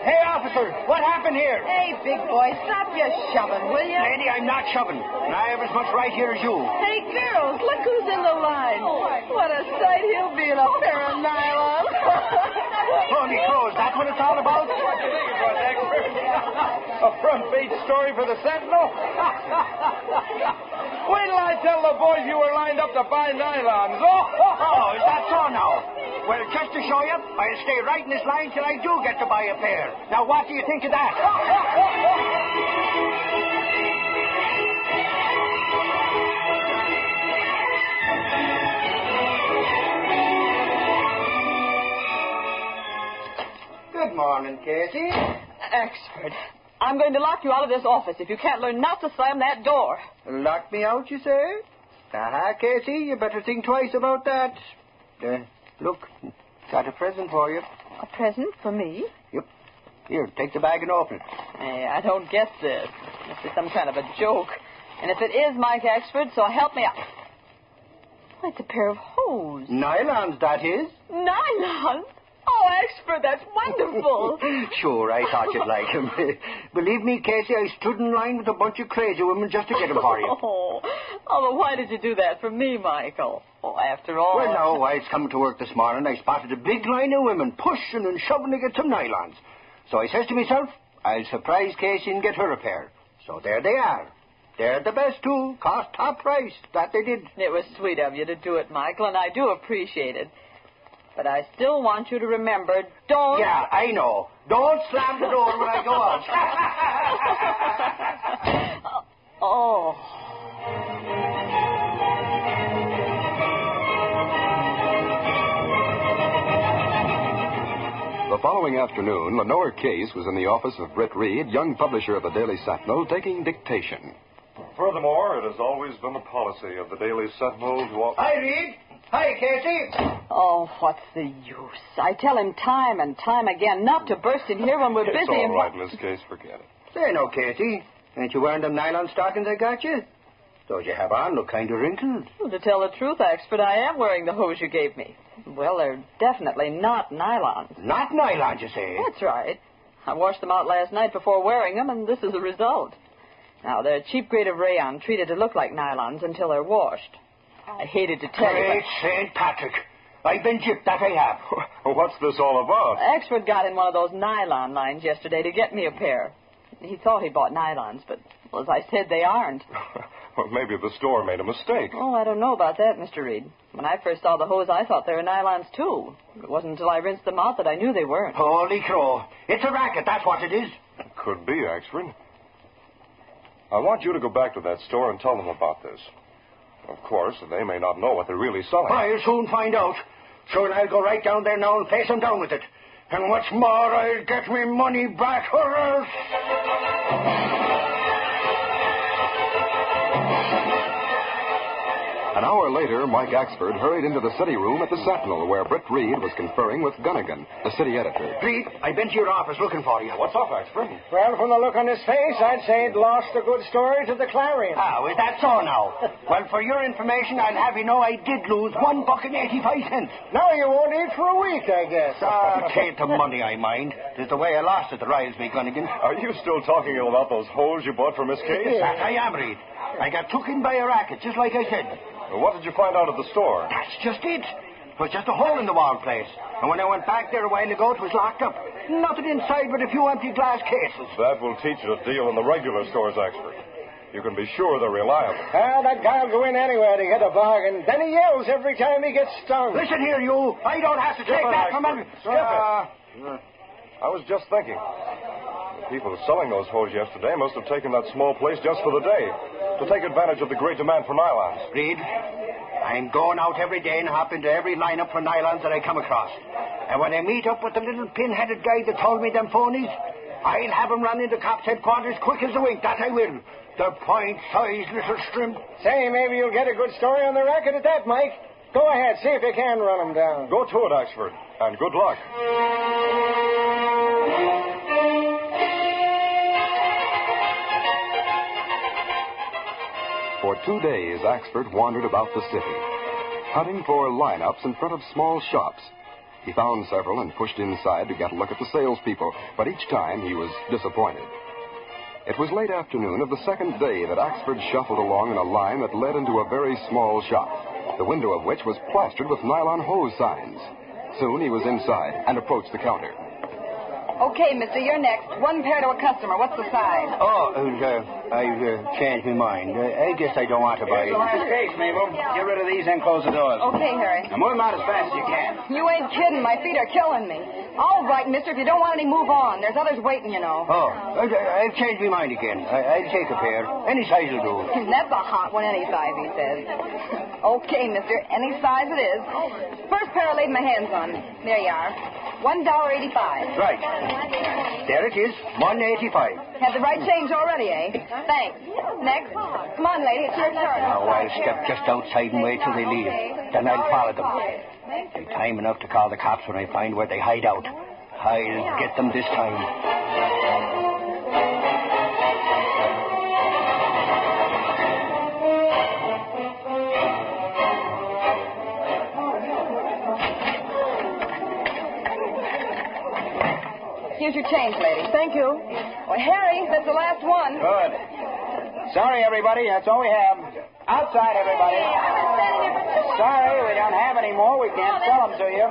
Hey, officer. What happened here? Hey, big boy, stop your shoving, will you? Lady, I'm not shoving. And I have as much right here as you. Hey, girls, look who's in the line. What a sight he'll be in a pair of nylons. Holy crows, that's what it's all about? What do you think it was, expert? A front page story for the Sentinel? Wait till I tell the boys you were lined up to buy nylons. Oh, is that so now? Well, just to show you, I'll stay right in this line till I do get to buy a pair. Now, what do you think of that? Good morning, Casey. Expert, I'm going to lock you out of this office if you can't learn not to slam that door. Lock me out, you say? Aha, Casey, you better think twice about that. Look, got a present for you. A present for me? Yep. Here, take the bag and open it. Hey, I don't get this. This is some kind of a joke. And if it is, Mike Expert, so help me out. Why, it's a pair of hose. Nylons, that is. Nylons? Oh, Expert, that's wonderful. Sure, I thought you'd like them. Believe me, Casey, I stood in line with a bunch of crazy women just to get them for you. Oh, but why did you do that for me, Michael? Oh, after all... Well, now, while I was coming to work this morning, I spotted a big line of women pushing and shoving to get some nylons. So I says to myself, I'll surprise Casey and get her a pair. So there they are. They're the best, too. Cost top price. That they did. It was sweet of you to do it, Michael, and I do appreciate it. But I still want you to remember, don't... Yeah, I know. Don't slam the door when I go out. Oh. The following afternoon, Lenore Case was in the office of Britt Reed, young publisher of the Daily Sentinel, taking dictation. Furthermore, it has always been the policy of the Daily Sentinel to... Hi, Reed. Hi, Casey. Oh, what's the use? I tell him time and time again not to burst in here when we're busy. It's all right, Miss Case. Forget it. Say no, Casey. Ain't you wearing them nylon stockings I got you? Those you have on look kind of wrinkled. Well, to tell the truth, Expert, I am wearing the hose you gave me. Well, they're definitely not nylons. Not nylons, you say? That's right. I washed them out last night before wearing them, and this is the result. Now, they're a cheap grade of rayon treated to look like nylons until they're washed. I hated to tell you. Great St. Patrick. I've been gypped, that I have. What's this all about? Expert got in one of those nylon lines yesterday to get me a pair. He thought he bought nylons, but, well, as I said, they aren't. Well, maybe the store made a mistake. Oh, I don't know about that, Mr. Reed. When I first saw the hose, I thought they were nylons, too. It wasn't until I rinsed them out that I knew they weren't. Holy crow. It's a racket, that's what it is. Could be, Axford. I want you to go back to that store and tell them about this. Of course, they may not know what they're really selling. I'll soon find out. Sure, and I'll go right down there now and face them down with it. And what's more, I'll get me money back or else... An hour later, Mike Axford hurried into the city room at the Sentinel, where Britt Reed was conferring with Gunnigan, the city editor. Reed, I've been to your office looking for you. What's up, Axford? Well, from the look on his face, I'd say he'd lost a good story to the Clarion. Oh, is that so now? Well, for your information, I'll have you know I did lose $1.85. Now you won't eat for a week, I guess. Take the money I mind. It's the way I lost it, the Rilesby, Gunnigan. Are you still talking about those hose you bought for Miss Case? That I am, Reed. I got took in by a racket, just like I said. Well, what did you find out at the store? That's just it. It was just a hole in the wall place. And when I went back there a while ago, it was locked up. Nothing inside but a few empty glass cases. That will teach you to deal in the regular stores, Axford. You can be sure they're reliable. Well, that guy'll go in anywhere to get a bargain. Then he yells every time he gets stung. Listen here, you. I don't have to take that from him. Skip it. I was just thinking. The people selling those hose yesterday must have taken that small place just for the day, to take advantage of the great demand for nylons. Reed, I'm going out every day and hop into every lineup for nylons that I come across. And when I meet up with the little pin-headed guy that told me them phonies, I'll have him run into cops' headquarters quick as a wink, that I will. The point-sized little shrimp. Say, maybe you'll get a good story on the racket at that, Mike. Go ahead, see if you can run him down. Go to it, Axford, and good luck. For 2 days, Axford wandered about the city, hunting for lineups in front of small shops. He found several and pushed inside to get a look at the salespeople, but each time he was disappointed. It was late afternoon of the second day that Axford shuffled along in a line that led into a very small shop, the window of which was plastered with nylon hose signs. Soon he was inside and approached the counter. Okay, mister, you're next. One pair to a customer. What's the size? I've changed my mind. I guess I don't want to buy it. Here's the last case, Mabel. Get rid of these and close the doors. Okay, Harry. Now move them out as fast as you can. You ain't kidding. My feet are killing me. All right, mister, if you don't want any, move on. There's others waiting, you know. I've changed my mind again. I'll take a pair. Any size will do. That's a hot one, any size, he says. Okay, mister, any size it is. First pair I laid my hands on. There you are. $1.85. Right. There it is. $1.85. Have the right change already, eh? Thanks. Next. Come on, lady, it's your turn. Now, I'll step just outside and wait till they leave. Then I'll follow them. I've time enough to call the cops when I find where they hide out. I'll get them this time. Here's your change, lady. Thank you. Well, Harry, that's the last one. Good. Sorry, everybody. That's all we have. Outside, everybody. Sorry, we don't have any more. We can't sell them to you.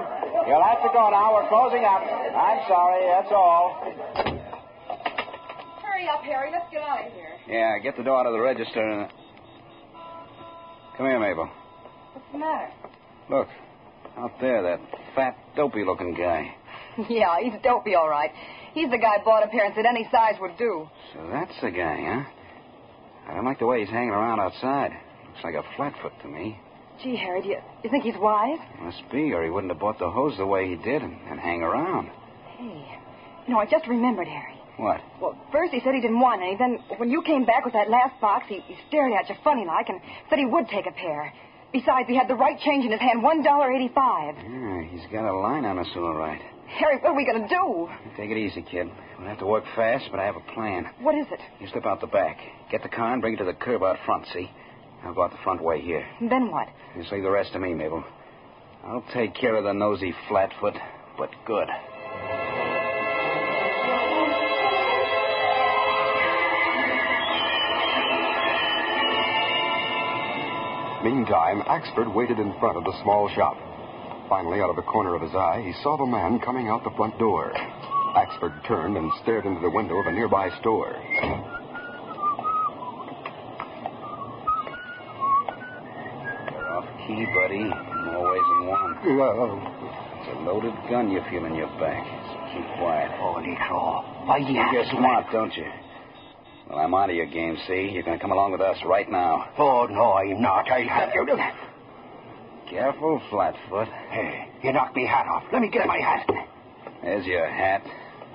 You'll have to go now. We're closing up. I'm sorry. That's all. Hurry up, Harry. Let's get out of here. Yeah, get the door out of the register and... Come here, Mabel. What's the matter? Look. Out there, that fat, dopey-looking guy. Yeah, he's dopey, all right. He's the guy bought a pair and said any size would do. So that's the guy, huh? I don't like the way he's hanging around outside. Looks like a flatfoot to me. Gee, Harry, do you think he's wise? Must be, or he wouldn't have bought the hose the way he did and hang around. Hey, I just remembered, Harry. What? Well, first he said he didn't want any. Then when you came back with that last box, he stared at you funny-like and said he would take a pair. Besides, he had the right change in his hand, $1.85. Yeah, he's got a line on us all right. Harry, what are we going to do? Take it easy, kid. We'll have to work fast, but I have a plan. What is it? You slip out the back. Get the car and bring it to the curb out front, see? I'll go out the front way here. Then what? You leave the rest to me, Mabel. I'll take care of the nosy flatfoot, but good. Meantime, Axford waited in front of the small shop. Finally, out of the corner of his eye, he saw the man coming out the front door. Axford turned and stared into the window of a nearby store. You're off key, buddy. More ways than one. It's a loaded gun you feel in your back. So keep quiet. Holy crow. Why do you have You're to... smart, don't you? Well, I'm out of your game, see? You're going to come along with us right now. Oh, no, I'm not. I'll have you. Careful, Flatfoot. Hey, you knocked me hat off. Let me get my hat. There's your hat.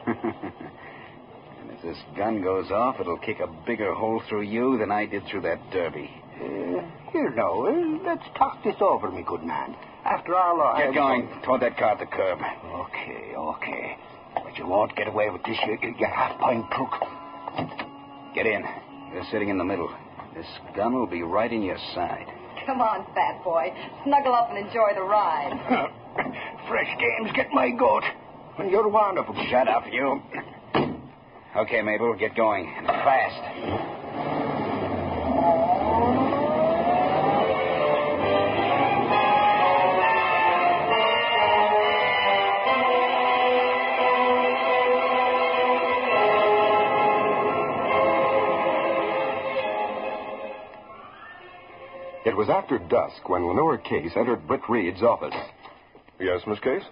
And if this gun goes off, it'll kick a bigger hole through you than I did through that derby. Here now, let's talk this over, me good man. After all, Get going. Toward that car at the curb. Okay. But you won't get away with this, you half-pint crook. Get in. You're sitting in the middle. This gun will be right in your side. Come on, fat boy. Snuggle up and enjoy the ride. Fresh games get my goat. You're wonderful. Shut up, you. Okay, Mabel, get going. And fast. It was after dusk when Lenore Case entered Britt Reed's office. Yes, Miss Case?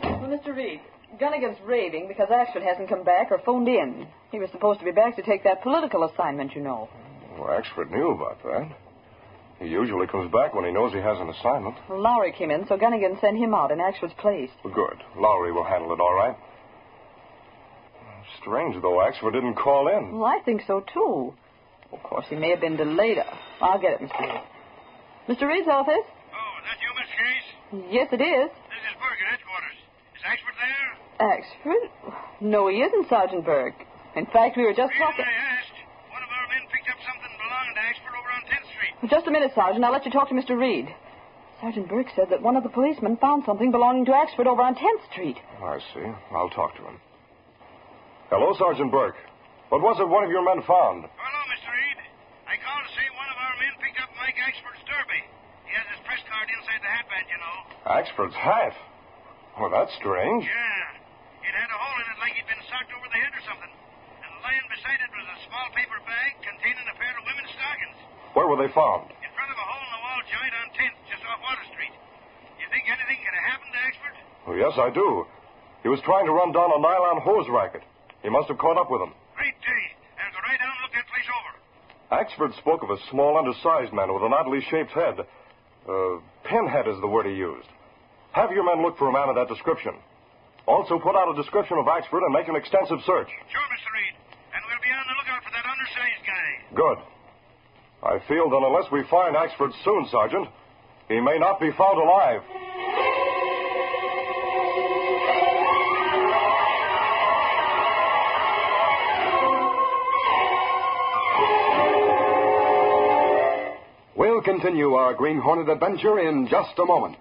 Well, Mr. Reed, Gunnigan's raving because Axford hasn't come back or phoned in. He was supposed to be back to take that political assignment, you know. Well, Axford knew about that. He usually comes back when he knows he has an assignment. Well, Lowry came in, so Gunnigan sent him out in Axford's place. Well, good. Lowry will handle it all right. Strange, though, Axford didn't call in. Well, I think so, too. Of course, he may have been delayed. I'll get it, Mr. Reed. Mr. Reed's office? Oh, is that you, Miss Case? Yes, it is. This is Berg at headquarters. Is Axford there? Axford? No, he isn't, Sergeant Berg. In fact, we were just talking... I asked. One of our men picked up something belonging to Axford over on 10th Street. Just a minute, Sergeant. I'll let you talk to Mr. Reed. Sergeant Burke said that one of the policemen found something belonging to Axford over on 10th Street. I see. I'll talk to him. Hello, Sergeant Burke. What was it one of your men found? Hello, Mr. Reed. I called to say one of our men picked up Mike Axford's derby. He has his press card inside the hat band, you know. Axford's hat? Well, that's strange. Yeah. It had a hole in it like he'd been socked over the head or something. And lying beside it was a small paper bag containing a pair of women's stockings. Where were they found? In front of a hole in the wall joint on 10th, just off Water Street. You think anything could have happened to Axford? Well, yes, I do. He was trying to run down a nylon hose racket. He must have caught up with him. Great day. I'll go right down and look that place over. Axford spoke of a small, undersized man with an oddly shaped head. Pinhead is the word he used. Have your men look for a man of that description. Also, put out a description of Axford and make an extensive search. Sure, Mr. Reed. And we'll be on the lookout for that undersized guy. Good. I feel that unless we find Axford soon, Sergeant, he may not be found alive. We'll continue our Green Hornet adventure in just a moment.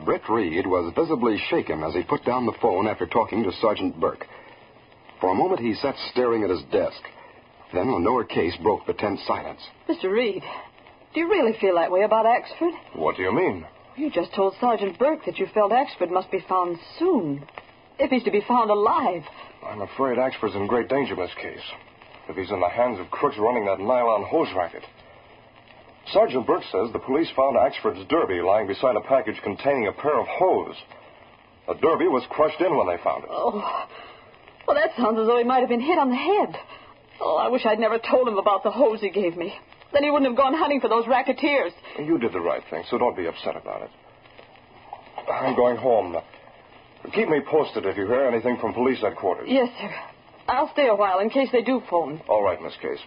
Britt Reed was visibly shaken as he put down the phone after talking to Sergeant Burke. For a moment, he sat staring at his desk. Then a lower case broke the tense silence. Mr. Reed, do you really feel that way about Axford? What do you mean? You just told Sergeant Burke that you felt Axford must be found soon. If he's to be found alive. I'm afraid Axford's in great danger, Miss Case. If he's in the hands of crooks running that nylon hose racket. Sergeant Burke says the police found Axford's derby lying beside a package containing a pair of hose. The derby was crushed in when they found it. Oh, well, that sounds as though he might have been hit on the head. Oh, I wish I'd never told him about the hose he gave me. Then he wouldn't have gone hunting for those racketeers. You did the right thing, so don't be upset about it. I'm going home. Keep me posted if you hear anything from police headquarters. Yes, sir. I'll stay a while in case they do phone. All right, Miss Case.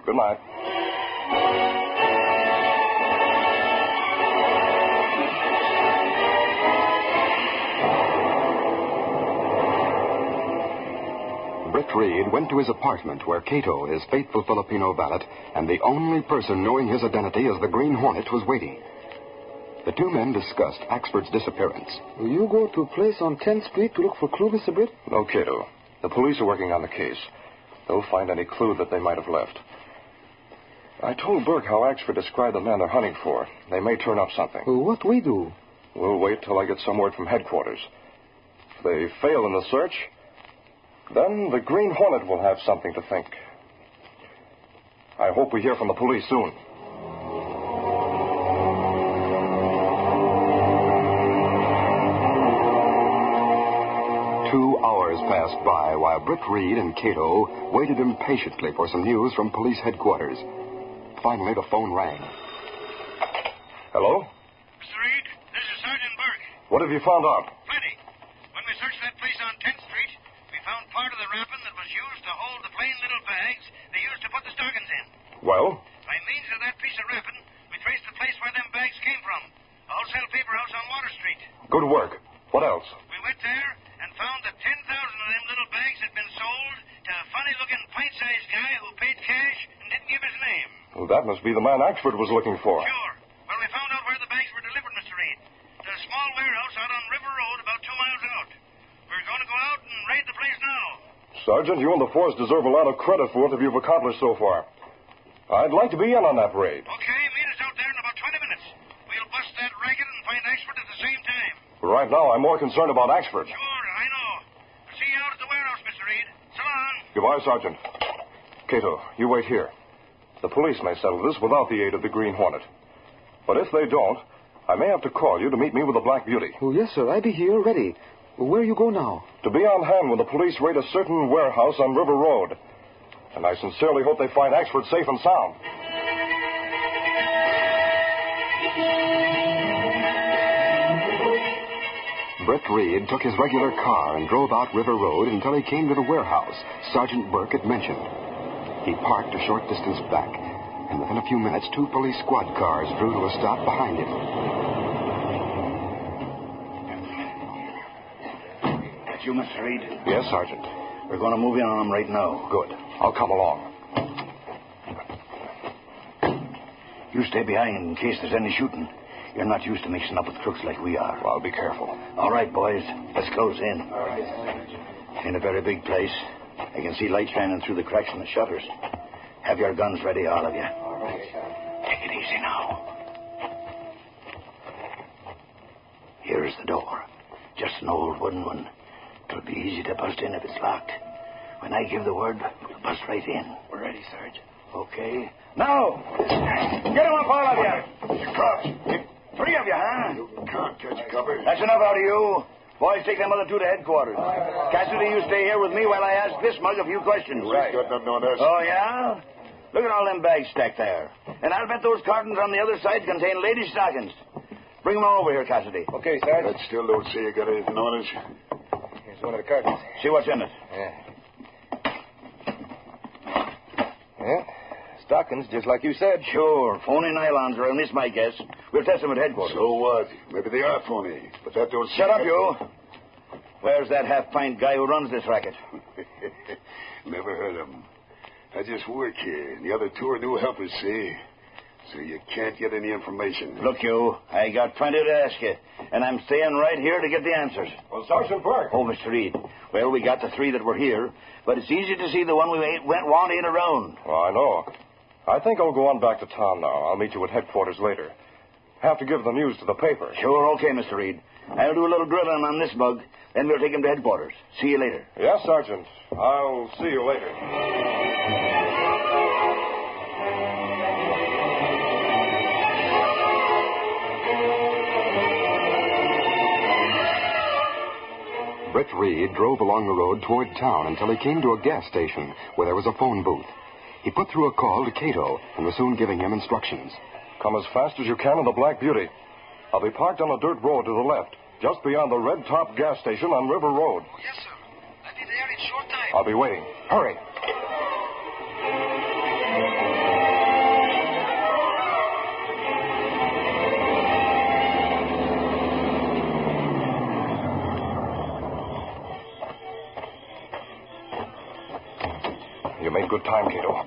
Good night. Britt Reed went to his apartment where Cato, his faithful Filipino valet, and the only person knowing his identity as the Green Hornet, was waiting. The two men discussed Axford's disappearance. Will you go to a place on 10th Street to look for clue, Mr. Britt? No, Cato. The police are working on the case. They'll find any clue that they might have left. I told Burke how Axford described the man they're hunting for. They may turn up something. Well, what we do? We'll wait till I get some word from headquarters. If they fail in the search, then the Green Hornet will have something to think. I hope we hear from the police soon. Passed by while Britt Reed and Cato waited impatiently for some news from police headquarters. Finally, the phone rang. Hello? Mr. Reed, this is Sergeant Burke. What have you found out? Plenty. When we searched that place on 10th Street, we found part of the wrapping that was used to hold the plain little bags they used to put the stockings in. Well? By means of that piece of wrapping, we traced the place where them bags came from. A wholesale paper house on Water Street. Good work. What else? We went there and found that 10,000 of them little bags had been sold to a funny-looking pint-sized guy who paid cash and didn't give his name. Well, that must be the man Axford was looking for. Sure. Well, we found out where the bags were delivered, Mr. Reed. To a small warehouse out on River Road about 2 miles out. We're going to go out and raid the place now. Sergeant, you and the force deserve a lot of credit for what you've accomplished so far. I'd like to be in on that raid. Okay, meet us out there in about 20 minutes. We'll bust that racket and find Axford at the same time. Right now, I'm more concerned about Axford. Sure, I know. See you out at the warehouse, Mr. Reed. So long. Goodbye, Sergeant. Cato, you wait here. The police may settle this without the aid of the Green Hornet. But if they don't, I may have to call you to meet me with the Black Beauty. Oh, yes, sir. I'll be here, ready. Where you go now? To be on hand when the police raid a certain warehouse on River Road. And I sincerely hope they find Axford safe and sound. Britt Reed took his regular car and drove out River Road until he came to the warehouse Sergeant Burke had mentioned. He parked a short distance back, and within a few minutes, 2 police squad cars drew to a stop behind him. That's you, Mr. Reed? Yes, Sergeant. We're going to move in on them right now. Good. I'll come along. You stay behind in case there's any shooting. You're not used to mixing up with crooks like we are. Well, I'll be careful. All right, boys. Let's close in. In a very big place. I can see light shining through the cracks in the shutters. Have your guns ready, all of you. All right. Take it easy now. Here's the door. Just an old wooden one. It'll be easy to bust in if it's locked. When I give the word, we'll bust right in. We're ready, Sarge. Okay. Now! Get him up, all of you! Cops. 3 of you, huh? You can't catch cover. That's enough out of you. Boys, take them other 2 to headquarters. Cassidy, you stay here with me while I ask this mug a few questions. Right. Got nothing on us. Oh, yeah? Look at all them bags stacked there. And I'll bet those cartons on the other side contain ladies' stockings. Bring them all over here, Cassidy. Okay, Sarge. That still don't say you got anything on us. Here's one of the cartons. See what's in it. Yeah. Yeah. Stockings, just like you said. Sure. Phony nylons are, at least my guess. We'll test them at headquarters. So what? Maybe they are phony. But that don't... Shut up, you. Where's that half-pint guy who runs this racket? Never heard of him. I just work here, and the other 2 are new helpers, see? So you can't get any information. Look, you, I got plenty to ask you, and I'm staying right here to get the answers. Well, Sergeant Burke. Oh, Mr. Reed. Well, we got the 3 that were here, but it's easy to see the one we want ain't around. Well, I know. I think I'll go on back to town now. I'll meet you at headquarters later. Have to give the news to the paper. Sure, okay, Mr. Reed. I'll do a little drilling on this bug, then we'll take him to headquarters. See you later. Yes, Sergeant. I'll see you later. Britt Reed drove along the road toward town until he came to a gas station where there was a phone booth. He put through a call to Cato and was soon giving him instructions. Come as fast as you can on the Black Beauty. I'll be parked on a dirt road to the left, just beyond the Red Top gas station on River Road. Oh, yes, sir. I'll be there in short time. I'll be waiting. Hurry. You made good time, Cato.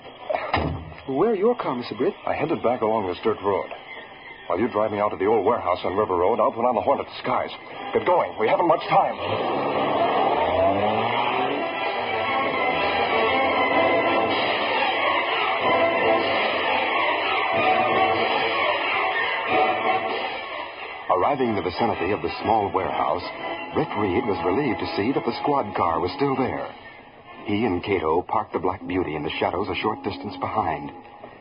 Where your car, Mr. Britt? I headed back along this dirt road. While you drive me out to the old warehouse on River Road, I'll put on the Hornet disguise. Get going. We haven't much time. Arriving in the vicinity of the small warehouse, Britt Reed was relieved to see that the squad car was still there. He and Cato parked the Black Beauty in the shadows a short distance behind.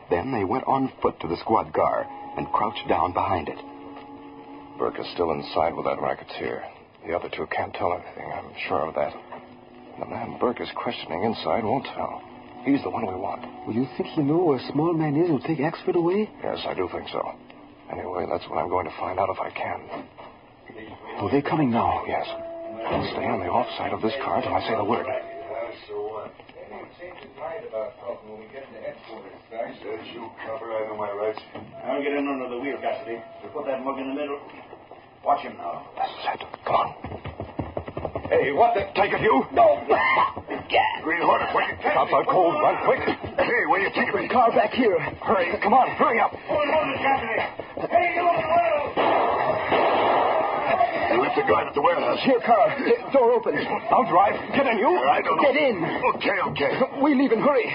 Then they went on foot to the squad car and crouched down behind it. Burke is still inside with that racketeer. The other 2 can't tell anything. I'm sure of that. The man Burke is questioning inside won't tell. He's the one we want. Well, you think you know where a small man is who'll take Axford away? Yes, I do think so. Anyway, that's what I'm going to find out if I can. Oh, they're coming now. Yes. I'll stay on the off side of this car till I say the word. Says you cover, I know my rights. I'll get in under the wheel, Cassidy. We'll put that mug in the middle. Watch him now. That's it. Come on. Hey, what the... Take it, you? No. Green Hornet, where you taking Cops out cold. Run quick. Hey, where you taking me? Car back here. Hurry. Come on. Hurry up. Hold on, Cassidy. Hey, you open the window. You left the guard at the warehouse. Here, car. Door open. I'll drive. Get in, you. I don't know. Get in. Okay. We leave and hurry.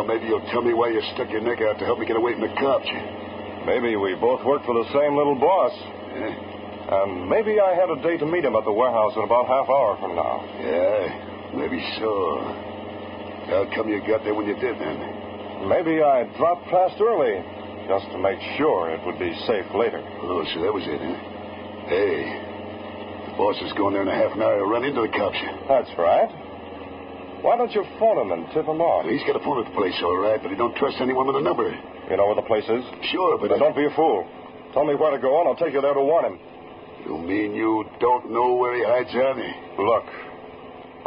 Maybe you'll tell me why you stuck your neck out to help me get away from the cops. Maybe we both work for the same little boss. Yeah. And maybe I had a date to meet him at the warehouse in about half hour from now. Yeah, maybe so. How come you got there when you did, then? Maybe I dropped past early, just to make sure it would be safe later. Oh, so that was it, huh? Hey, the boss is going there in a half an hour to run into the cops. That's right. Why don't you phone him and tip him off? Well, he's got a phone at the place, all right, but he don't trust anyone with a number. You know where the place is? Sure, but... Then don't be a fool. Tell me where to go, and I'll take you there to warn him. You mean you don't know where he hides Johnny? Look,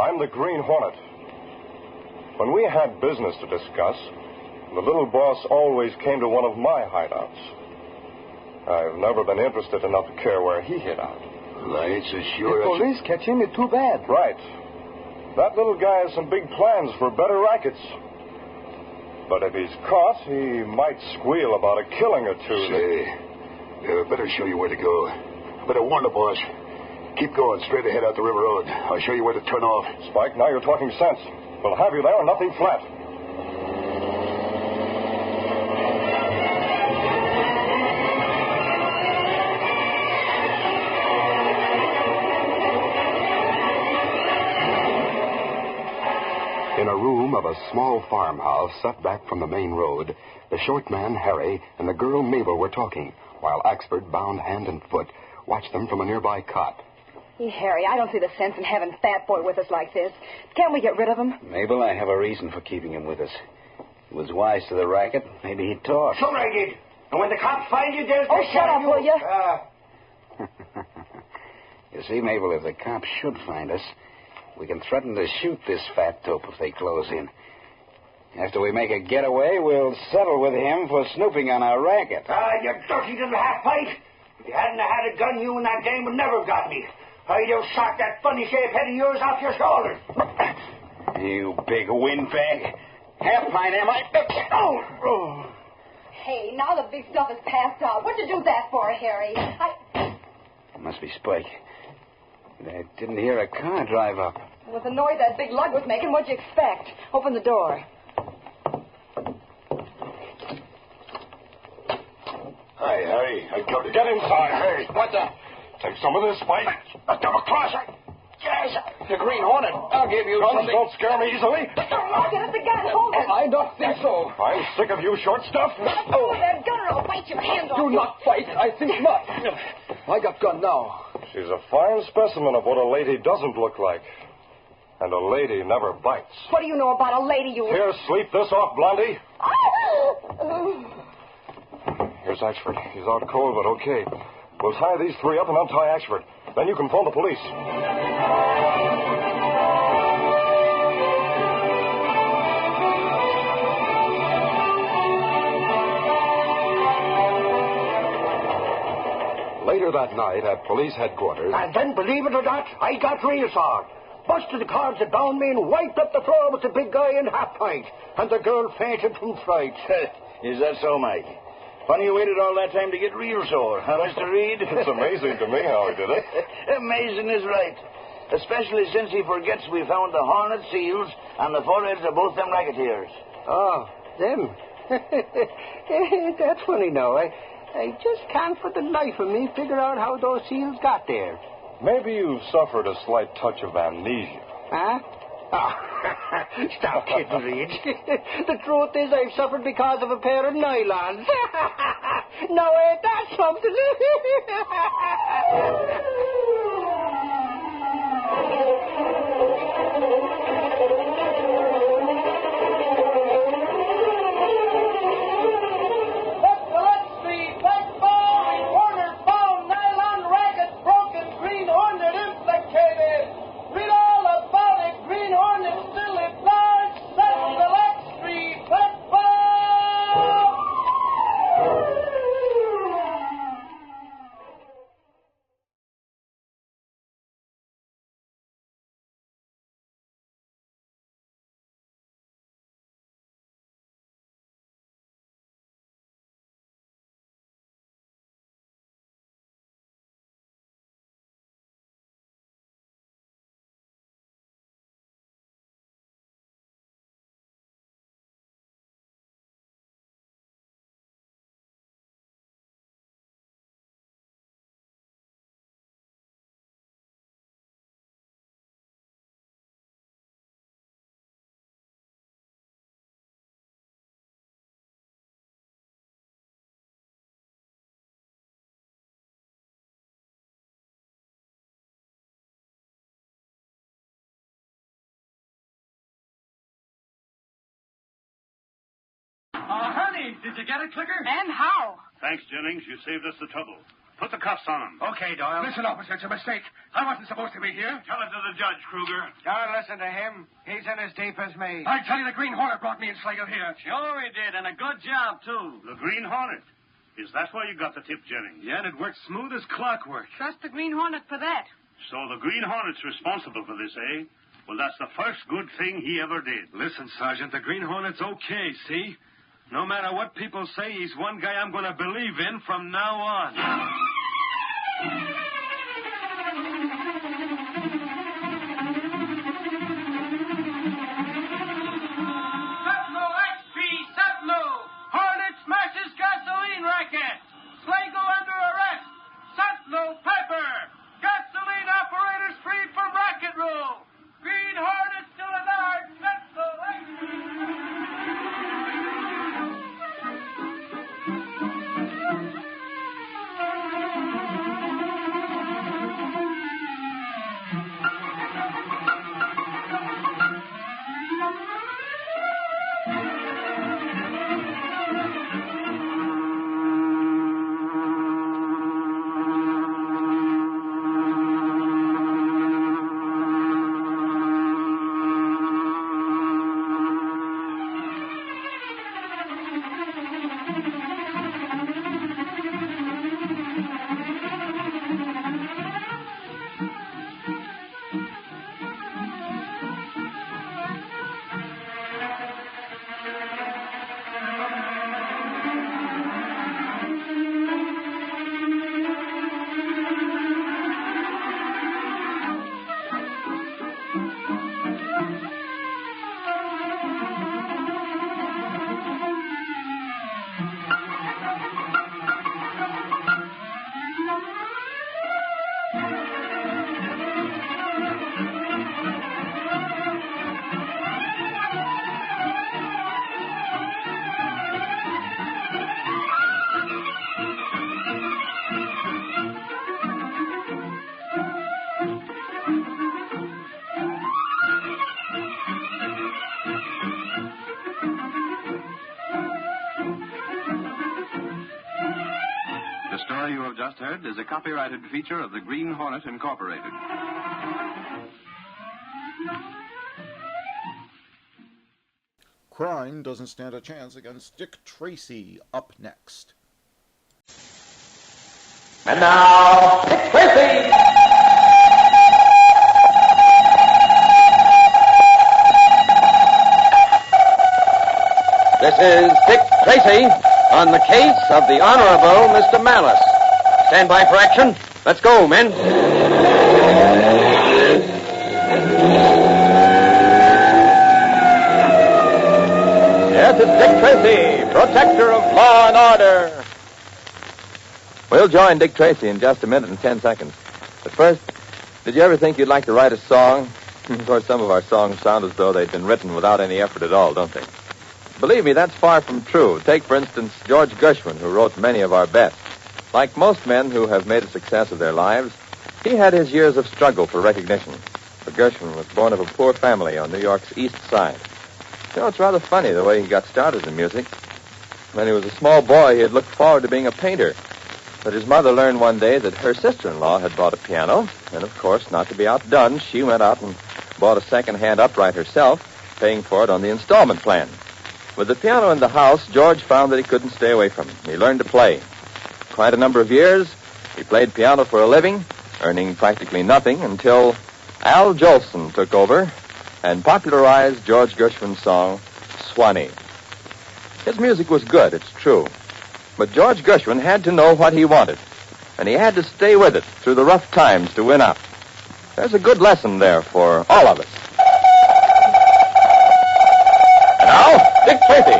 I'm the Green Hornet. When we had business to discuss, the little boss always came to one of my hideouts. I've never been interested enough to care where he hid out. Well, I ain't so sure. If police catch him, it's too bad. Right. That little guy has some big plans for better rackets. But if he's caught, he might squeal about a killing or two. Say, better show you where to go. Better warn the boss. Keep going straight ahead out the river road. I'll show you where to turn off. Spike, now you're talking sense. We'll have you there and nothing flat. In a room of a small farmhouse set back from the main road, the short man, Harry, and the girl, Mabel, were talking, while Axford, bound hand and foot, watched them from a nearby cot. Hey, Harry, I don't see the sense in having Fat Boy with us like this. Can't we get rid of him? Mabel, I have a reason for keeping him with us. He was wise to the racket. Maybe he'd talk. Sure I did. And when the cops find you, they'll... Oh, shut up, will you? You see, Mabel, if the cops should find us, we can threaten to shoot this fat dope if they close in. After we make a getaway, we'll settle with him for snooping on our racket. You dirty little half-pint. If you hadn't had a gun, you and that dame would never have got me. I'd have shot that funny-shaped head of yours off your shoulder. You big windbag. Half-pint, am I? Oh. Hey, now the big stuff is passed out. What'd you do that for, Harry? It must be Spike. I didn't hear a car drive up. With the noise that big lug was making, what'd you expect? Open the door. Hi, Harry. I come to... Get inside. Hey, what the? Take some of this, Spike. A double crosser. Yes. The Green Hornet. I'll give you guns something. Don't scare me easily. Get at the gun. Hold it. I don't think so. I'm sick of you short stuff. Let go of that gun or I'll bite your hand off. Do not fight. I think not. I got gun now. She's a fine specimen of what a lady doesn't look like. And a lady never bites. What do you know about a lady, you... Here, sleep this off, Blondie. Here's Axford. He's out cold, but okay. We'll tie these three up and untie Axford. Then you can phone the police. Later that night at police headquarters... And then, believe it or not, I got real sorry. Busted the cards that bound me and wiped up the floor with the big guy in half-pint. And the girl fainted from fright. Is that so, Mike? Funny you waited all that time to get real sore, huh, Mr. Reed? It's amazing to me how he did it. Amazing is right. Especially since he forgets we found the Hornet seals on the foreheads of both them racketeers. Oh, them? That's funny now. I just can't for the life of me figure out how those seals got there. Maybe you've suffered a slight touch of amnesia. Huh? Oh, stop kidding, Reed. The truth is I've suffered because of a pair of nylons. Now, ain't that something? Honey, did you get it, Clicker? And how? Thanks, Jennings. You saved us the trouble. Put the cuffs on him. Okay, Doyle. Listen, officer, it's a mistake. I wasn't supposed to be here. Tell it to the judge, Kruger. Don't listen to him. He's in as deep as me. I tell you, the Green Hornet brought me and Slagle here. Sure he did, and a good job, too. The Green Hornet. Is that why you got the tip, Jennings? Yeah, and it worked smooth as clockwork. Trust the Green Hornet for that. So the Green Hornet's responsible for this, eh? Well, that's the first good thing he ever did. Listen, Sergeant, the Green Hornet's okay, see? No matter what people say, he's one guy I'm going to believe in from now on. Hornet smashes gasoline racket. Slagle under arrest. Sentinel Pepper. Gasoline operators freed from racket rule. Green Hornet still at large. Sentinel. The story you have just heard is a copyrighted feature of the Green Hornet Incorporated. Crime doesn't stand a chance against Dick Tracy. Up next. And now, Dick Tracy! This is Dick Tracy on the case of the Honorable Mr. Malice. Stand by for action. Let's go, men. Yes, it's Dick Tracy, protector of law and order. We'll join Dick Tracy in just a minute and 10 seconds. But first, did you ever think you'd like to write a song? Of course, some of our songs sound as though they'd been written without any effort at all, don't they? Believe me, that's far from true. Take, for instance, George Gershwin, who wrote many of our best. Like most men who have made a success of their lives, he had his years of struggle for recognition. For Gershwin was born of a poor family on New York's East Side. You know, it's rather funny the way he got started in music. When he was a small boy, he had looked forward to being a painter. But his mother learned one day that her sister-in-law had bought a piano, and of course, not to be outdone, she went out and bought a second-hand upright herself, paying for it on the installment plan. With the piano in the house, George found that he couldn't stay away from it. He learned to play. Quite a number of years, he played piano for a living, earning practically nothing until Al Jolson took over and popularized George Gershwin's song, Swanee. His music was good, it's true. But George Gershwin had to know what he wanted, and he had to stay with it through the rough times to win out. There's a good lesson there for all of us. And now, Dick Tracy.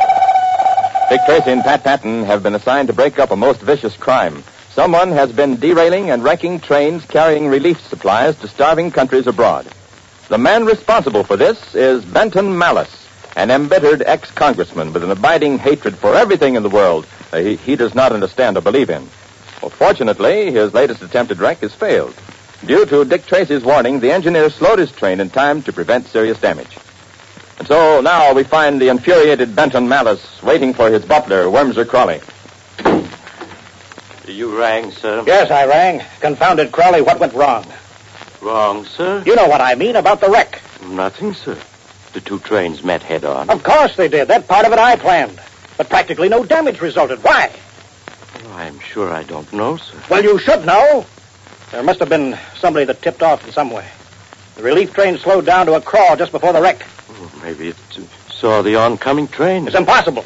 Dick Tracy and Pat Patton have been assigned to break up a most vicious crime. Someone has been derailing and wrecking trains carrying relief supplies to starving countries abroad. The man responsible for this is Benton Malice, an embittered ex-congressman with an abiding hatred for everything in the world he does not understand or believe in. Well, fortunately, his latest attempted wreck has failed. Due to Dick Tracy's warning, the engineer slowed his train in time to prevent serious damage. And so now we find the infuriated Benton Malice waiting for his butler, Wormser Crawley. You rang, sir? Yes, I rang. Confounded Crowley, what went wrong? Wrong, sir? You know what I mean about the wreck. Nothing, sir. The two trains met head-on. Of course they did. That part of it I planned. But practically no damage resulted. Why? Well, I'm sure I don't know, sir. Well, you should know. There must have been somebody that tipped off in some way. The relief train slowed down to a crawl just before the wreck. Well, maybe it saw the oncoming train. It's impossible.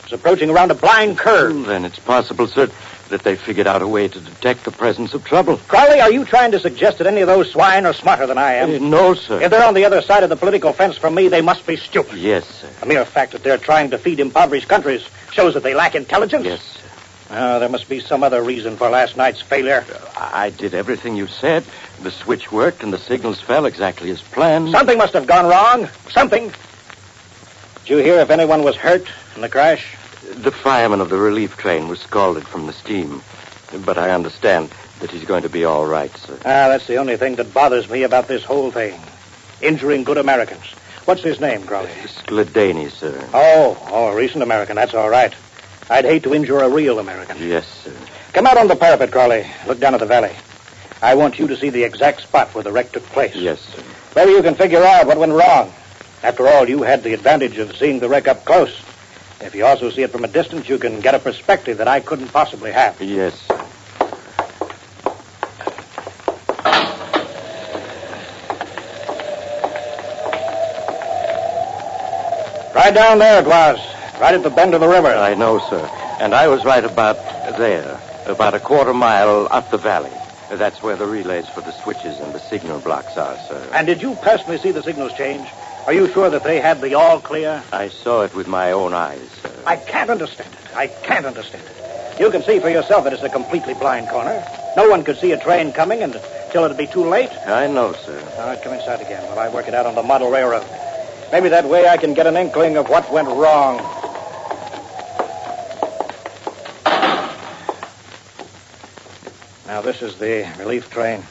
It's approaching around a blind curve. Well, then it's possible, sir, that they figured out a way to detect the presence of trouble. Crowley, are you trying to suggest that any of those swine are smarter than I am? No, sir. If they're on the other side of the political fence from me, they must be stupid. Yes, sir. The mere fact that they're trying to feed impoverished countries shows that they lack intelligence. Yes, sir. There must be some other reason for last night's failure. I did everything you said. The switch worked and the signals fell exactly as planned. Something must have gone wrong. Something. Did you hear if anyone was hurt in the crash? The fireman of the relief train was scalded from the steam. But I understand that he's going to be all right, sir. That's the only thing that bothers me about this whole thing. Injuring good Americans. What's his name, Crowley? Skladany, sir. Oh, a recent American. That's all right. I'd hate to injure a real American. Yes, sir. Come out on the parapet, Crowley. Look down at the valley. I want you to see the exact spot where the wreck took place. Yes, sir. Maybe you can figure out what went wrong. After all, you had the advantage of seeing the wreck up close. If you also see it from a distance, you can get a perspective that I couldn't possibly have. Yes, sir. Right down there it was. Right at the bend of the river. I know, sir. And I was right about there. About a quarter mile up the valley. That's where the relays for the switches and the signal blocks are, sir. And did you personally see the signals change? Are you sure that they had the all clear? I saw it with my own eyes, sir. I can't understand it. I can't understand it. You can see for yourself that it's a completely blind corner. No one could see a train coming until it'd be too late. I know, sir. All right, come inside again while I work it out on the model railroad. Maybe that way I can get an inkling of what went wrong. Now, this is the relief train.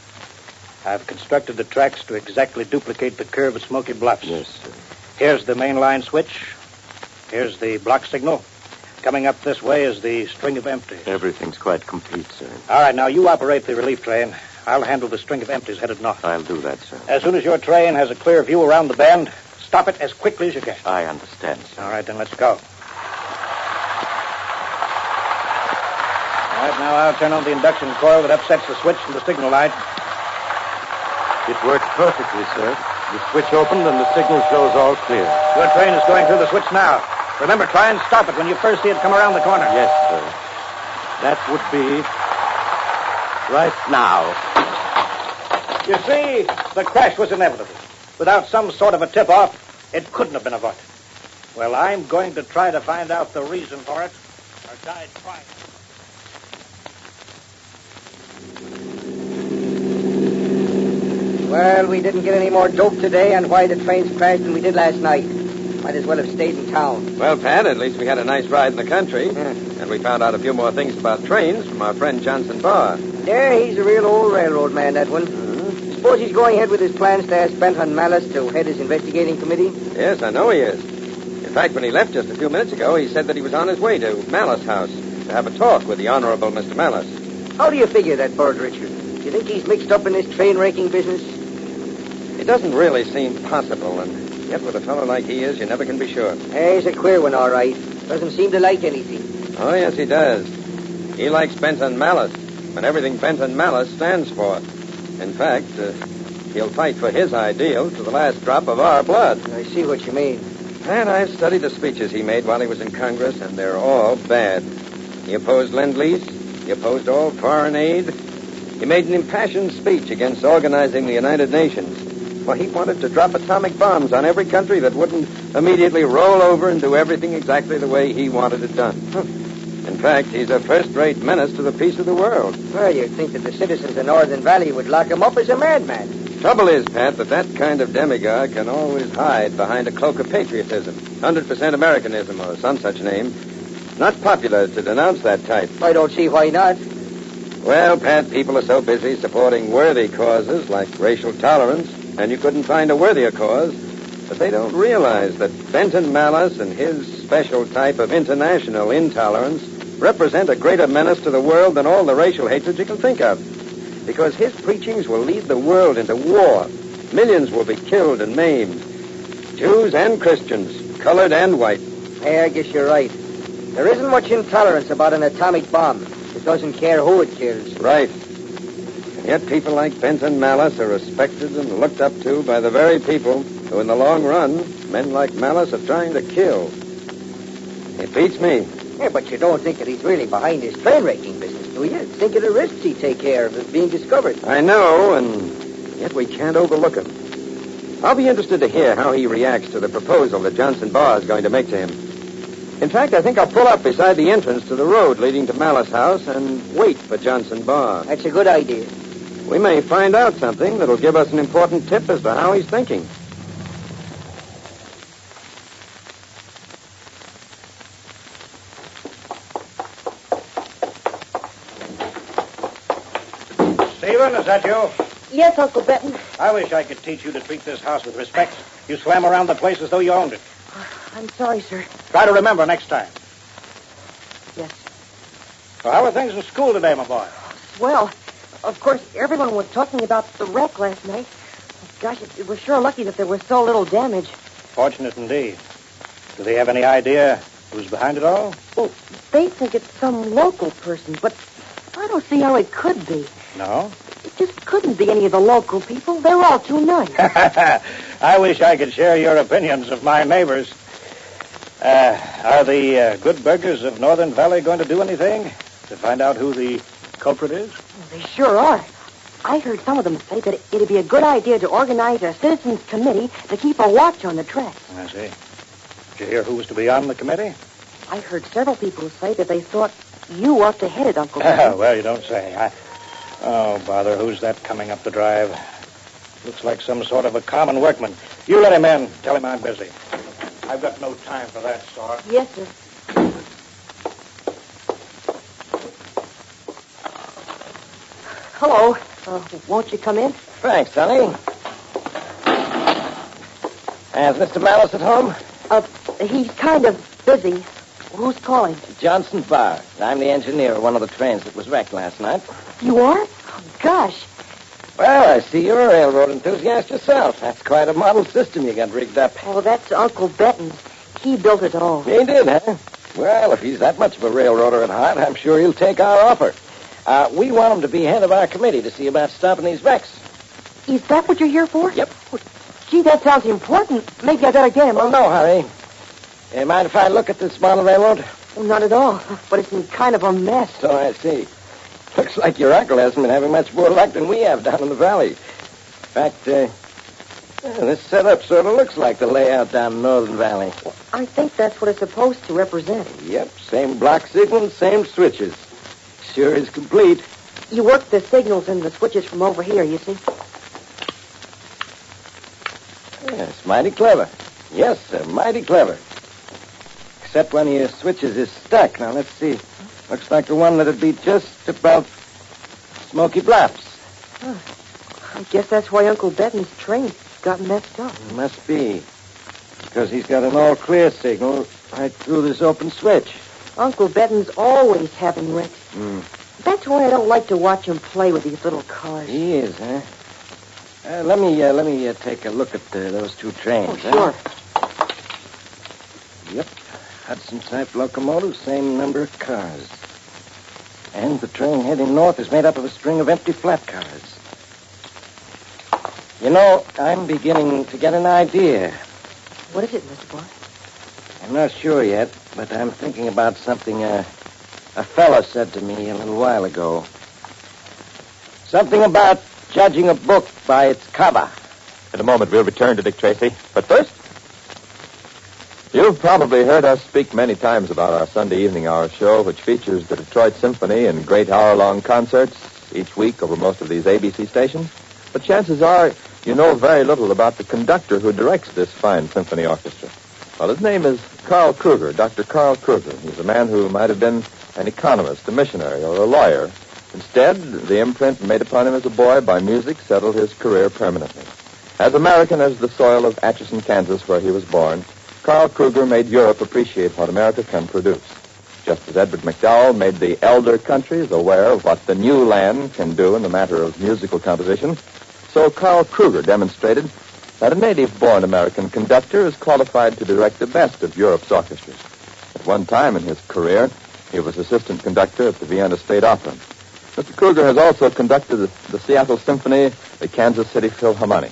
I've constructed the tracks to exactly duplicate the curve at Smoky Bluffs. Yes, sir. Here's the main line switch. Here's the block signal. Coming up this way is the string of empties. Everything's quite complete, sir. All right, now you operate the relief train. I'll handle the string of empties headed north. I'll do that, sir. As soon as your train has a clear view around the bend, stop it as quickly as you can. I understand, sir. All right, then let's go. All right, now I'll turn on the induction coil that upsets the switch and the signal light. It worked perfectly, sir. The switch opened and the signal shows all clear. Your train is going through the switch now. Remember, try and stop it when you first see it come around the corner. Yes, sir. That would be right now. You see, the crash was inevitable. Without some sort of a tip-off, it couldn't have been avoided. Well, I'm going to try to find out the reason for it, or die trying. Well, we didn't get any more dope today on why the trains crashed than we did last night. Might as well have stayed in town. Well, Pat, at least we had a nice ride in the country. And we found out a few more things about trains from our friend Johnson Barr. Yeah, he's a real old railroad man, that one. Suppose he's going ahead with his plans to ask Benton Malice to head his investigating committee? Yes, I know he is. In fact, when he left just a few minutes ago, he said that he was on his way to Malice House to have a talk with the Honorable Mr. Malice. How do you figure that, Bird Richard? Do you think he's mixed up in this train-raking business? It doesn't really seem possible, and yet with a fellow like he is, you never can be sure. He's a queer one, all right. Doesn't seem to like anything. Oh, yes, he does. He likes Benton Malice, and everything Benton Malice stands for. In fact, he'll fight for his ideal to the last drop of our blood. I see what you mean. And I've studied the speeches he made while he was in Congress, and they're all bad. He opposed Lend-Lease. He opposed all foreign aid. He made an impassioned speech against organizing the United Nations. Well, he wanted to drop atomic bombs on every country that wouldn't immediately roll over and do everything exactly the way he wanted it done. In fact, he's a first-rate menace to the peace of the world. Well, you'd think that the citizens of Northern Valley would lock him up as a madman. Trouble is, Pat, that kind of demigod can always hide behind a cloak of patriotism, 100% Americanism, or some such name. Not popular to denounce that type. I don't see why not. Well, Pat, people are so busy supporting worthy causes like racial tolerance, and you couldn't find a worthier cause, but they don't realize that Benton Malice and his special type of international intolerance represent a greater menace to the world than all the racial hatreds you can think of. Because his preachings will lead the world into war. Millions will be killed and maimed. Jews and Christians, colored and white. Hey, I guess you're right. There isn't much intolerance about an atomic bomb. It doesn't care who it kills. Right. And yet people like Benton Malice are respected and looked up to by the very people who, in the long run, men like Malice are trying to kill. It beats me. Yeah, but you don't think that he's really behind his train-wrecking business, do you? Think of the risks he'd take care of it being discovered. I know, and yet we can't overlook him. I'll be interested to hear how he reacts to the proposal that Johnson Barr is going to make to him. In fact, I think I'll pull up beside the entrance to the road leading to Malice House and wait for Johnson Barr. That's a good idea. We may find out something that'll give us an important tip as to how he's thinking. Stephen, is that you? Yes, Uncle Benton. I wish I could teach you to treat this house with respect. You slam around the place as though you owned it. I'm sorry, sir. Try to remember next time. Yes. So how are things in school today, my boy? Well, of course, everyone was talking about the wreck last night. Gosh, it was sure lucky that there was so little damage. Fortunate indeed. Do they have any idea who's behind it all? Well, they think it's some local person, but I don't see how it could be. No? It just couldn't be any of the local people. They're all too nice. I wish I could share your opinions of my neighbors. Are the good burghers of Northern Valley going to do anything to find out who the culprit is? Well, they sure are. I heard some of them say that it'd be a good idea to organize a citizens' committee to keep a watch on the tracks. I see. Did you hear who was to be on the committee? I heard several people say that they thought you ought to head it, Uncle Ben. Well, you don't say. Oh, bother. Who's that coming up the drive? Looks like some sort of a common workman. You let him in. Tell him I'm busy. I've got no time for that sort. Yes, sir. Hello. Won't you come in? Thanks, Sonny. Is Mr. Malice at home? He's kind of busy. Who's calling? Johnson Barr. I'm the engineer of one of the trains that was wrecked last night. You are? Oh, gosh. Well, I see you're a railroad enthusiast yourself. That's quite a model system you got rigged up. Oh, that's Uncle Benton. He built it all. He did, huh? Well, if he's that much of a railroader at heart, I'm sure he'll take our offer. We want him to be head of our committee to see about stopping these wrecks. Is that what you're here for? Yep. Gee, that sounds important. Maybe I better get him. Oh, no hurry. Mind if I look at this model railroad? Oh, not at all. But it's in kind of a mess. So I see. Looks like your uncle hasn't been having much more luck than we have down in the valley. In fact, this setup sort of looks like the layout down in Northern Valley. I think that's what it's supposed to represent. Yep, same block signals, same switches. Sure is complete. You work the signals and the switches from over here, you see. Yes, mighty clever. Yes, sir, mighty clever. Except one of your switches is stuck. Now, let's see. Looks like the one that'd be just about Smoky Bluffs. Oh, I guess that's why Uncle Benton's train got messed up. Must be. Because he's got an all-clear signal right through this open switch. Uncle Benton's always having wrecks. That's why I don't like to watch him play with these little cars. He is, huh? Let me take a look at those two trains. Oh, sure. Yep. Hudson-type locomotive, same number of cars. And the train heading north is made up of a string of empty flat cars. You know, I'm beginning to get an idea. What is it, Mr. Barr? I'm not sure yet, but I'm thinking about something a fellow said to me a little while ago. Something about judging a book by its cover. In a moment, we'll return to Dick Tracy. But first, you've probably heard us speak many times about our Sunday evening hour show, which features the Detroit Symphony in great hour-long concerts each week over most of these ABC stations. But chances are you know very little about the conductor who directs this fine symphony orchestra. Well, his name is Carl Kruger, Dr. Carl Kruger. He's a man who might have been an economist, a missionary, or a lawyer. Instead, the imprint made upon him as a boy by music settled his career permanently. As American as the soil of Atchison, Kansas, where he was born, Carl Kruger made Europe appreciate what America can produce. Just as Edward McDowell made the elder countries aware of what the new land can do in the matter of musical composition, so Carl Kruger demonstrated that a native-born American conductor is qualified to direct the best of Europe's orchestras. At one time in his career, he was assistant conductor at the Vienna State Opera. Mr. Kruger has also conducted the Seattle Symphony, the Kansas City Philharmonic.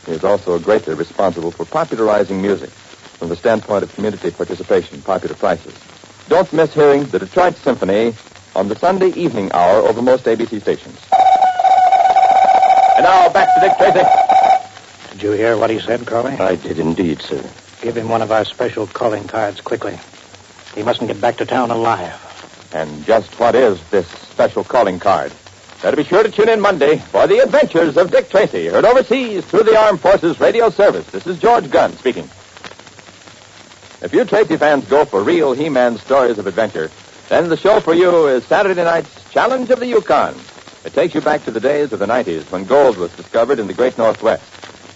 He is also greatly responsible for popularizing music from the standpoint of community participation, popular prices. Don't miss hearing the Detroit Symphony on the Sunday evening hour over most ABC stations. And now, back to Dick Tracy. Did you hear what he said, Crowley? I did indeed, sir. Give him one of our special calling cards quickly. He mustn't get back to town alive. And just what is this special calling card? Better be sure to tune in Monday for the adventures of Dick Tracy, heard overseas through the Armed Forces Radio Service. This is George Gunn speaking. If you Tracy fans go for real He-Man stories of adventure, then the show for you is Saturday night's Challenge of the Yukon. It takes you back to the days of the 90s when gold was discovered in the great Northwest.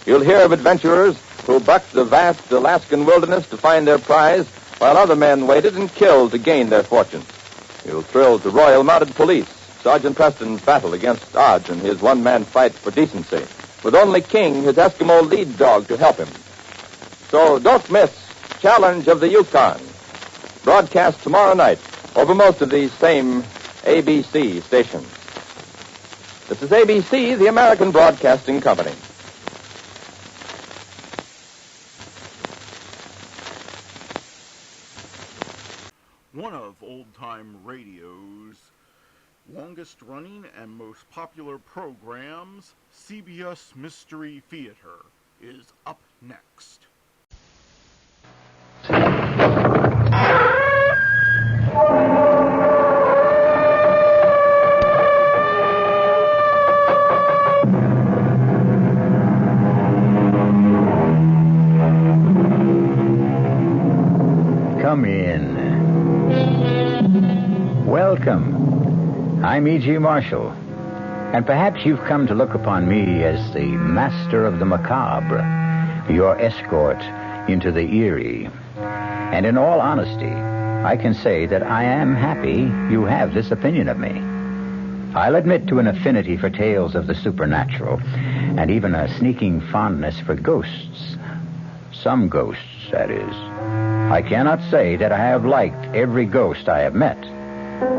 You'll hear of adventurers who bucked the vast Alaskan wilderness to find their prize, while other men waited and killed to gain their fortunes. You'll thrill to Royal Mounted Police, Sergeant Preston's battle against odds in his one-man fight for decency, with only King, his Eskimo lead dog, to help him. So don't miss Challenge of the Yukon, broadcast tomorrow night over most of these same ABC stations. This is ABC, the American Broadcasting Company. One of old-time radio's longest-running and most popular programs, CBS Mystery Theater, is up next. Come in. Welcome. I'm E.G. Marshall, and perhaps you've come to look upon me as the master of the macabre, your escort into the eerie. And in all honesty, I can say that I am happy you have this opinion of me. I'll admit to an affinity for tales of the supernatural, and even a sneaking fondness for ghosts. Some ghosts, that is. I cannot say that I have liked every ghost I have met,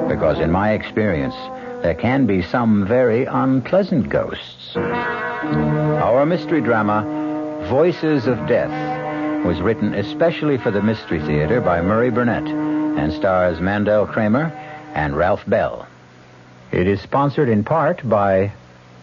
because in my experience, there can be some very unpleasant ghosts. Our mystery drama, Voices of Death, was written especially for the Mystery Theater by Murray Burnett and stars Mandel Kramer and Ralph Bell. It is sponsored in part by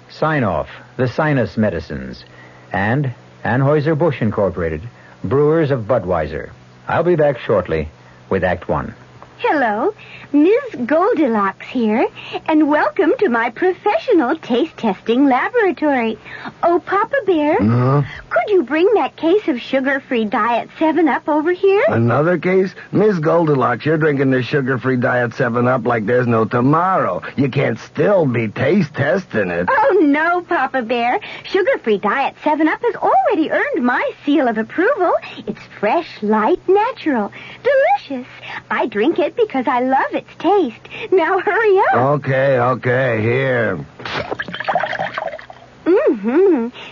Sign-Off, the Sinus Medicines, and Anheuser-Busch Incorporated, brewers of Budweiser. I'll be back shortly with Act One. Hello, Ms. Goldilocks here, and welcome to my professional taste-testing laboratory. Oh, Papa Bear, could you bring that case of sugar-free Diet 7-Up over here? Another case? Miss Goldilocks, you're drinking the sugar-free Diet 7-Up like there's no tomorrow. You can't still be taste-testing it. Oh, no, Papa Bear. Sugar-free Diet 7-Up has already earned my seal of approval. It's fresh, light, natural, delicious. I drink it because I love its taste. Now hurry up. Okay, here.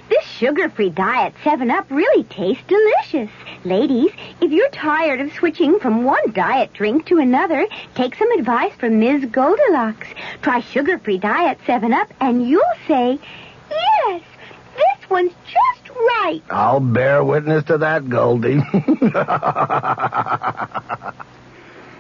This sugar-free Diet 7-Up really tastes delicious. Ladies, if you're tired of switching from one diet drink to another, take some advice from Ms. Goldilocks. Try sugar-free Diet 7-Up and you'll say, yes, this one's just right. I'll bear witness to that, Goldie.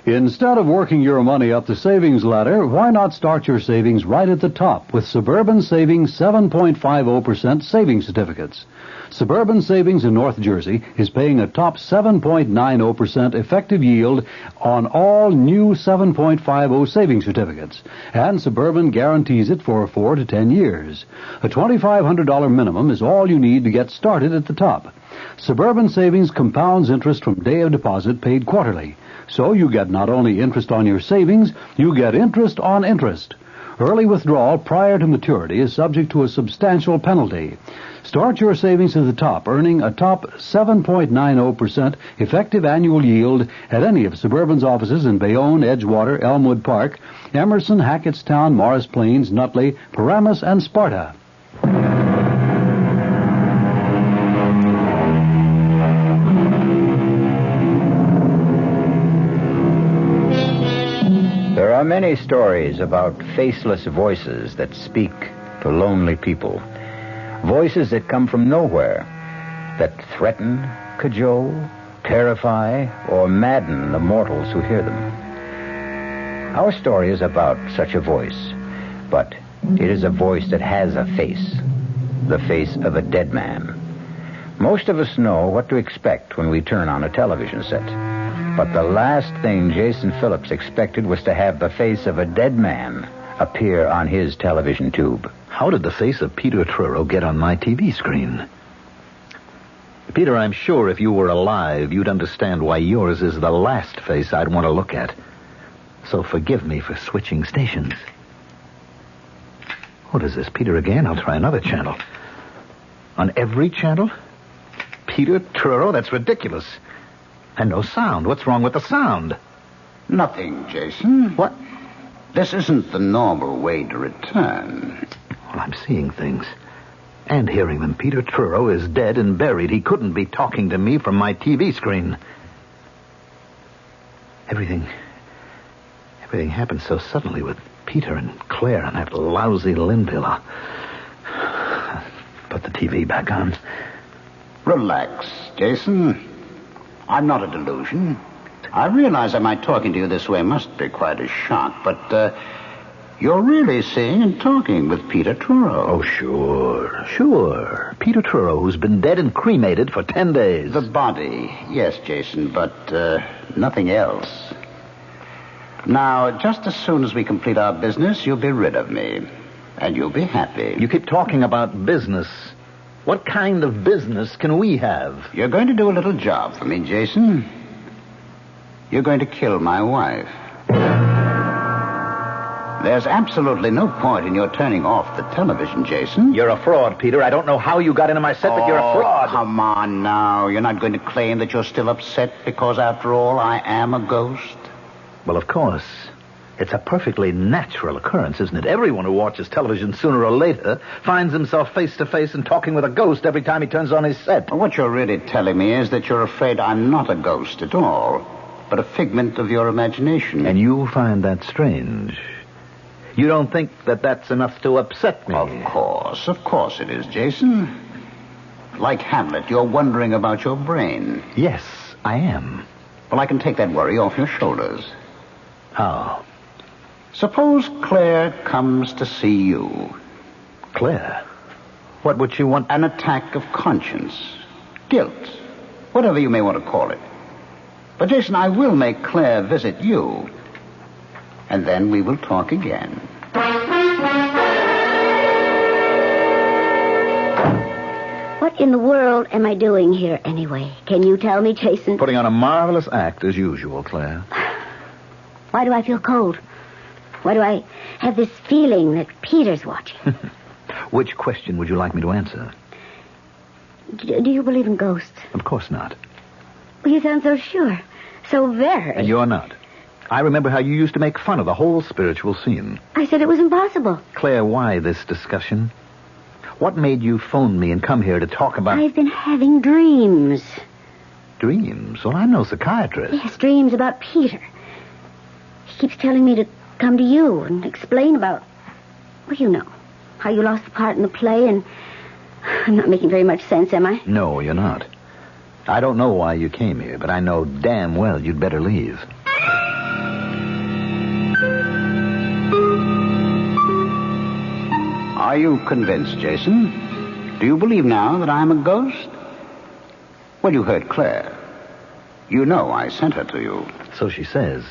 Instead of working your money up the savings ladder, why not start your savings right at the top with Suburban Savings 7.50% savings certificates? Suburban Savings in North Jersey is paying a top 7.90% effective yield on all new 7.50 savings certificates, and Suburban guarantees it for 4 to 10 years. A $2,500 minimum is all you need to get started at the top. Suburban Savings compounds interest from day of deposit paid quarterly. So you get not only interest on your savings, you get interest on interest. Early withdrawal prior to maturity is subject to a substantial penalty. Start your savings at the top, earning a top 7.90% effective annual yield at any of Suburban's offices in Bayonne, Edgewater, Elmwood Park, Emerson, Hackettstown, Morris Plains, Nutley, Paramus, and Sparta. There are many stories about faceless voices that speak to lonely people. Voices that come from nowhere, that threaten, cajole, terrify, or madden the mortals who hear them. Our story is about such a voice, but it is a voice that has a face, the face of a dead man. Most of us know what to expect when we turn on a television set. But the last thing Jason Phillips expected was to have the face of a dead man appear on his television tube. How did the face of Peter Truro get on my TV screen? Peter, I'm sure if you were alive, you'd understand why yours is the last face I'd want to look at. So forgive me for switching stations. What is this, Peter again? I'll try another channel. On every channel? Peter Truro? That's ridiculous. And no sound. What's wrong with the sound? Nothing, Jason. What? This isn't the normal way to return. Well, I'm seeing things. And hearing them. Peter Truro is dead and buried. He couldn't be talking to me from my TV screen. Everything happened so suddenly with Peter and Claire and that lousy Linville. Put the TV back on. Relax, Jason. I'm not a delusion. I realize that my talking to you this way must be quite a shock, but you're really seeing and talking with Peter Truro. Oh, sure. Peter Truro, who's been dead and cremated for 10 days. The body, yes, Jason, but nothing else. Now, just as soon as we complete our business, you'll be rid of me, and you'll be happy. You keep talking about business. What kind of business can we have? You're going to do a little job for me, Jason. You're going to kill my wife. There's absolutely no point in your turning off the television, Jason. You're a fraud, Peter. I don't know how you got into my set, but you're a fraud. Come on now. You're not going to claim that you're still upset because, after all, I am a ghost? Well, of course. It's a perfectly natural occurrence, isn't it? Everyone who watches television sooner or later finds himself face to face and talking with a ghost every time he turns on his set. What you're really telling me is that you're afraid I'm not a ghost at all, but a figment of your imagination. And you find that strange. You don't think that that's enough to upset me? Of course it is, Jason. Like Hamlet, you're wondering about your brain. Yes, I am. Well, I can take that worry off your shoulders. How? Suppose Claire comes to see you. Claire? What would she want? An attack of conscience. Guilt. Whatever you may want to call it. But, Jason, I will make Claire visit you. And then we will talk again. What in the world am I doing here anyway? Can you tell me, Jason? Putting on a marvelous act as usual, Claire. Why do I feel cold? Why do I have this feeling that Peter's watching? Which question would you like me to answer? Do you believe in ghosts? Of course not. Well, you sound so sure. So very. And you're not. I remember how you used to make fun of the whole spiritual scene. I said it was impossible. Claire, why this discussion? What made you phone me and come here to talk about... I've been having dreams. Dreams? Well, I'm no psychiatrist. Yes, dreams about Peter. He keeps telling me to come to you and explain about... Well, you know, how you lost the part in the play, and I'm not making very much sense, am I? No, you're not. I don't know why you came here, but I know damn well you'd better leave. Are you convinced, Jason? Do you believe now that I'm a ghost? Well, you heard Claire. You know I sent her to you. So she says.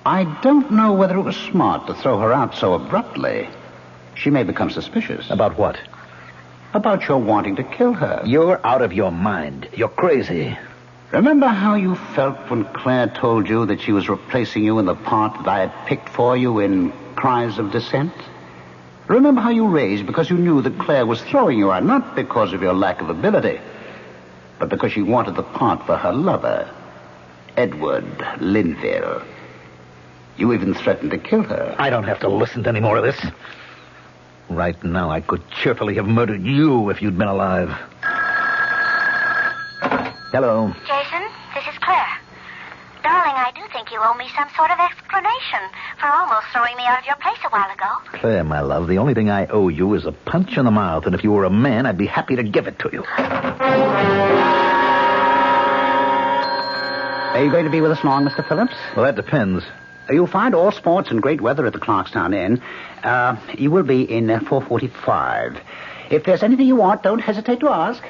I don't know whether it was smart to throw her out so abruptly. She may become suspicious. About what? About your wanting to kill her. You're out of your mind. You're crazy. Remember how you felt when Claire told you that she was replacing you in the part that I had picked for you in cries of dissent? Remember how you raised because you knew that Claire was throwing you out, not because of your lack of ability, but because she wanted the part for her lover, Edward Linville. You even threatened to kill her. I don't have to listen to any more of this. Right now, I could cheerfully have murdered you if you'd been alive. Hello. Jason, this is Claire. Darling, I do think you owe me some sort of explanation for almost throwing me out of your place a while ago. Claire, my love, the only thing I owe you is a punch in the mouth, and if you were a man, I'd be happy to give it to you. Are you going to be with us long, Mr. Phillips? Well, that depends. You'll find all sports and great weather at the Clarkstown Inn. You will be in 4:45. If there's anything you want, don't hesitate to ask.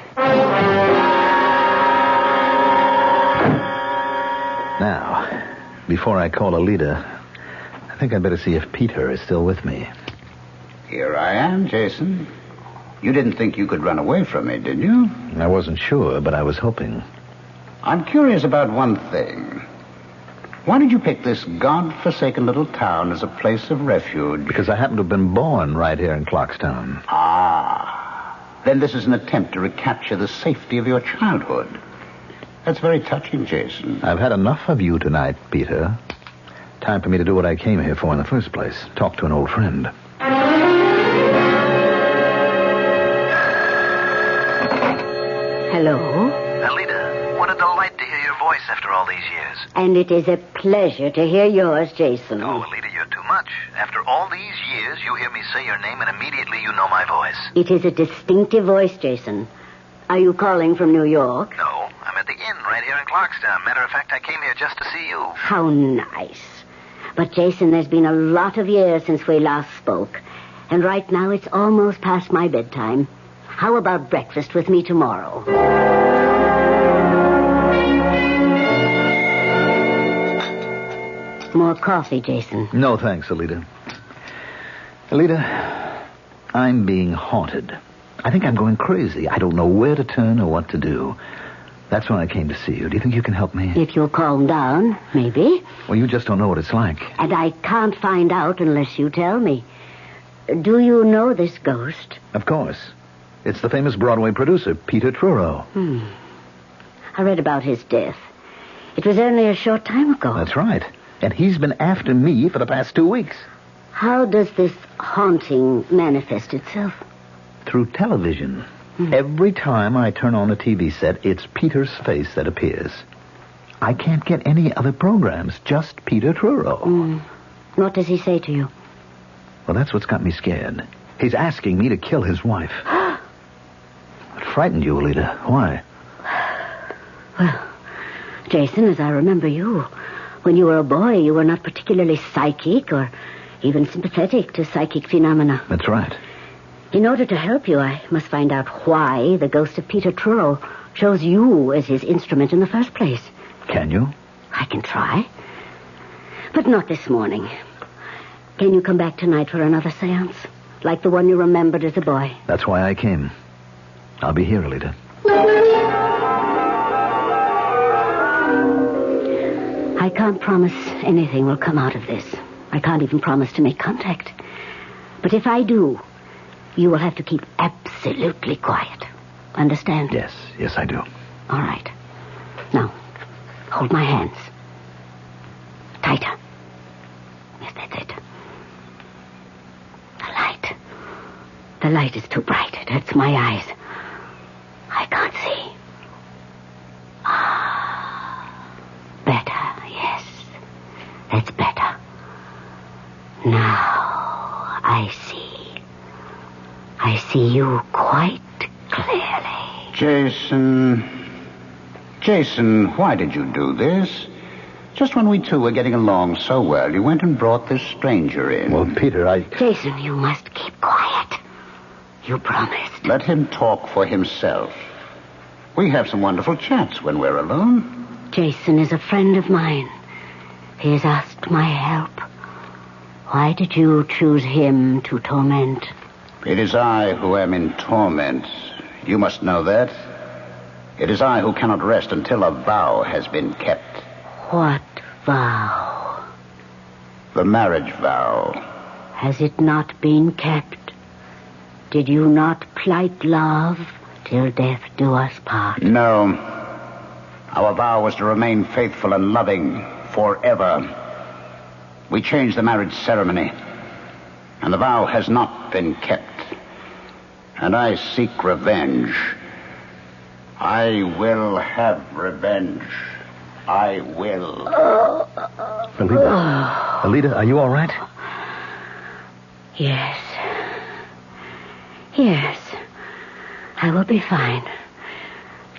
Now, before I call Alida, I think I'd better see if Peter is still with me. Here I am, Jason. You didn't think you could run away from me, did you? I wasn't sure, but I was hoping. I'm curious about one thing. Why did you pick this God-forsaken little town as a place of refuge? Because I happen to have been born right here in Clarkstown. Ah. Then this is an attempt to recapture the safety of your childhood. That's very touching, Jason. I've had enough of you tonight, Peter. Time for me to do what I came here for in the first place. Talk to an old friend. Hello? Alida, what a delight to hear your voice after all these years. And it is a pleasure to hear yours, Jason. Oh, Alida, you're too much. After all these years, you hear me say your name and immediately you know my voice. It is a distinctive voice, Jason. Are you calling from New York? No, I'm at the inn right here in Clarkstown. Matter of fact, I came here just to see you. How nice. But, Jason, there's been a lot of years since we last spoke. And right now it's almost past my bedtime. How about breakfast with me tomorrow? More coffee, Jason. No, thanks, Alida. Alida, I'm being haunted. I think I'm going crazy. I don't know where to turn or what to do. That's why I came to see you. Do you think you can help me? If you'll calm down, maybe. Well, you just don't know what it's like. And I can't find out unless you tell me. Do you know this ghost? Of course. It's the famous Broadway producer, Peter Truro. I read about his death. It was only a short time ago. That's right. And he's been after me for the past 2 weeks. How does this haunting manifest itself? Through television. Every time I turn on a TV set, it's Peter's face that appears. I can't get any other programs, just Peter Truro. What does he say to you? Well, that's what's got me scared. He's asking me to kill his wife. It frightened you, Alida. Why? Well, Jason, as I remember you, when you were a boy, you were not particularly psychic or even sympathetic to psychic phenomena. That's right. In order to help you, I must find out why the ghost of Peter Truro chose you as his instrument in the first place. Can you? I can try. But not this morning. Can you come back tonight for another seance? Like the one you remembered as a boy? That's why I came. I'll be here, Alida. I can't promise anything will come out of this. I can't even promise to make contact. But if I do, you will have to keep absolutely quiet. Understand? Yes, I do. All right. Now, hold my hands. Tighter. Yes, that's it. The light is too bright. It hurts my eyes. I can't see. Better, yes. That's better. Now, I see. I see you quite clearly. Jason, why did you do this? Just when we two were getting along so well, you went and brought this stranger in. Well, Peter, Jason, you must keep quiet. You promised. Let him talk for himself. We have some wonderful chats when we're alone. Jason is a friend of mine. He has asked my help. Why did you choose him to torment? It is I who am in torment. You must know that. It is I who cannot rest until a vow has been kept. What vow? The marriage vow. Has it not been kept? Did you not plight love till death do us part? No. Our vow was to remain faithful and loving forever. We changed the marriage ceremony, and the vow has not been kept. And I seek revenge. I will have revenge. I will. Alida, are you all right? Yes. Yes. I will be fine.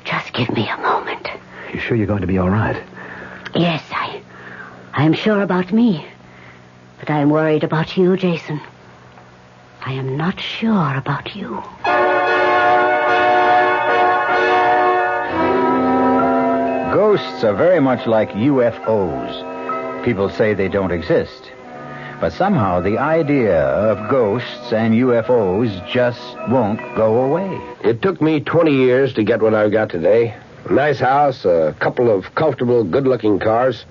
Just give me a moment. You sure you're going to be all right? Yes, I'm sure about me. But I'm worried about you, Jason. I am not sure about you. Ghosts are very much like UFOs. People say they don't exist. But somehow the idea of ghosts and UFOs just won't go away. It took me 20 years to get what I've got today. A nice house, a couple of comfortable, good-looking cars.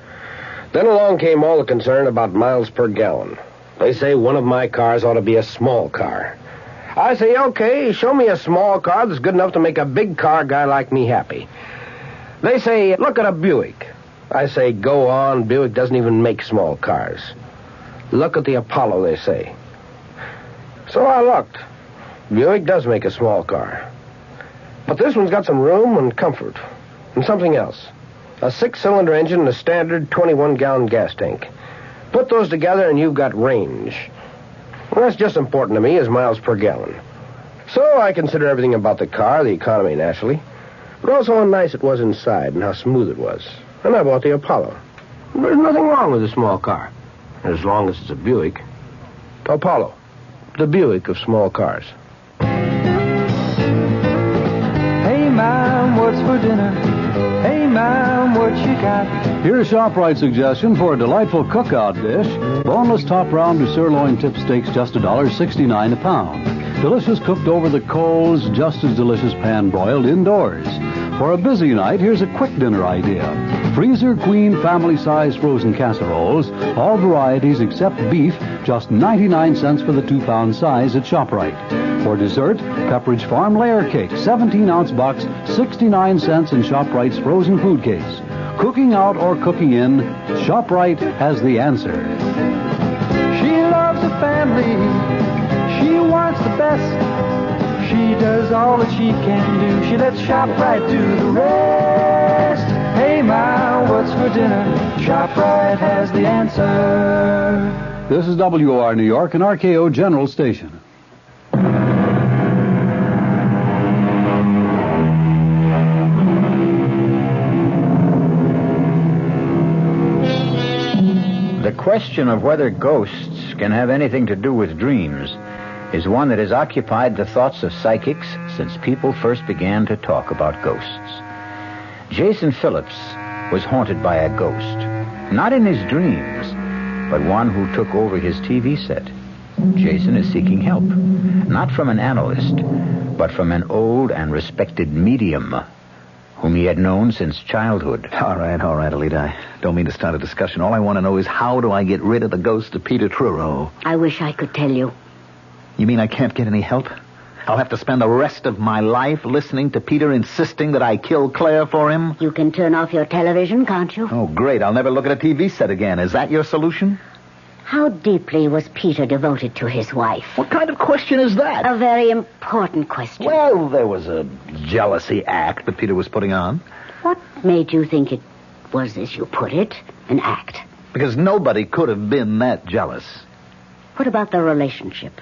Then along came all the concern about miles per gallon. They say one of my cars ought to be a small car. I say, okay, show me a small car that's good enough to make a big car guy like me happy. They say, look at a Buick. I say, go on, Buick doesn't even make small cars. Look at the Apollo, they say. So I looked. Buick does make a small car. But this one's got some room and comfort. And something else. A 6-cylinder engine and a standard 21-gallon gas tank. Put those together and you've got range. Well, that's just important to me as miles per gallon. So I consider everything about the car, the economy naturally, but also how nice it was inside and how smooth it was. And I bought the Apollo. There's nothing wrong with a small car, as long as it's a Buick. Apollo, the Buick of small cars. Hey, Mom, what's for dinner? Hey, Mom, what you got? Here's ShopRite's suggestion for a delightful cookout dish. Boneless top round or sirloin tip steaks, just $1.69 a pound. Delicious cooked over the coals, just as delicious pan-broiled indoors. For a busy night, here's a quick dinner idea. Freezer Queen family-size frozen casseroles, all varieties except beef, just 99 cents for the 2-pound size at ShopRite. For dessert, Pepperidge Farm layer cake, 17-ounce box, 69 cents in ShopRite's frozen food case. Cooking out or cooking in, ShopRite has the answer. She loves the family. She wants the best. She does all that she can do. She lets ShopRite do the rest. Hey, Ma, what's for dinner? ShopRite has the answer. This is WOR New York and RKO General Station. The question of whether ghosts can have anything to do with dreams is one that has occupied the thoughts of psychics since people first began to talk about ghosts. Jason Phillips was haunted by a ghost, not in his dreams, but one who took over his TV set. Jason is seeking help, not from an analyst, but from an old and respected medium whom he had known since childhood. All right, Alida. I don't mean to start a discussion. All I want to know is, how do I get rid of the ghost of Peter Truro? I wish I could tell you. You mean I can't get any help? I'll have to spend the rest of my life listening to Peter insisting that I kill Claire for him? You can turn off your television, can't you? Oh, great. I'll never look at a TV set again. Is that your solution? How deeply was Peter devoted to his wife? What kind of question is that? A very important question. Well, there was a jealousy act that Peter was putting on. What made you think it was, as you put it, an act? Because nobody could have been that jealous. What about the relationship?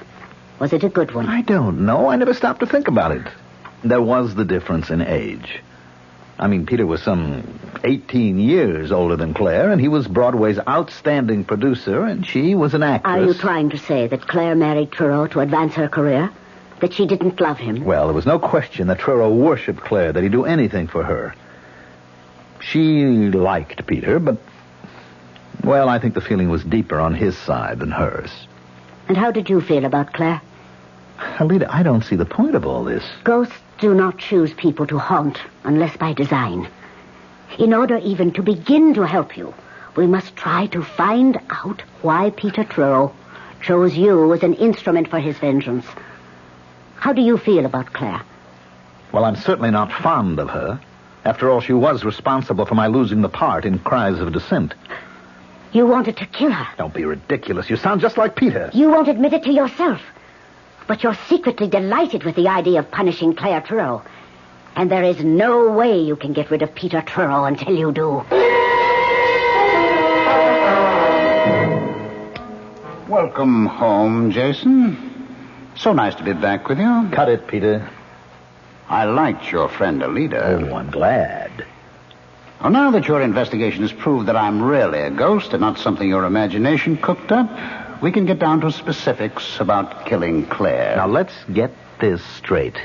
Was it a good one? I don't know. I never stopped to think about it. There was the difference in age. I mean, Peter was some 18 years older than Claire, and he was Broadway's outstanding producer, and she was an actress. Are you trying to say that Claire married Truro to advance her career? That she didn't love him? Well, there was no question that Truro worshipped Claire, that he'd do anything for her. She liked Peter, but, well, I think the feeling was deeper on his side than hers. And how did you feel about Claire? Alida, I don't see the point of all this. Ghosts do not choose people to haunt unless by design. In order even to begin to help you, we must try to find out why Peter Truro chose you as an instrument for his vengeance. How do you feel about Claire? Well, I'm certainly not fond of her. After all, she was responsible for my losing the part in Cries of Dissent. You wanted to kill her. Don't be ridiculous. You sound just like Peter. You won't admit it to yourself. But you're secretly delighted with the idea of punishing Claire Truro. And there is no way you can get rid of Peter Truro until you do. Welcome home, Jason. So nice to be back with you. Cut it, Peter. I liked your friend Alida. Oh, I'm glad. Well, now that your investigation has proved that I'm really a ghost and not something your imagination cooked up, we can get down to specifics about killing Claire. Now, let's get this straight.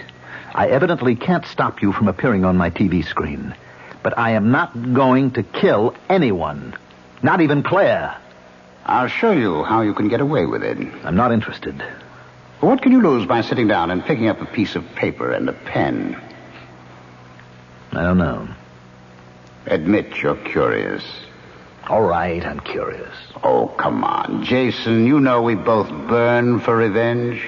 I evidently can't stop you from appearing on my TV screen. But I am not going to kill anyone. Not even Claire. I'll show you how you can get away with it. I'm not interested. What can you lose by sitting down and picking up a piece of paper and a pen? I don't know. Admit you're curious. All right, I'm curious. Oh, come on, Jason. You know we both burn for revenge.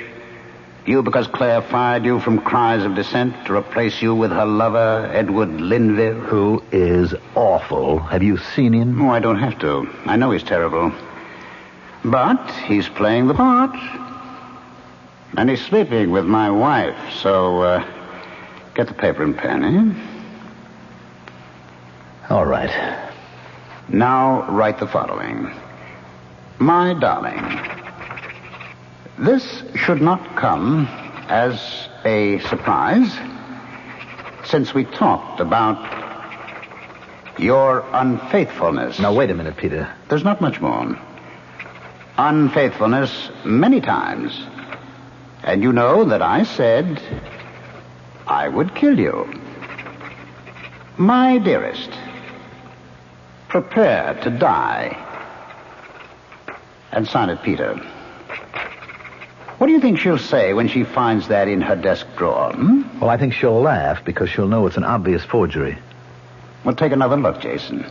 You because Claire fired you from Cries of Dissent to replace you with her lover, Edward Linville. Who is awful. Have you seen him? Oh, I don't have to. I know he's terrible. But he's playing the part. And he's sleeping with my wife, so, get the paper and pen, eh? All right. Now write the following. My darling, this should not come as a surprise, since we talked about your unfaithfulness. Now, wait a minute, Peter. There's not much more. Unfaithfulness many times. And you know that I said I would kill you. My dearest, prepare to die. And sign it, Peter. What do you think she'll say when she finds that in her desk drawer? Well, I think she'll laugh because she'll know it's an obvious forgery. Well, take another look, Jason.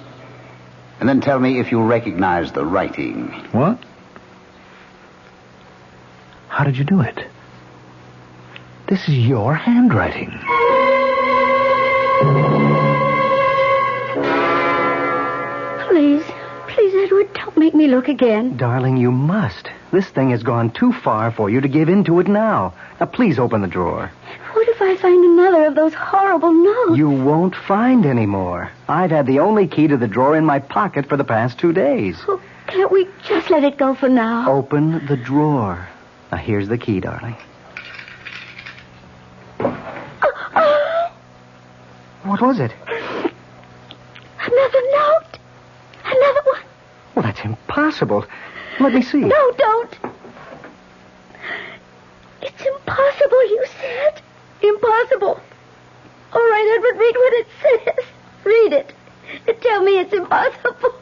And then tell me if you recognize the writing. What? How did you do it? This is your handwriting. Please, Edward, don't make me look again. Darling, you must. This thing has gone too far for you to give in to it now. Now, please open the drawer. What if I find another of those horrible notes? You won't find any more. I've had the only key to the drawer in my pocket for the past 2 days. Oh, can't we just let it go for now? Open the drawer. Now, here's the key, darling. What was it? Another note. Another one. Well, that's impossible. Let me see. No, don't. It's impossible, you said. Impossible. All right, Edward, read what it says. Read it. And tell me it's impossible.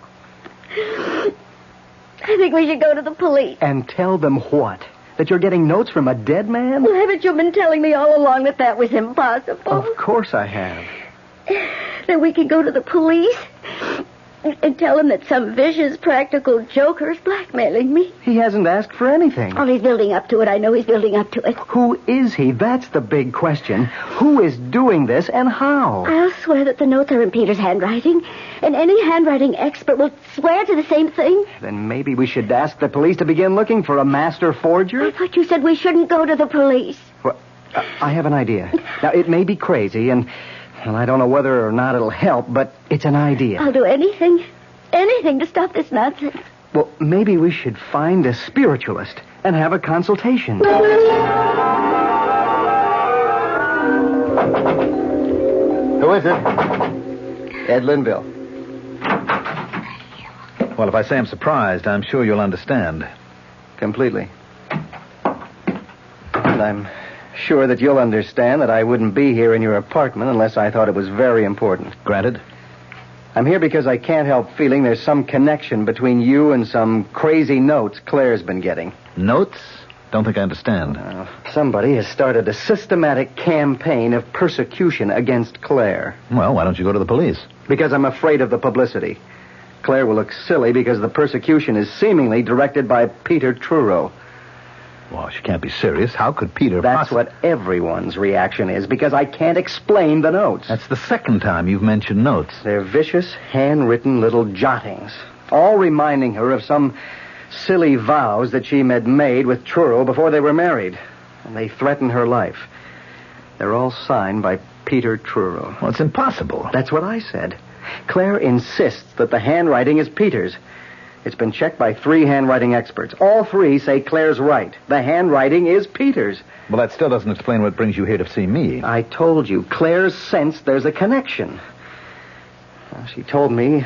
I think we should go to the police. And tell them what? That you're getting notes from a dead man? Well, haven't you been telling me all along that was impossible? Of course I have. Then we can go to the police and tell them that some vicious practical joker's blackmailing me. He hasn't asked for anything. Oh, he's building up to it. I know he's building up to it. Who is he? That's the big question. Who is doing this and how? I'll swear that the notes are in Peter's handwriting, and any handwriting expert will swear to the same thing. Then maybe we should ask the police to begin looking for a master forger? I thought you said we shouldn't go to the police. Well, I have an idea. Now, it may be crazy, and well, I don't know whether or not it'll help, but it's an idea. I'll do anything to stop this nonsense. Well, maybe we should find a spiritualist and have a consultation. Who is it? Ed Linville. Well, if I say I'm surprised, I'm sure you'll understand. Completely. And I'm sure that you'll understand that I wouldn't be here in your apartment unless I thought it was very important. Granted. I'm here because I can't help feeling there's some connection between you and some crazy notes Claire's been getting. Notes? Don't think I understand. Somebody has started a systematic campaign of persecution against Claire. Well, why don't you go to the police? Because I'm afraid of the publicity. Claire will look silly because the persecution is seemingly directed by Peter Truro. Well, she can't be serious. How could Peter That's what everyone's reaction is, because I can't explain the notes. That's the second time you've mentioned notes. They're vicious, handwritten little jottings, all reminding her of some silly vows that she had made with Truro before they were married. And they threaten her life. They're all signed by Peter Truro. Well, it's impossible. That's what I said. Claire insists that the handwriting is Peter's. It's been checked by 3 handwriting experts. All 3 say Claire's right. The handwriting is Peter's. Well, that still doesn't explain what brings you here to see me. I told you, Claire's sensed there's a connection. Well, she told me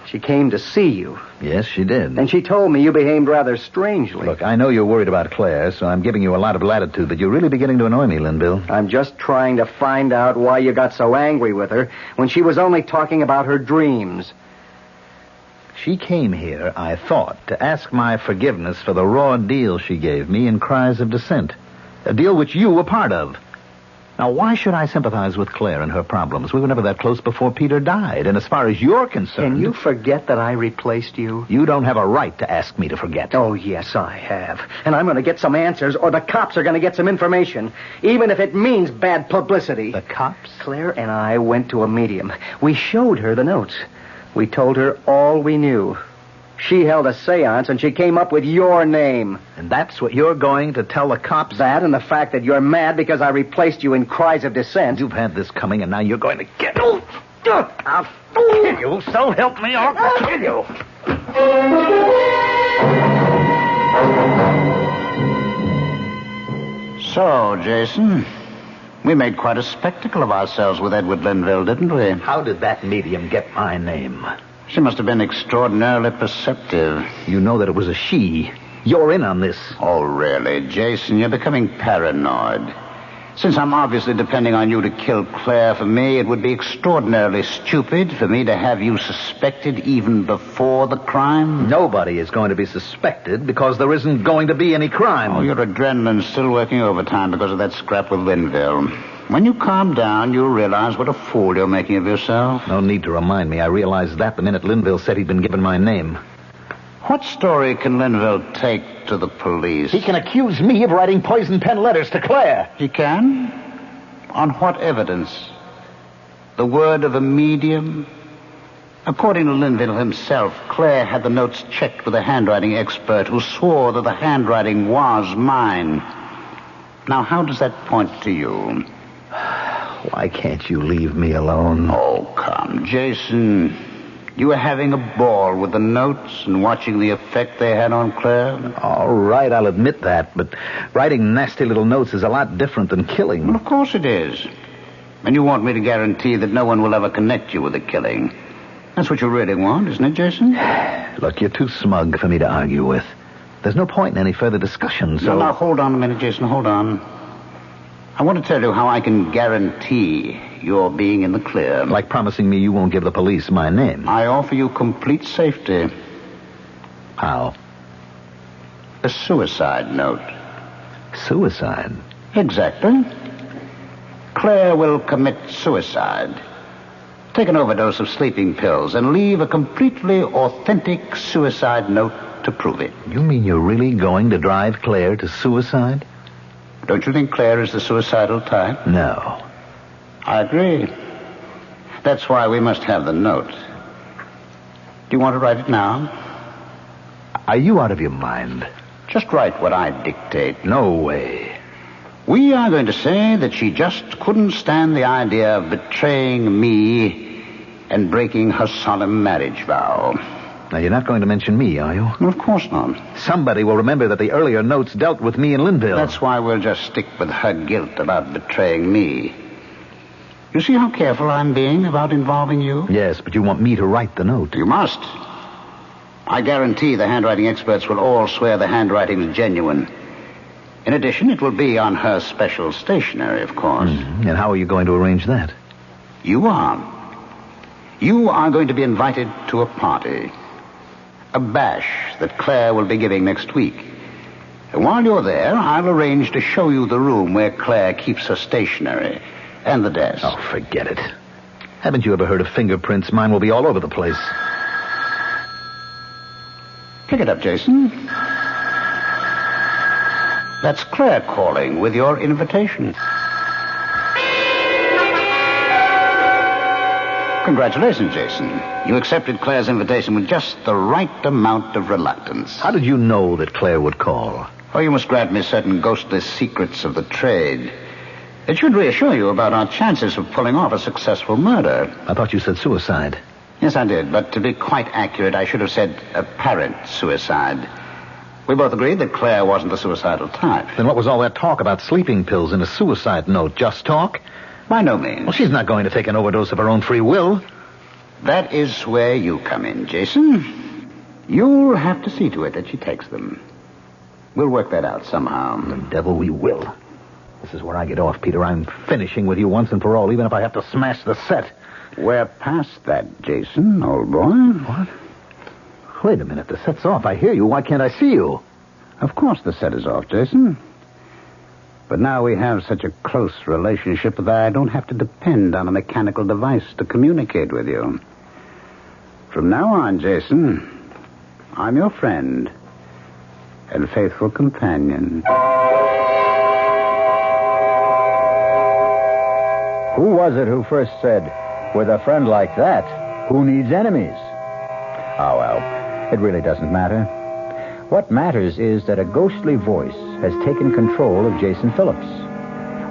she came to see you. Yes, she did. And she told me you behaved rather strangely. Look, I know you're worried about Claire, so I'm giving you a lot of latitude, but you're really beginning to annoy me, Linville. I'm just trying to find out why you got so angry with her when she was only talking about her dreams. She came here, I thought, to ask my forgiveness for the raw deal she gave me in Cries of Dissent. A deal which you were part of. Now, why should I sympathize with Claire and her problems? We were never that close before Peter died, and as far as you're concerned... Can you forget that I replaced you? You don't have a right to ask me to forget. Oh, yes, I have. And I'm going to get some answers, or the cops are going to get some information, even if it means bad publicity. The cops? Claire and I went to a medium. We showed her the notes. We told her all we knew. She held a seance, and she came up with your name. And that's what you're going to tell the cops? That and the fact that you're mad because I replaced you in Cries of Dissent. You've had this coming, and now you're going to get... I'll kill you, so help me, I'll kill you. So, Jason, we made quite a spectacle of ourselves with Edward Linville, didn't we? How did that medium get my name? She must have been extraordinarily perceptive. You know that it was a she. You're in on this. Oh, really, Jason? You're becoming paranoid. Since I'm obviously depending on you to kill Claire for me, it would be extraordinarily stupid for me to have you suspected even before the crime. Nobody is going to be suspected because there isn't going to be any crime. Oh, your adrenaline's still working overtime because of that scrap with Linville. When you calm down, you'll realize what a fool you're making of yourself. No need to remind me. I realized that the minute Linville said he'd been given my name. What story can Linville take to the police? He can accuse me of writing poison pen letters to Claire. He can? On what evidence? The word of a medium? According to Linville himself, Claire had the notes checked with a handwriting expert who swore that the handwriting was mine. Now, how does that point to you? Why can't you leave me alone? Oh, come, Jason. You were having a ball with the notes and watching the effect they had on Claire? All right, I'll admit that, but writing nasty little notes is a lot different than killing. Well, of course it is. And you want me to guarantee that no one will ever connect you with the killing. That's what you really want, isn't it, Jason? Look, you're too smug for me to argue with. There's no point in any further discussion, so... Now, hold on a minute, Jason, hold on. I want to tell you how I can guarantee you're being in the clear. Like promising me you won't give the police my name. I offer you complete safety. How? A suicide note. Suicide? Exactly. Claire will commit suicide. Take an overdose of sleeping pills and leave a completely authentic suicide note to prove it. You mean you're really going to drive Claire to suicide? Don't you think Claire is the suicidal type? No. I agree. That's why we must have the note. Do you want to write it now? Are you out of your mind? Just write what I dictate. No way. We are going to say that she just couldn't stand the idea of betraying me and breaking her solemn marriage vow. Now, you're not going to mention me, are you? Well, of course not. Somebody will remember that the earlier notes dealt with me and Linville. That's why we'll just stick with her guilt about betraying me. You see how careful I'm being about involving you? Yes, but you want me to write the note. You must. I guarantee the handwriting experts will all swear the handwriting is genuine. In addition, it will be on her special stationery, of course. Mm-hmm. And how are you going to arrange that? You are. You are going to be invited to a party. A bash that Claire will be giving next week. And while you're there, I'll arrange to show you the room where Claire keeps her stationery and the desk. Oh, forget it. Haven't you ever heard of fingerprints? Mine will be all over the place. Pick it up, Jason. That's Claire calling with your invitation. Congratulations, Jason. You accepted Claire's invitation with just the right amount of reluctance. How did you know that Claire would call? Oh, you must grant me certain ghostly secrets of the trade. It should reassure you about our chances of pulling off a successful murder. I thought you said suicide. Yes, I did, but to be quite accurate, I should have said apparent suicide. We both agreed that Claire wasn't the suicidal type. Then what was all that talk about sleeping pills and a suicide note? Just talk? By no means. Well, she's not going to take an overdose of her own free will. That is where you come in, Jason. You'll have to see to it that she takes them. We'll work that out somehow. The devil we will. This is where I get off, Peter. I'm finishing with you once and for all, even if I have to smash the set. We're past that, Jason, old boy. What? Wait a minute. The set's off. I hear you. Why can't I see you? Of course the set is off, Jason. But now we have such a close relationship that I don't have to depend on a mechanical device to communicate with you. From now on, Jason, I'm your friend and faithful companion. Who was it who first said, with a friend like that, who needs enemies? Oh, well, it really doesn't matter. What matters is that a ghostly voice has taken control of Jason Phillips.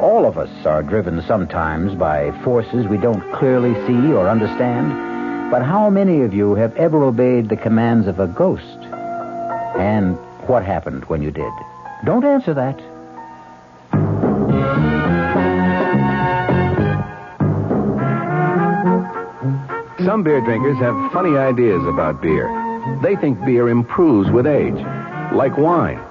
All of us are driven sometimes by forces we don't clearly see or understand. But how many of you have ever obeyed the commands of a ghost? And what happened when you did? Don't answer that. Some beer drinkers have funny ideas about beer. They think beer improves with age, like wine.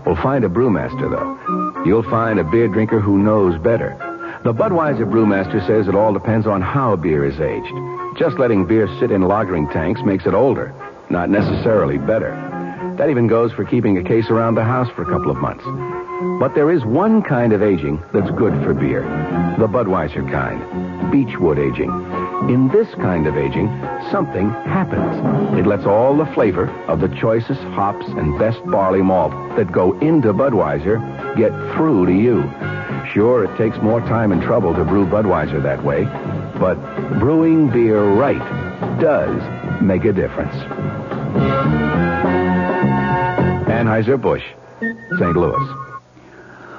Well, find a brewmaster, though. You'll find a beer drinker who knows better. The Budweiser brewmaster says it all depends on how beer is aged. Just letting beer sit in lagering tanks makes it older, not necessarily better. That even goes for keeping a case around the house for a couple of months. But there is one kind of aging that's good for beer. The Budweiser kind. Beechwood aging. In this kind of aging, something happens. It lets all the flavor of the choicest hops and best barley malt that go into Budweiser get through to you. Sure, it takes more time and trouble to brew Budweiser that way, but brewing beer right does make a difference. Anheuser-Busch, St. Louis.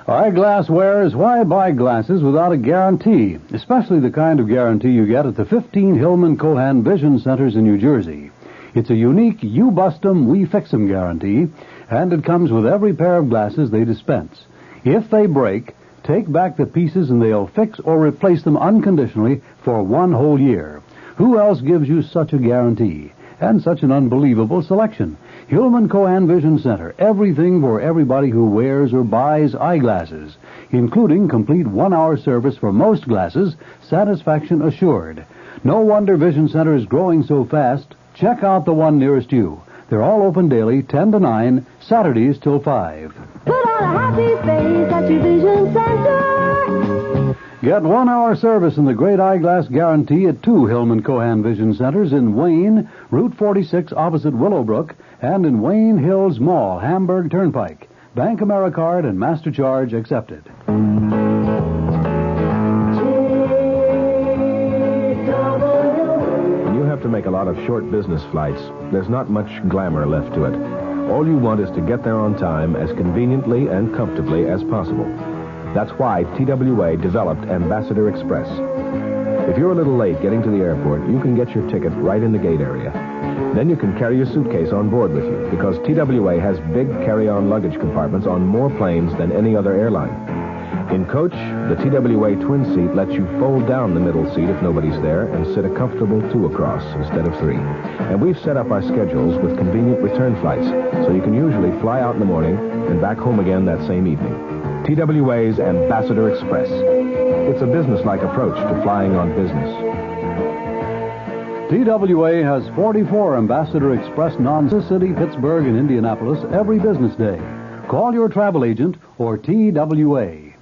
Eyeglass wearers, why buy glasses without a guarantee? Especially the kind of guarantee you get at the 15 Hillman Cohan Vision Centers in New Jersey. It's a unique you bust 'em, we fix 'em guarantee, and it comes with every pair of glasses they dispense. If they break, take back the pieces and they'll fix or replace them unconditionally for 1 whole year. Who else gives you such a guarantee? And such an unbelievable selection. Hillman Cohan Vision Center. Everything for everybody who wears or buys eyeglasses, including complete 1-hour service for most glasses, satisfaction assured. No wonder Vision Center is growing so fast. Check out the one nearest you. They're all open daily, 10 to 9, Saturdays till 5. Put on a happy face at your Vision Center. Get 1-hour service in the Great Eyeglass Guarantee at 2 Hillman Cohan Vision Centers in Wayne, Route 46 opposite Willowbrook, and in Wayne Hills Mall, Hamburg Turnpike. Bank AmeriCard and MasterCharge accepted. When you have to make a lot of short business flights, there's not much glamour left to it. All you want is to get there on time as conveniently and comfortably as possible. That's why TWA developed Ambassador Express. If you're a little late getting to the airport, you can get your ticket right in the gate area. Then you can carry your suitcase on board with you, because TWA has big carry-on luggage compartments on more planes than any other airline. In coach, the TWA twin seat lets you fold down the middle seat if nobody's there and sit a comfortable 2 across instead of 3. And we've set up our schedules with convenient return flights, so you can usually fly out in the morning and back home again that same evening. TWA's Ambassador Express. It's a business-like approach to flying on business. TWA has 44 Ambassador Express non-city, Pittsburgh, and Indianapolis every business day. Call your travel agent or TWA.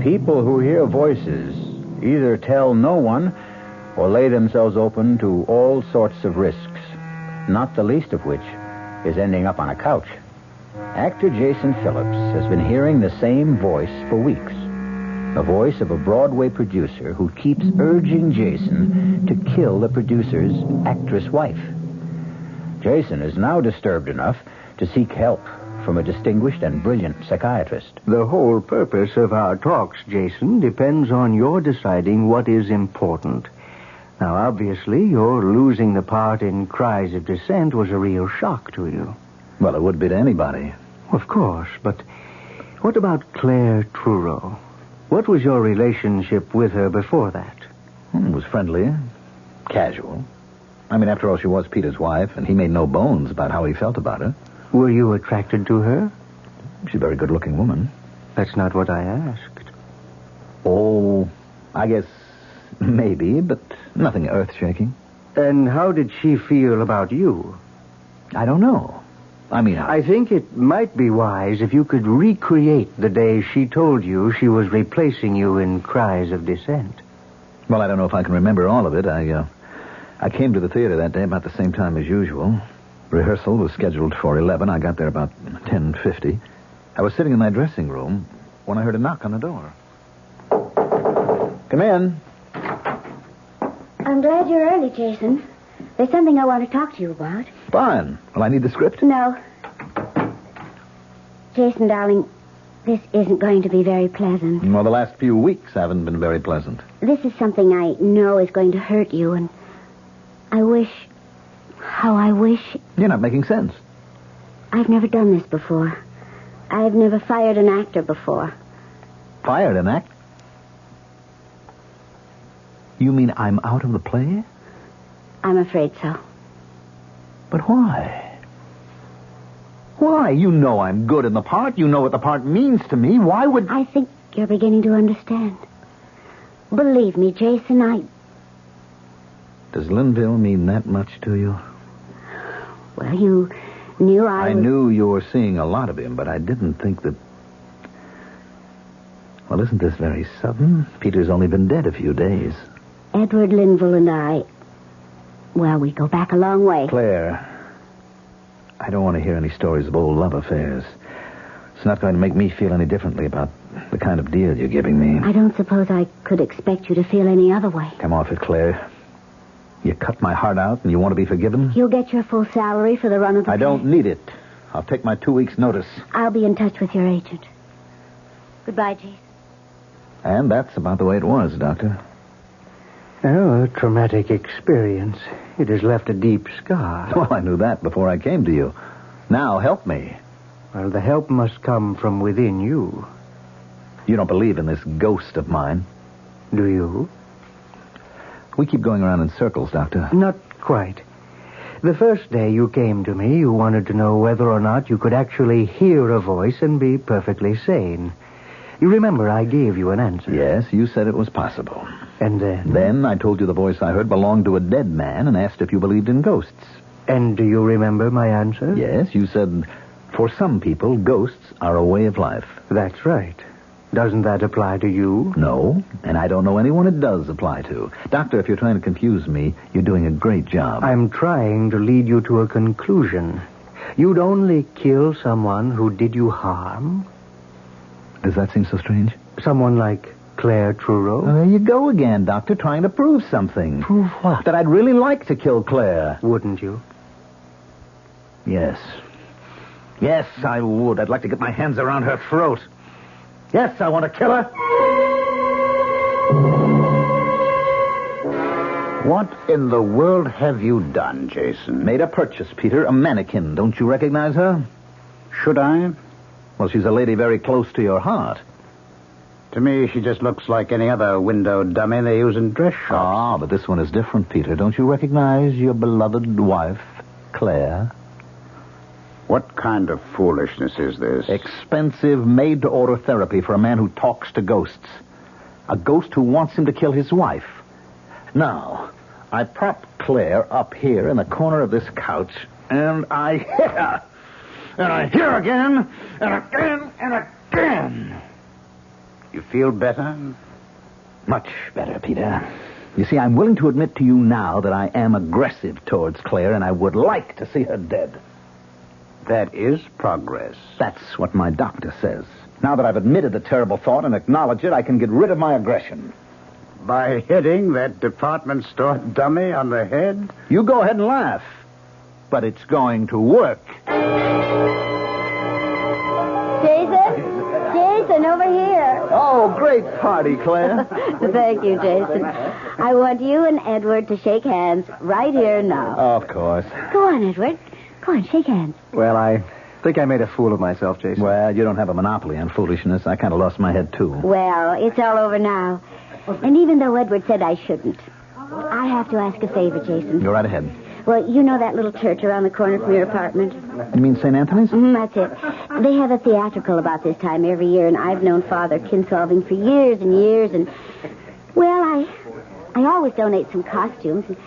People who hear voices either tell no one or lay themselves open to all sorts of risks, not the least of which is ending up on a couch. Actor Jason Phillips has been hearing the same voice for weeks. The voice of a Broadway producer who keeps urging Jason to kill the producer's actress wife. Jason is now disturbed enough to seek help from a distinguished and brilliant psychiatrist. The whole purpose of our talks, Jason, depends on your deciding what is important. Now, obviously, your losing the part in Cries of Dissent was a real shock to you. Well, it would be to anybody. Of course, but what about Claire Truro? What was your relationship with her before that? It was friendly, casual. I mean, after all, she was Peter's wife, and he made no bones about how he felt about her. Were you attracted to her? She's a very good-looking woman. That's not what I asked. Oh, I guess maybe, but nothing earth-shaking. And how did she feel about you? I don't know. I think it might be wise if you could recreate the day she told you she was replacing you in Cries of Dissent. Well, I don't know if I can remember all of it. I came to the theater that day about the same time as usual. Rehearsal was scheduled for 11. I got there about 10:50. I was sitting in my dressing room when I heard a knock on the door. Come in. I'm glad you're early, Jason. There's something I want to talk to you about. Fine. Well, I need the script. No. Jason, darling, this isn't going to be very pleasant. Well, the last few weeks haven't been very pleasant. This is something I know is going to hurt you, and I wish... How I wish... You're not making sense. I've never done this before. I've never fired an actor before. Fired an act? You mean I'm out of the play? I'm afraid so. But why? Why? You know I'm good in the part. You know what the part means to me. Why would... I think you're beginning to understand. Believe me, Jason, Does Linville mean that much to you? Well, you knew I knew you were seeing a lot of him, but I didn't think that... Well, isn't this very sudden? Peter's only been dead a few days. Edward Linville and I... Well, we go back a long way. Claire, I don't want to hear any stories of old love affairs. It's not going to make me feel any differently about the kind of deal you're giving me. I don't suppose I could expect you to feel any other way. Come off it, Claire. You cut my heart out and you want to be forgiven? You'll get your full salary for the run of the I don't need it. I'll take my 2 weeks' notice. I'll be in touch with your agent. Goodbye, Jason. And that's about the way it was, Doctor. Oh, a traumatic experience. It has left a deep scar. Well, I knew that before I came to you. Now, help me. Well, the help must come from within you. You don't believe in this ghost of mine? Do you? We keep going around in circles, Doctor. Not quite. The first day you came to me, you wanted to know whether or not you could actually hear a voice and be perfectly sane. You remember I gave you an answer. Yes, you said it was possible. And then? Then I told you the voice I heard belonged to a dead man and asked if you believed in ghosts. And do you remember my answer? Yes, you said, for some people, ghosts are a way of life. That's right. Doesn't that apply to you? No, and I don't know anyone it does apply to. Doctor, if you're trying to confuse me, you're doing a great job. I'm trying to lead you to a conclusion. You'd only kill someone who did you harm? Does that seem so strange? Someone like Claire Truro? Well, there you go again, Doctor, trying to prove something. Prove what? That I'd really like to kill Claire. Wouldn't you? Yes. Yes, I would. I'd like to get my hands around her throat. Yes, I want to kill her. What in the world have you done, Jason? Made a purchase, Peter. A mannequin. Don't you recognize her? Should I? Well, she's a lady very close to your heart. To me, she just looks like any other window dummy they use in dress shops. Ah, but this one is different, Peter. Don't you recognize your beloved wife, Claire? What kind of foolishness is this? Expensive, made-to-order therapy for a man who talks to ghosts. A ghost who wants him to kill his wife. Now, I prop Claire up here in the corner of this couch, and I hit her. And I hear again, and again, and again. You feel better? Much better, Peter. You see, I'm willing to admit to you now that I am aggressive towards Claire, and I would like to see her dead. That is progress. That's what my doctor says. Now that I've admitted the terrible thought and acknowledged it, I can get rid of my aggression. By hitting that department store dummy on the head? You go ahead and laugh. But it's going to work. Jason, over here. Oh, great party, Claire. Thank you, Jason. I want you and Edward to shake hands right here now. Of course. Go on, Edward. Go on, shake hands. Well, I think I made a fool of myself, Jason. Well, you don't have a monopoly on foolishness. I kind of lost my head, too. Well, it's all over now. And even though Edward said I shouldn't, I have to ask a favor, Jason. Go right ahead. Well, you know that little church around the corner from your apartment? You mean St. Anthony's? That's it. They have a theatrical about this time every year, and I've known Father Kinsolving for years and years, and, well, I always donate some costumes, and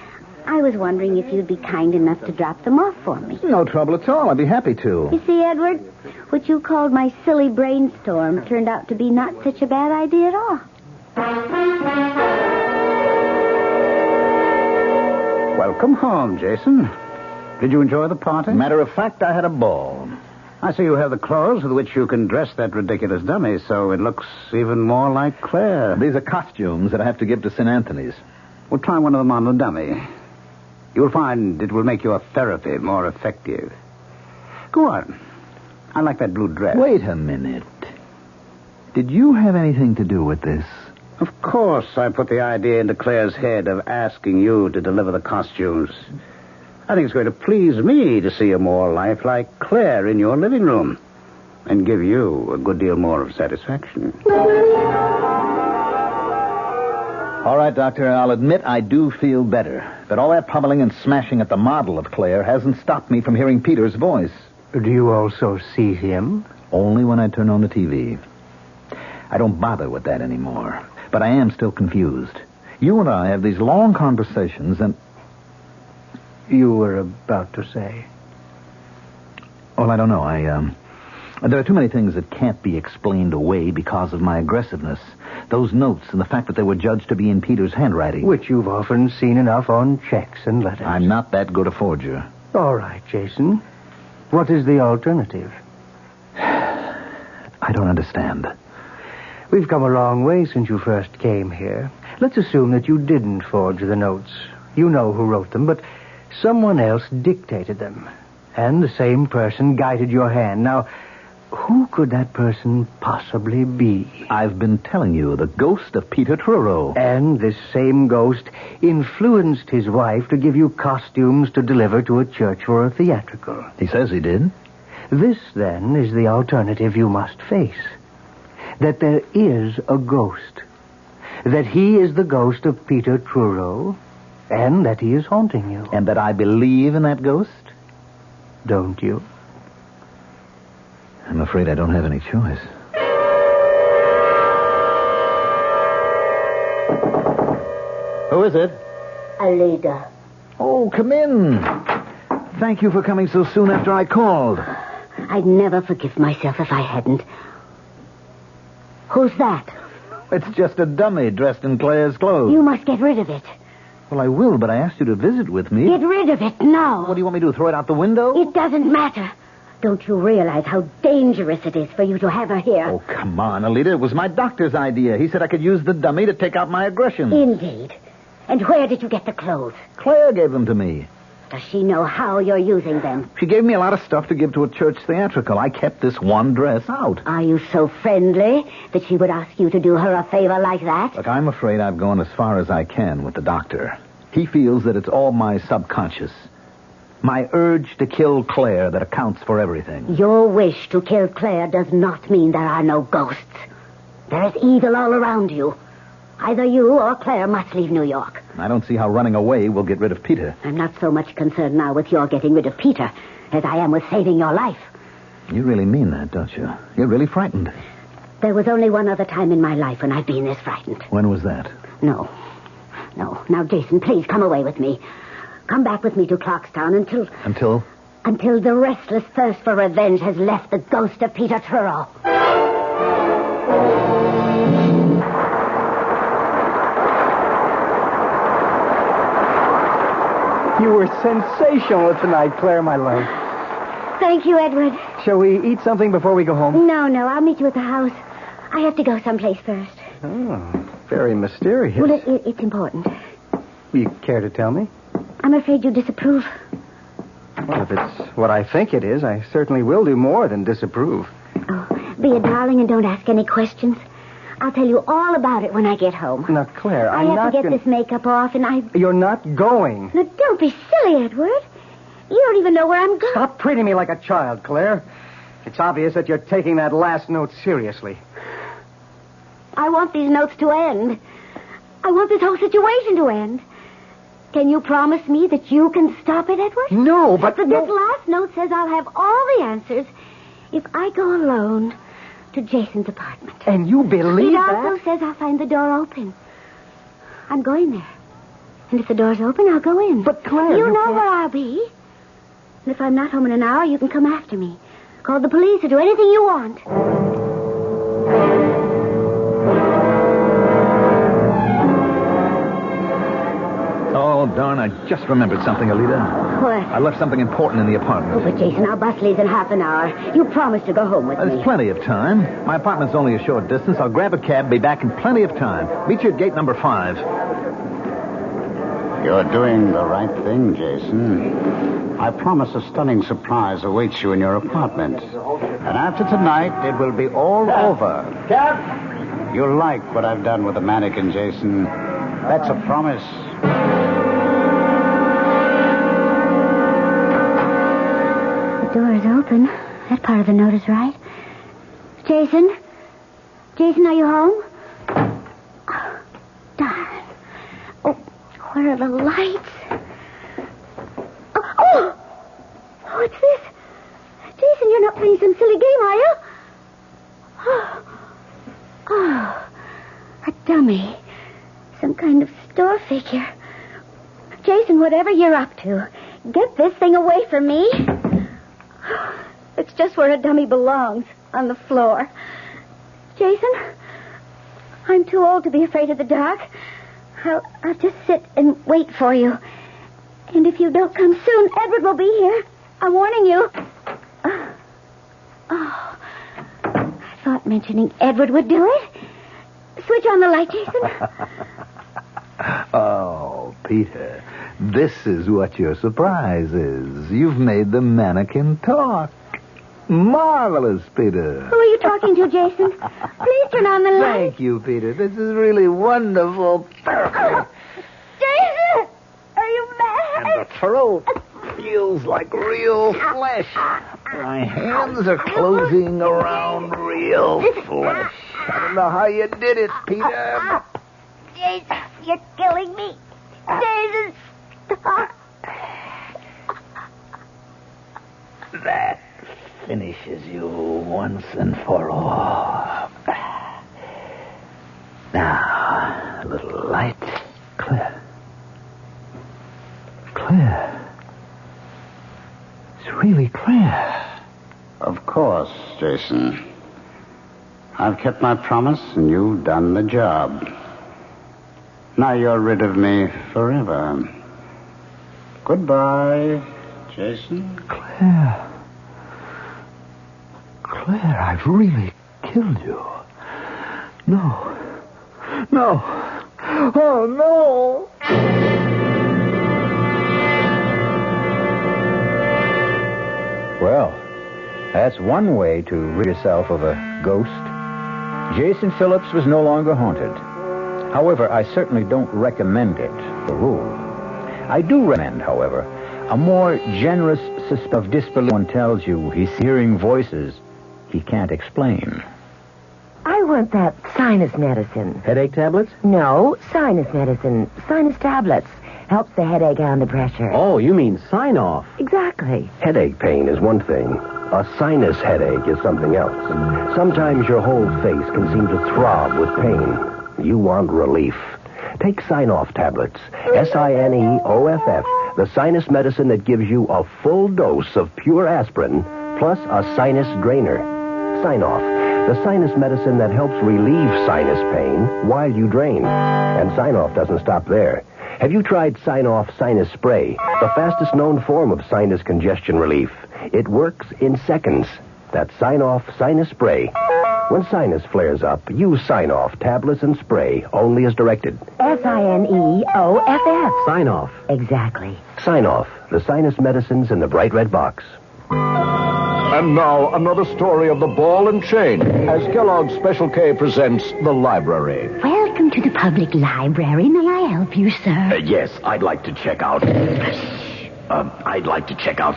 I was wondering if you'd be kind enough to drop them off for me. No trouble at all. I'd be happy to. You see, Edward, what you called my silly brainstorm turned out to be not such a bad idea at all. Welcome home, Jason. Did you enjoy the party? Matter of fact, I had a ball. I see you have the clothes with which you can dress that ridiculous dummy, so it looks even more like Claire. These are costumes that I have to give to St. Anthony's. Well, try one of them on the dummy. You'll find it will make your therapy more effective. Go on. I like that blue dress. Wait a minute. Did you have anything to do with this? Of course, I put the idea into Claire's head of asking you to deliver the costumes. I think it's going to please me to see a more lifelike Claire in your living room and give you a good deal more of satisfaction. All right, Doctor, I'll admit I do feel better. But all that pummeling and smashing at the model of Claire hasn't stopped me from hearing Peter's voice. Do you also see him? Only when I turn on the TV. I don't bother with that anymore. But I am still confused. You and I have these long conversations, and... You were about to say? Well, I don't know. There are too many things that can't be explained away because of my aggressiveness. Those notes and the fact that they were judged to be in Peter's handwriting. Which you've often seen enough on checks and letters. I'm not that good a forger. All right, Jason. What is the alternative? I don't understand. We've come a long way since you first came here. Let's assume that you didn't forge the notes. You know who wrote them, but someone else dictated them. And the same person guided your hand. Now, who could that person possibly be? I've been telling you, the ghost of Peter Truro. And this same ghost influenced his wife to give you costumes to deliver to a church for a theatrical. He says he did. This, then, is the alternative you must face. That there is a ghost. That he is the ghost of Peter Truro, and that he is haunting you. And that I believe in that ghost? Don't you? I'm afraid I don't have any choice. Who is it? Alida. Oh, come in. Thank you for coming so soon after I called. I'd never forgive myself if I hadn't. Who's that? It's just a dummy dressed in Claire's clothes. You must get rid of it. Well, I will, but I asked you to visit with me. Get rid of it now. What do you want me to do, throw it out the window? It doesn't matter. Don't you realize how dangerous it is for you to have her here? Oh, come on, Alida. It was my doctor's idea. He said I could use the dummy to take out my aggression. Indeed. And where did you get the clothes? Claire gave them to me. Does she know how you're using them? She gave me a lot of stuff to give to a church theatrical. I kept this one dress out. Are you so friendly that she would ask you to do her a favor like that? Look, I'm afraid I've gone as far as I can with the doctor. He feels that it's all my subconscious. My urge to kill Claire that accounts for everything. Your wish to kill Claire does not mean there are no ghosts. There is evil all around you. Either you or Claire must leave New York. I don't see how running away will get rid of Peter. I'm not so much concerned now with your getting rid of Peter as I am with saving your life. You really mean that, don't you? You're really frightened. There was only one other time in my life when I've been this frightened. When was that? No. Now, Jason, please come away with me. Come back with me to Clarkstown until... Until? Until the restless thirst for revenge has left the ghost of Peter Truro. You were sensational tonight, Claire, my love. Thank you, Edward. Shall we eat something before we go home? No, I'll meet you at the house. I have to go someplace first. Oh, very mysterious. Well, it's important. You care to tell me? I'm afraid you disapprove. Well, if it's what I think it is, I certainly will do more than disapprove. Oh, be a darling and don't ask any questions. I'll tell you all about it when I get home. Now, Claire, I have to get this makeup off, and I... You're not going. Now, don't be silly, Edward. You don't even know where I'm going. Stop treating me like a child, Claire. It's obvious that you're taking that last note seriously. I want these notes to end. I want this whole situation to end. Can you promise me that you can stop it, Edward? No, but... This last note says I'll have all the answers if I go alone to Jason's apartment. And you believe that? It also says I'll find the door open. I'm going there. And if the door's open, I'll go in. But, Claire, you know where I'll be. And if I'm not home in an hour, you can come after me. Call the police or do anything you want. Oh, darn, I just remembered something, Alita. What? I left something important in the apartment. Oh, but Jason, our bus leaves in half an hour. You promised to go home with me. There's plenty of time. My apartment's only a short distance. I'll grab a cab, be back in plenty of time. Meet you at gate number 5. You're doing the right thing, Jason. I promise a stunning surprise awaits you in your apartment. And after tonight, it will be all over. Cab! You'll like what I've done with the mannequin, Jason. That's a promise. The door is open. That part of the note is right. Jason? Jason, are you home? Oh, darn. Oh, where are the lights? Oh, what's this? Jason, you're not playing some silly game, are you? Oh, a dummy. Some kind of store figure. Jason, whatever you're up to, get this thing away from me. It's just where a dummy belongs, on the floor. Jason, I'm too old to be afraid of the dark. I'll just sit and wait for you. And if you don't come soon, Edward will be here. I'm warning you. Oh, I thought mentioning Edward would do it. Switch on the light, Jason. Oh, Peter, this is what your surprise is. You've made the mannequin talk. Marvelous, Peter. Who are you talking to, Jason? Please turn on the light. Thank you, Peter. This is really wonderful. Perfect. Jason! Are you mad? And the throat feels like real flesh. My hands are closing around real flesh. I don't know how you did it, Peter. Jason, you're killing me. Jason, stop. That finishes you once and for all. Now, a little light. Clear. Clear. It's really clear. Of course, Jason. I've kept my promise, and you've done the job. Now you're rid of me forever. Goodbye, Jason. Claire. Claire, I've really killed you. No. No. Oh, no. Well, that's one way to rid yourself of a ghost. Jason Phillips was no longer haunted. However, I certainly don't recommend it, the rule. I do recommend, however, a more generous system of disbelief. One tells you he's hearing voices he can't explain. I want that sinus medicine. Headache tablets? No, sinus medicine. Sinus tablets. Helps the headache and the pressure. Oh, you mean sign-off. Exactly. Headache pain is one thing. A sinus headache is something else. Sometimes your whole face can seem to throb with pain. You want relief. Take Sign-Off tablets. SINEOFF. The sinus medicine that gives you a full dose of pure aspirin plus a sinus drainer. Sign-Off. The sinus medicine that helps relieve sinus pain while you drain. And Sign-Off doesn't stop there. Have you tried Sign-Off Sinus Spray, the fastest known form of sinus congestion relief? It works in seconds. That's Sign-Off Sinus Spray. When sinus flares up, use Sign-Off tablets and spray only as directed. Signoff. Sign-Off. Exactly. Sign-Off, the sinus medicines in the bright red box. And now, another story of the ball and chain, as Kellogg's Special K presents The Library. Welcome to the public library. May I help you, sir? Yes, I'd like to check out...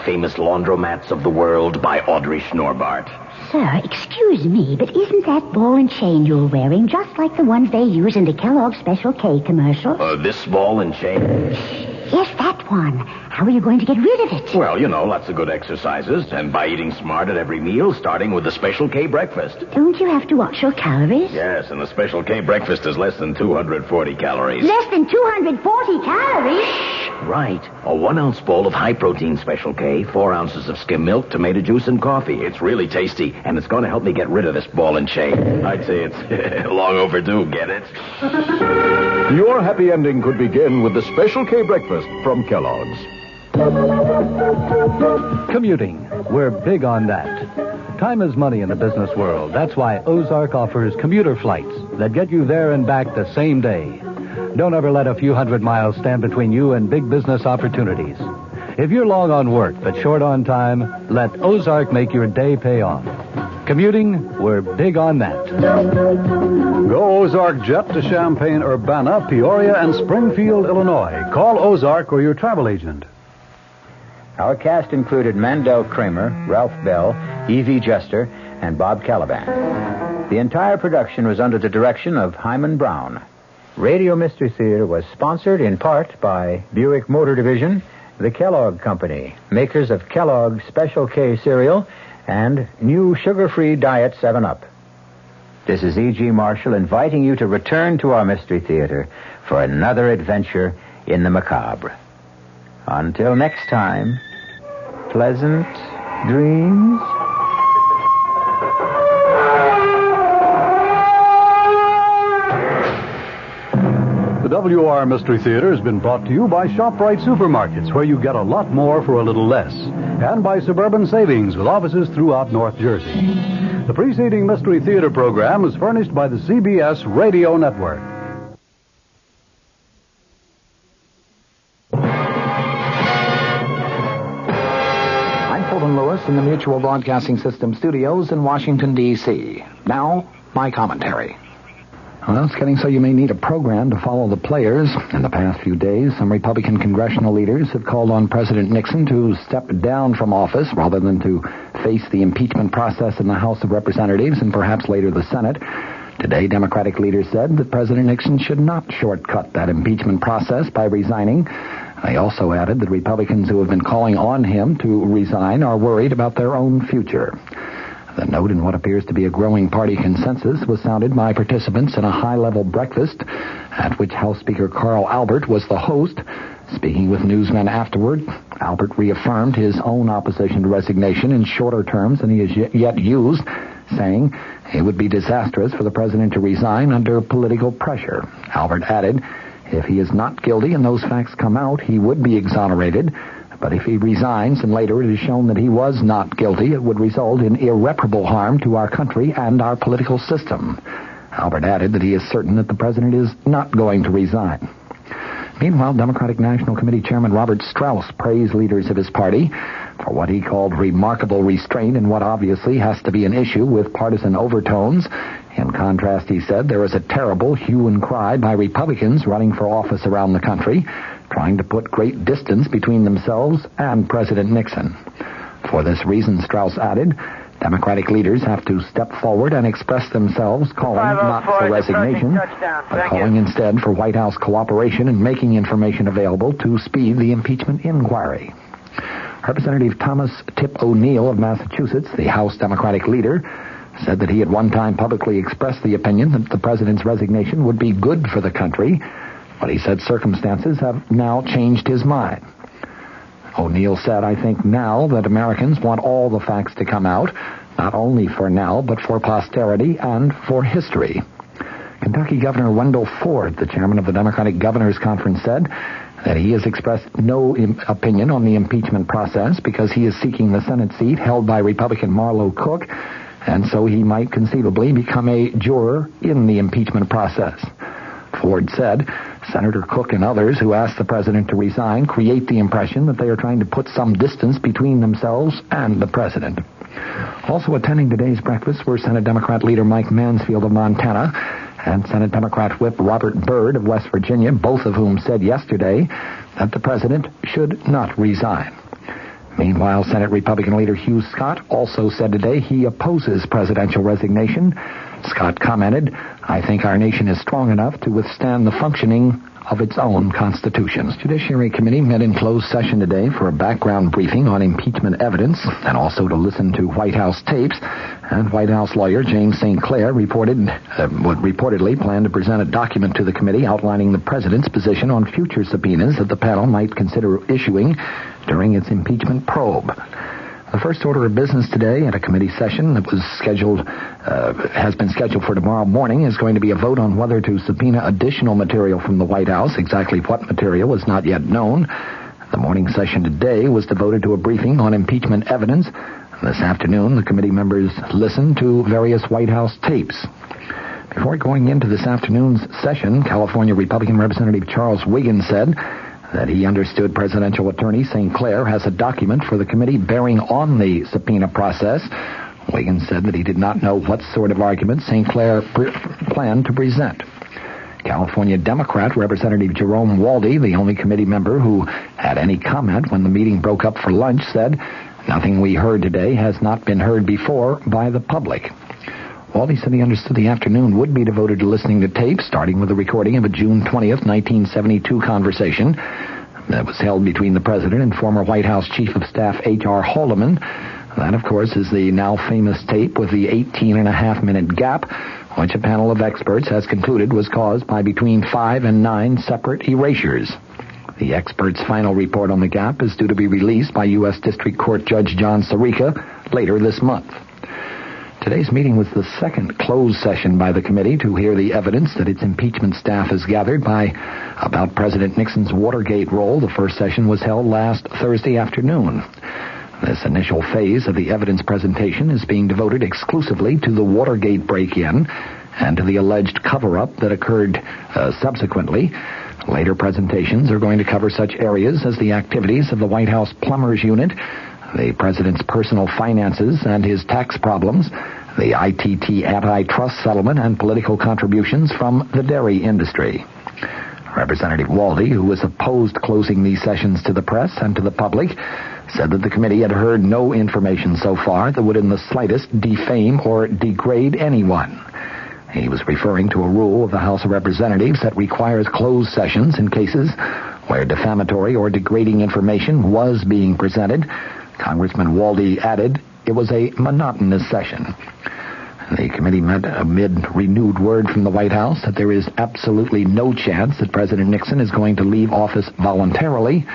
Famous Laundromats of the World by Audrey Schnorbart. Sir, excuse me, but isn't that ball and chain you're wearing just like the ones they use in the Kellogg's Special K commercial? This ball and chain? Yes, that one. How are you going to get rid of it? Well, lots of good exercises, and by eating smart at every meal, starting with the Special K breakfast. Don't you have to watch your calories? Yes, and the Special K breakfast is less than 240 calories. Less than 240 calories? Right. A 1-ounce bowl of high-protein Special K, 4 ounces of skim milk, tomato juice, and coffee. It's really tasty, and it's going to help me get rid of this ball and chain. I'd say it's long overdue, get it? Your happy ending could begin with the Special K breakfast from Kellogg's. Commuting. We're big on that. Time is money in the business world. That's why Ozark offers commuter flights that get you there and back the same day. Don't ever let a few hundred miles stand between you and big business opportunities. If you're long on work but short on time, let Ozark make your day pay off. Commuting, we're big on that. Go Ozark Jet to Champaign, Urbana, Peoria, and Springfield, Illinois. Call Ozark or your travel agent. Our cast included Mandel Kramer, Ralph Bell, Evie Juster, and Bob Caliban. The entire production was under the direction of Hyman Brown. Radio Mystery Theater was sponsored in part by Buick Motor Division, the Kellogg Company, makers of Kellogg's Special K cereal, and new sugar-free Diet 7-Up. This is E.G. Marshall inviting you to return to our Mystery Theater for another adventure in the macabre. Until next time, pleasant dreams. The WR Mystery Theater has been brought to you by ShopRite Supermarkets, where you get a lot more for a little less, and by Suburban Savings, with offices throughout North Jersey. The preceding Mystery Theater program was furnished by the CBS Radio Network. Lewis in the Mutual Broadcasting System studios in Washington, D.C. Now, my commentary. Well, it's getting so you may need a program to follow the players. In the past few days, some Republican congressional leaders have called on President Nixon to step down from office rather than to face the impeachment process in the House of Representatives and perhaps later the Senate. Today, Democratic leaders said that President Nixon should not shortcut that impeachment process by resigning. They also added that Republicans who have been calling on him to resign are worried about their own future. The note in what appears to be a growing party consensus was sounded by participants in a high-level breakfast at which House Speaker Carl Albert was the host. Speaking with newsmen afterward, Albert reaffirmed his own opposition to resignation in shorter terms than he has yet used, saying it would be disastrous for the president to resign under political pressure. Albert added, if he is not guilty and those facts come out, he would be exonerated. But if he resigns and later it is shown that he was not guilty, it would result in irreparable harm to our country and our political system. Albert added that he is certain that the president is not going to resign. Meanwhile, Democratic National Committee Chairman Robert Strauss praised leaders of his party for what he called remarkable restraint in what obviously has to be an issue with partisan overtones. In contrast, he said, there is a terrible hue and cry by Republicans running for office around the country, trying to put great distance between themselves and President Nixon. For this reason, Strauss added, Democratic leaders have to step forward and express themselves, calling not for resignation, but calling instead for White House cooperation and making information available to speed the impeachment inquiry. Representative Thomas Tip O'Neill of Massachusetts, the House Democratic leader, said that he had one time publicly expressed the opinion that the president's resignation would be good for the country, but he said circumstances have now changed his mind. O'Neill said, I think now that Americans want all the facts to come out, not only for now, but for posterity and for history. Kentucky Governor Wendell Ford, the chairman of the Democratic Governors Conference, said that he has expressed no opinion on the impeachment process because he is seeking the Senate seat held by Republican Marlowe Cook, and so he might conceivably become a juror in the impeachment process. Ford said, Senator Cook and others who asked the president to resign create the impression that they are trying to put some distance between themselves and the president. Also attending today's breakfast were Senate Democrat leader Mike Mansfield of Montana and Senate Democrat Whip Robert Byrd of West Virginia, both of whom said yesterday that the president should not resign. Meanwhile, Senate Republican leader Hugh Scott also said today he opposes presidential resignation. Scott commented, I think our nation is strong enough to withstand the functioning of its own Constitution. The Judiciary Committee met in closed session today for a background briefing on impeachment evidence and also to listen to White House tapes. And White House lawyer James St. Clair reportedly planned to present a document to the committee outlining the president's position on future subpoenas that the panel might consider issuing during its impeachment probe. The first order of business today at a committee session that has been scheduled for tomorrow morning is going to be a vote on whether to subpoena additional material from the White House. Exactly what material is not yet known. The morning session today was devoted to a briefing on impeachment evidence. This afternoon, the committee members listened to various White House tapes. Before going into this afternoon's session, California Republican Representative Charles Wiggins said that he understood presidential attorney St. Clair has a document for the committee bearing on the subpoena process. Wiggins said that he did not know what sort of argument St. Clair planned to present. California Democrat Representative Jerome Walde, the only committee member who had any comment when the meeting broke up for lunch, said, nothing we heard today has not been heard before by the public. Walde said he understood the afternoon would be devoted to listening to tapes, starting with a recording of a June 20th, 1972 conversation that was held between the president and former White House Chief of Staff H.R. Haldeman. That, of course, is the now famous tape with the 18-and-a-half-minute gap, which a panel of experts has concluded was caused by between 5 and 9 separate erasures. The experts' final report on the gap is due to be released by U.S. District Court Judge John Sirica later this month. Today's meeting was the second closed session by the committee to hear the evidence that its impeachment staff has gathered about President Nixon's Watergate role. The first session was held last Thursday afternoon. This initial phase of the evidence presentation is being devoted exclusively to the Watergate break-in and to the alleged cover-up that occurred subsequently. Later presentations are going to cover such areas as the activities of the White House Plumbers Unit, the president's personal finances and his tax problems, the ITT antitrust settlement, and political contributions from the dairy industry. Representative Walde, who has opposed closing these sessions to the press and to the public, said that the committee had heard no information so far that would in the slightest defame or degrade anyone. He was referring to a rule of the House of Representatives that requires closed sessions in cases where defamatory or degrading information was being presented. Congressman Walde added it was a monotonous session. The committee met amid renewed word from the White House that there is absolutely no chance that President Nixon is going to leave office voluntarily.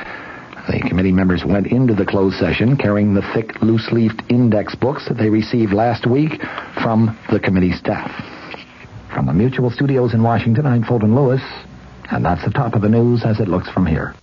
The committee members went into the closed session carrying the thick, loose-leafed index books that they received last week from the committee staff. From the Mutual Studios in Washington, I'm Fulton Lewis, and that's the top of the news as it looks from here.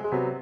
Bye.